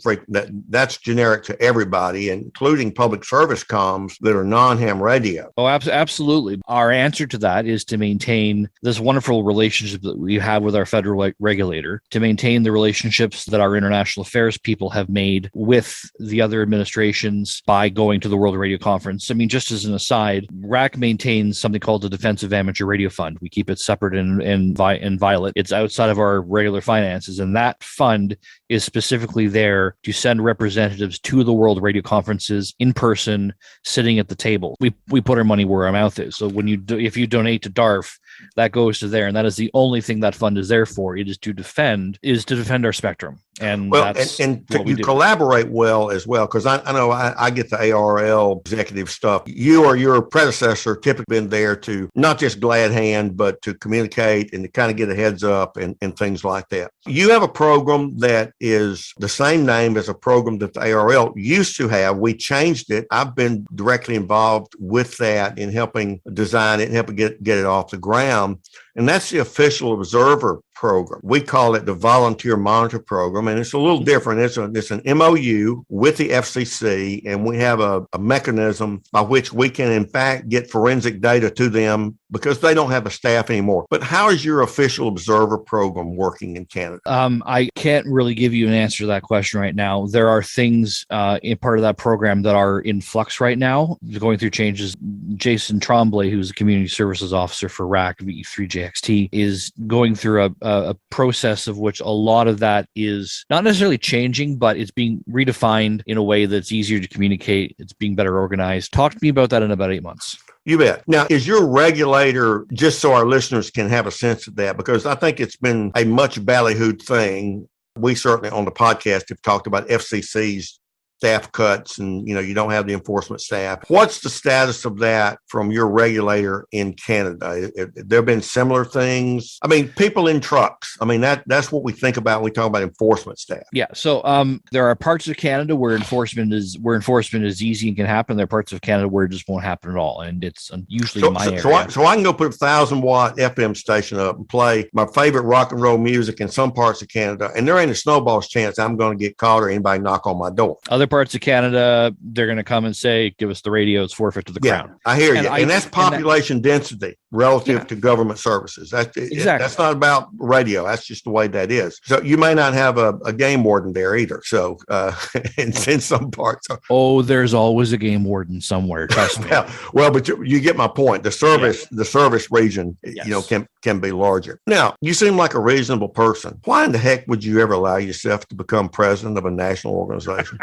that's generic to everybody, including public service comms that are non-ham radio. Oh, absolutely. Our answer to that is to maintain this wonderful relationship that we have with our federal regulator, to maintain the relationships that our international affairs people have made with the other administrations by going to the World Radio Conference. I mean, just as an aside, RAC maintains something called the Defensive Amateur Radio Fund. We keep it separate in violet. It's outside of our regular finances, and that fund is specifically there to send representatives to the World Radio Conferences in person, sitting at the table. We put our money where our mouth is. So if you donate to DARF, that goes to there, and that is the only thing that fund is there for. It is to defend our spectrum. And that's and you collaborate well as well, because I know I get the ARRL executive stuff. You or your predecessor typically been there to not just glad hand, but to communicate and to kind of get a heads up and things like that. You have a program that is the same name as a program that the ARRL used to have. We changed it. I've been directly involved with that in helping design it and helping get it off the ground. And that's the Official Observer Program. We call it the Volunteer Monitor Program, and it's a little different. It's an MOU with the FCC, and we have a mechanism by which we can, in fact, get forensic data to them because they don't have a staff anymore. But how is your Official Observer Program working in Canada? I can't really give you an answer to that question right now. There are things in part of that program that are in flux right now, going through changes. Jason Tremblay, who's a community services officer for RAC VE3XT, is going through a process of which a lot of that is not necessarily changing, but it's being redefined in a way that's easier to communicate. It's being better organized. Talk to me about that in about 8 months. You bet. Now, is your regulator, just so our listeners can have a sense of that, because I think it's been a much ballyhooed thing. We certainly on the podcast have talked about FCC's staff cuts and, you don't have the enforcement staff. What's the status of that from your regulator in Canada? There have been similar things. I mean, people in trucks. I mean, that's what we think about when we talk about enforcement staff. Yeah. So there are parts of Canada where enforcement is easy and can happen. There are parts of Canada where it just won't happen at all. And it's usually in my area. So I can go put a 1,000-watt FM station up and play my favorite rock and roll music in some parts of Canada, and there ain't a snowball's chance I'm going to get caught or anybody knock on my door. Other parts of Canada, they're going to come and say, give us the radio, it's forfeit to the crown. I hear you. And that's population density relative to government services. Exactly. That's not about radio. That's just the way that is. So you may not have a game warden there either. So in some parts. Oh, there's always a game warden somewhere. Trust me. Well, but you get my point. The service region, can be larger. Now, you seem like a reasonable person. Why in the heck would you ever allow yourself to become president of a national organization?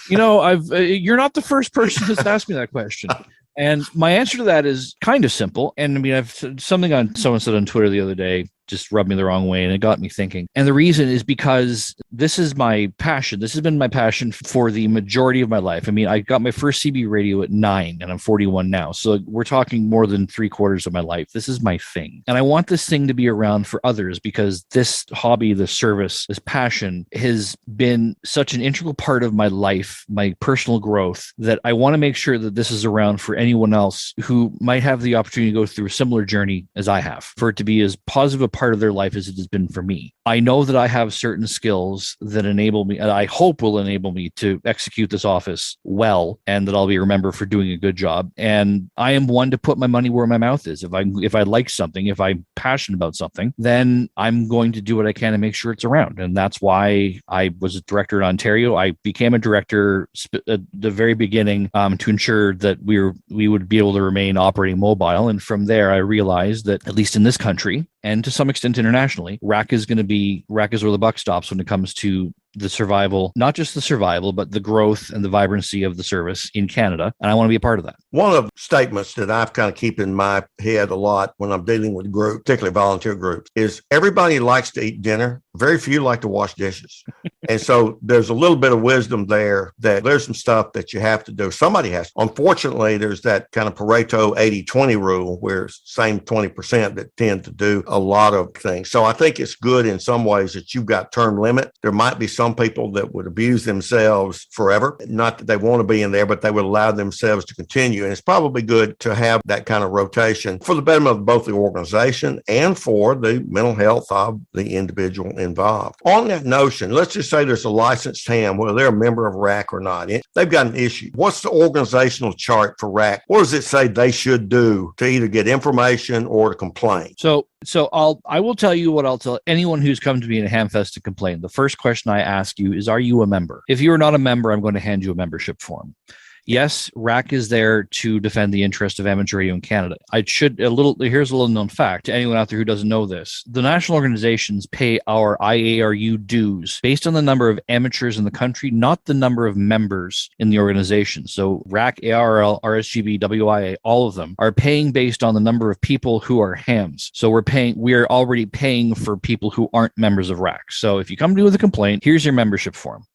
You're not the first person that's asked me that question. And my answer to that is kind of simple. And I mean, someone said on Twitter the other day, just rubbed me the wrong way, and it got me thinking. And the reason is because this is my passion. This has been my passion for the majority of my life. I mean, I got my first CB radio at 9, and I'm 41 now. So we're talking more than 3/4 of my life. This is my thing. And I want this thing to be around for others, because this hobby, this service, this passion has been such an integral part of my life, my personal growth, that I want to make sure that this is around for anyone else who might have the opportunity to go through a similar journey as I have, for it to be as positive a part of their life as it has been for me. I know that I have certain skills that enable me, and I hope will enable me to execute this office well, and that I'll be remembered for doing a good job. And I am one to put my money where my mouth is. If I like something, if I'm passionate about something, then I'm going to do what I can to make sure it's around. And that's why I was a director in Ontario. I became a director at the very beginning to ensure that we would be able to remain operating mobile. And from there, I realized that, at least in this country, and to some extent internationally, RAC is where the buck stops when it comes to the survival, not just the survival, but the growth and the vibrancy of the service in Canada. And I want to be a part of that. One of the statements that I've kind of keep in my head a lot when I'm dealing with groups, particularly volunteer groups, is everybody likes to eat dinner. Very few like to wash dishes. And so there's a little bit of wisdom there, that there's some stuff that you have to do. Somebody has. Unfortunately, there's that kind of Pareto 80-20 rule, where same 20% that tend to do a lot of things. So I think it's good in some ways that you've got term limit. There might be some people that would abuse themselves forever. Not that they want to be in there, but they would allow themselves to continue. And it's probably good to have that kind of rotation for the betterment of both the organization and for the mental health of the individual involved. On that notion, let's just say there's a licensed ham, whether they're a member of RAC or not. They've got an issue. What's the organizational chart for RAC? What does it say they should do to either get information or to complain? So I will tell you what I'll tell anyone who's come to me in a Hamfest to complain. The first question I ask you is, are you a member? If you're not a member, I'm going to hand you a membership form. Yes, RAC is there to defend the interest of amateur radio in Canada. Here's a little known fact to anyone out there who doesn't know this. The national organizations pay our IARU dues based on the number of amateurs in the country, not the number of members in the organization. So RAC, ARRL, RSGB, WIA, all of them are paying based on the number of people who are hams. So we're already paying for people who aren't members of RAC. So if you come to me with a complaint, here's your membership form.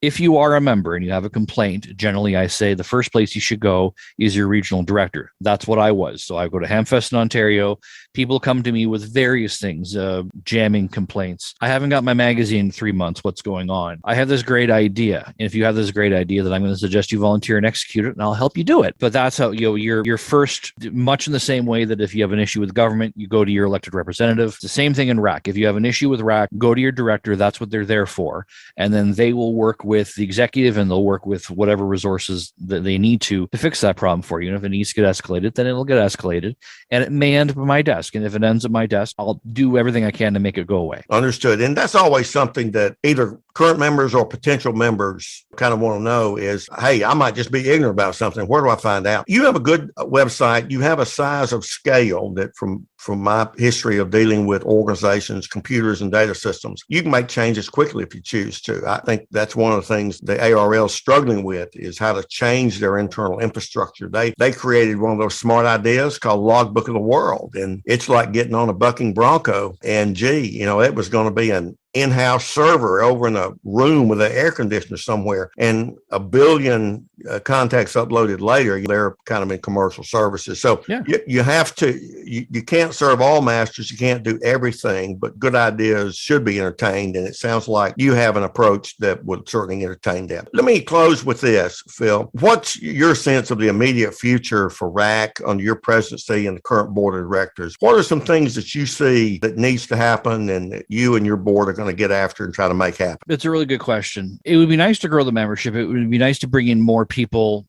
If you are a member and you have a complaint, generally I say the first place you should go is your regional director. That's what I was. So I go to Hamfest in Ontario. People come to me with various things, jamming complaints. I haven't got my magazine in 3 months. What's going on? I have this great idea. And if you have this great idea, then I'm going to suggest you volunteer and execute it, and I'll help you do it. But that's how you're first, much in the same way that if you have an issue with government, you go to your elected representative. It's the same thing in RAC. If you have an issue with RAC, go to your director. That's what they're there for. And then they will work with the executive, and they'll work with whatever resources that they need to fix that problem for you. And if it needs to get escalated, then it'll get escalated, and it may end up at my desk. And if it ends at my desk, I'll do everything I can to make it go away. Understood. And that's always something that either current members or potential members kind of want to know is, hey, I might just be ignorant about something. Where do I find out? You have a good website. You have a size of scale that from my history of dealing with organizations, computers, and data systems, you can make changes quickly if you choose to. I think that's one of the things the ARRL is struggling with, is how to change their internal infrastructure. They created one of those smart ideas called Logbook of the World. And it's like getting on a bucking bronco. And it was going to be an in-house server over in a room with an air conditioner somewhere, and a billion contacts uploaded later, they're kind of in commercial services. So Yeah. you have to, you can't serve all masters. You can't do everything, but good ideas should be entertained. And it sounds like you have an approach that would certainly entertain them. Let me close with this, Phil. What's your sense of the immediate future for RAC under your presidency and the current board of directors? What are some things that you see that needs to happen and that you and your board are going to get after and try to make happen? It's a really good question. It would be nice to grow the membership. It would be nice to bring more people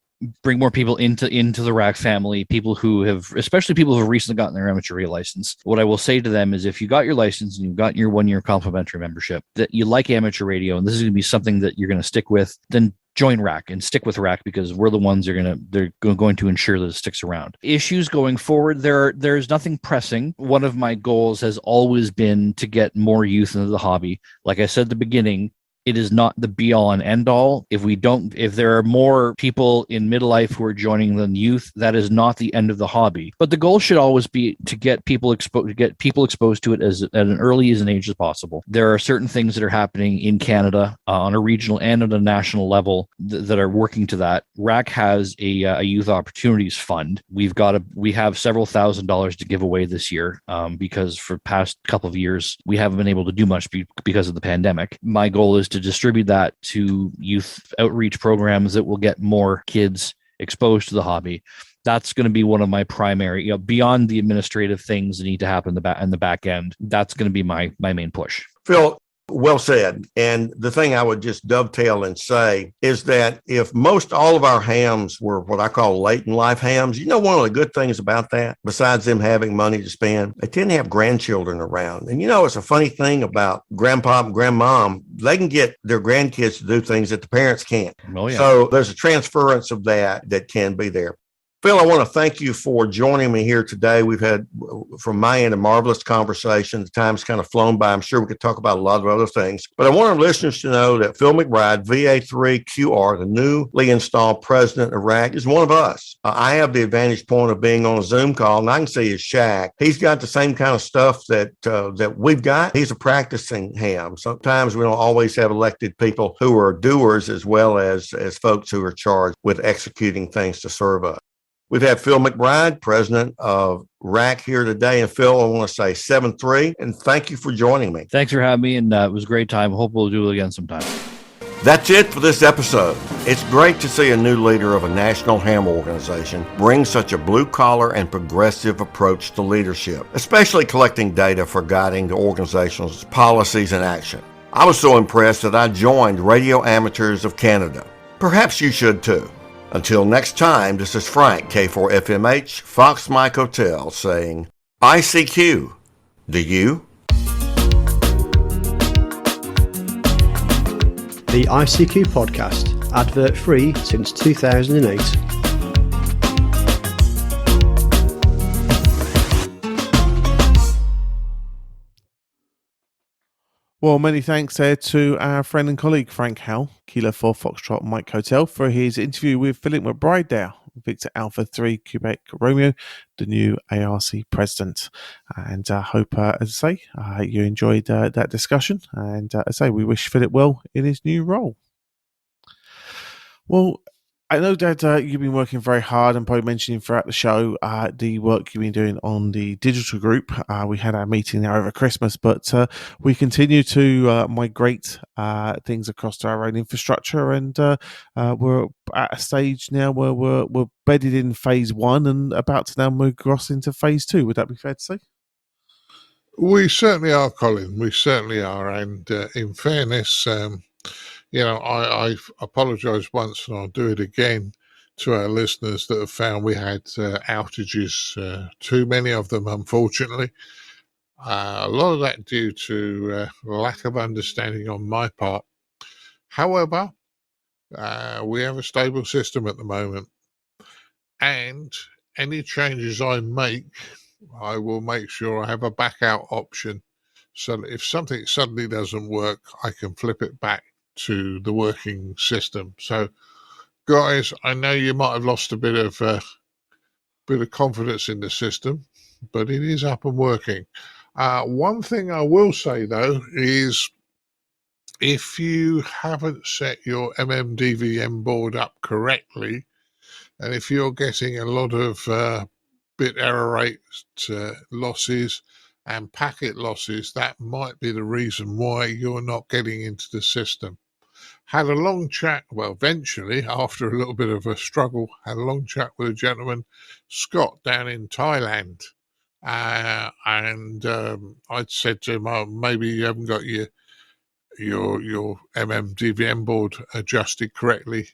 into the RAC family, people who have recently gotten their amateur radio license. What I will say to them is, if you got your license and you've got your 1 year complimentary membership, that you like amateur radio and this is going to be something that you're going to stick with, then join RAC and stick with RAC, because we're the ones they're going to ensure that it sticks around. Issues going forward, there's nothing pressing. One of my goals has always been to get more youth into the hobby. Like I said at the beginning, it is not the be all and end all. If there are more people in midlife who are joining than youth, that is not the end of the hobby. But the goal should always be to get people exposed to it at an early as an age as possible. There are certain things that are happening in Canada on a regional and at a national level that are working to that. RAC has a youth opportunities fund. We have several $1,000s to give away this year because for the past couple of years we haven't been able to do much because of the pandemic. My goal is to distribute that to youth outreach programs that will get more kids exposed to the hobby. That's going to be one of my primary, beyond the administrative things that need to happen in the back end. That's going to be my main push. Phil, well said. And the thing I would just dovetail and say is that if most all of our hams were what I call late in life hams, one of the good things about that, besides them having money to spend, they tend to have grandchildren around. And it's a funny thing about grandpa and grandmom, they can get their grandkids to do things that the parents can't. Oh, yeah. So there's a transference of that can be there. Phil, I want to thank you for joining me here today. We've had, from my end, a marvelous conversation. The time's kind of flown by. I'm sure we could talk about a lot of other things. But I want our listeners to know that Phil McBride, VA3QR, the newly installed president of RAC, is one of us. I have the advantage point of being on a Zoom call, and I can see his shack. He's got the same kind of stuff that we've got. He's a practicing ham. Sometimes we don't always have elected people who are doers as well as folks who are charged with executing things to serve us. We've had Phil McBride, president of RAC, here today. And Phil, I want to say 7-3, and thank you for joining me. Thanks for having me, and it was a great time. Hope we'll do it again sometime. That's it for this episode. It's great to see a new leader of a national ham organization bring such a blue-collar and progressive approach to leadership, especially collecting data for guiding the organization's policies and action. I was so impressed that I joined Radio Amateurs of Canada. Perhaps you should too. Until next time, this is Frank, K4FMH, Fox Mike Hotel, saying, ICQ, do you? The ICQ podcast, advert free since 2008. Well, many thanks there to our friend and colleague Frank Howell, Kilo 4 Foxtrot Mike Hotel, for his interview with Phil McBride there, Victor Alpha 3 Quebec Romeo, the new ARC president. And I hope, as I say, you enjoyed that discussion. And as I say, we wish Philip well in his new role. Well, I know that you've been working very hard and probably mentioning throughout the show the work you've been doing on the digital group. We had our meeting there over Christmas, but we continue to migrate things across to our own infrastructure, and we're at a stage now where we're bedded in phase 1 and about to now move across into phase 2. Would that be fair to say? We certainly are, Colin. We certainly are. And in fairness, I apologise once, and I'll do it again to our listeners that have found we had outages, too many of them, unfortunately. A lot of that due to lack of understanding on my part. However, we have a stable system at the moment, and any changes I make, I will make sure I have a backout option, so that if something suddenly doesn't work, I can flip it back to the working system. So, guys, I know you might have lost a bit of confidence in the system, but it is up and working. One thing I will say though is, if you haven't set your MMDVM board up correctly, and if you're getting a lot of bit error rate losses and packet losses, that might be the reason why you're not getting into the system. Had a long chat, well, eventually, after a little bit of a struggle, had a long chat with a gentleman, Scott, down in Thailand. And I'd said to him, oh, maybe you haven't got your MMDVM board adjusted correctly.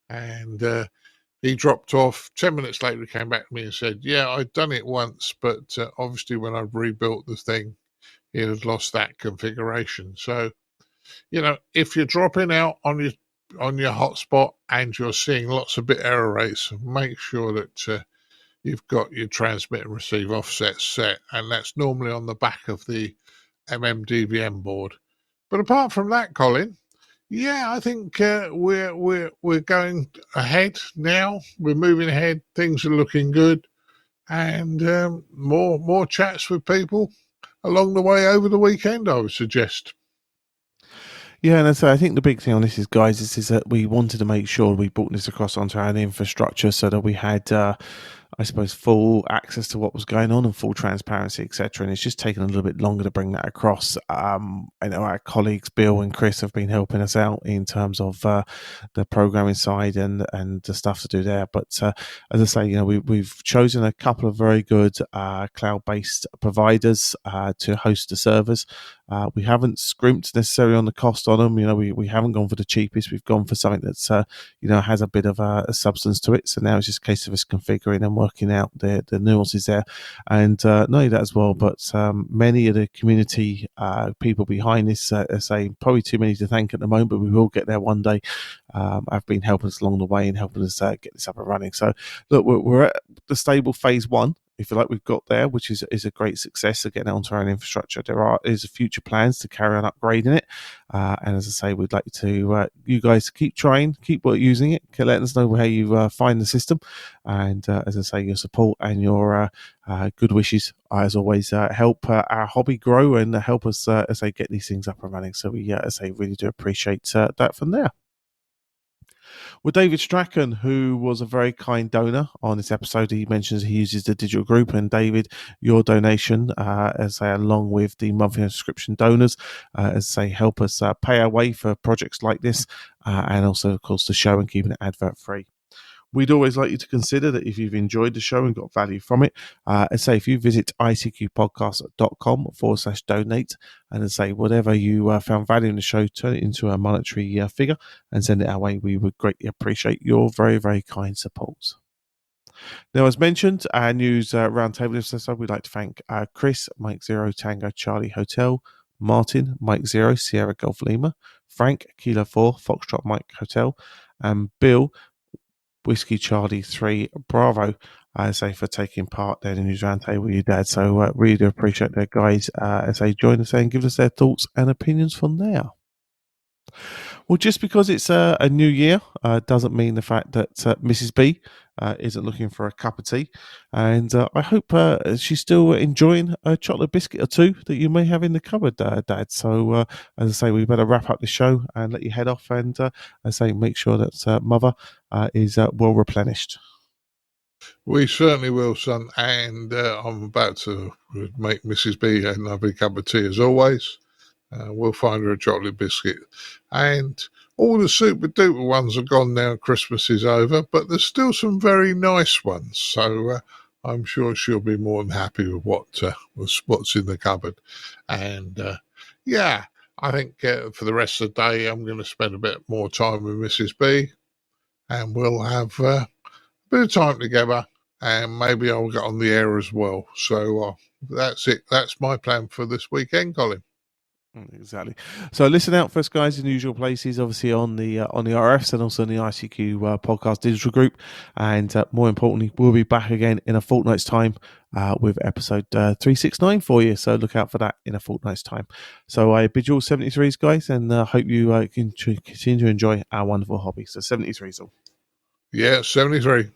And he dropped off. 10 minutes later, he came back to me and said, yeah, I'd done it once, but obviously when I rebuilt the thing, it had lost that configuration. So, if you're dropping out on your hotspot and you're seeing lots of bit error rates, make sure that you've got your transmit and receive offsets set, and that's normally on the back of the MMDVM board. But apart from that, Colin, yeah, I think we're going ahead now. We're moving ahead. Things are looking good, and more chats with people along the way over the weekend, I would suggest. Yeah, and so I think the big thing on this is, guys, is that we wanted to make sure we brought this across onto our infrastructure so that we had, I suppose, full access to what was going on and full transparency, etc. And it's just taken a little bit longer to bring that across. I know our colleagues Bill and Chris have been helping us out in terms of the programming side and the stuff to do there. But as I say, we've chosen a couple of very good cloud-based providers to host the servers. We haven't scrimped necessarily on the cost on them. We haven't gone for the cheapest. We've gone for something that's has a bit of a substance to it. So now it's just a case of us configuring and working out the nuances there. And not only that as well, but many of the community people behind this say probably too many to thank at the moment, but we will get there one day. Have been helping us along the way and helping us get this up and running. So look, we're at the stable phase 1. If you like, we've got there, which is a great success of getting onto our own infrastructure. Is future plans to carry on upgrading it, and as I say, we'd like to you guys keep trying, keep using it, let us know how you find the system, and as I say, your support and your good wishes, as always, help our hobby grow and help us as they get these things up and running. So we, as I say, really do appreciate that from there. Well, David Strachan, who was a very kind donor on this episode, he mentions he uses the digital group. And David, your donation, as I say, along with the monthly subscription donors, as they help us pay our way for projects like this, and also, of course, the show and keeping it advert free. We'd always like you to consider that if you've enjoyed the show and got value from it, and say if you visit icqpodcast.com/donate, and say whatever you found value in the show, turn it into a monetary figure and send it our way. We would greatly appreciate your very, very kind support. Now, as mentioned, our news roundtable episode, we'd like to thank Chris, Mike Zero, Tango Charlie Hotel, Martin, Mike Zero, Sierra Golf Lima, Frank, Kilo 4, Foxtrot Mike Hotel, and Bill, Whiskey Charlie 3 Bravo, as they for taking part there in the news roundtable with your dad. So really do appreciate that, guys, as they join us and give us their thoughts and opinions from there. Well, just because it's a new year doesn't mean the fact that Mrs. B isn't looking for a cup of tea. And I hope she's still enjoying a chocolate biscuit or two that you may have in the cupboard, Dad. So, as I say, we better wrap up the show and let you head off. And as I say, make sure that Mother is well replenished. We certainly will, son. And I'm about to make Mrs. B another cup of tea as always. We'll find her a chocolate biscuit. And all the super duper ones are gone now. Christmas is over, but there's still some very nice ones. So I'm sure she'll be more than happy with what's in the cupboard. And yeah, I think for the rest of the day, I'm going to spend a bit more time with Mrs. B, and we'll have a bit of time together. And maybe I'll get on the air as well. So that's it. That's my plan for this weekend, Colin. Exactly. So listen out for us, guys, in the usual places, obviously on the RFs and also in the ICQ podcast digital group. And more importantly, we'll be back again in a fortnight's time with episode 369 for you. So look out for that in a fortnight's time. So I bid you all 73s, guys, and hope you can continue to enjoy our wonderful hobby. So 73s all. Yeah, 73.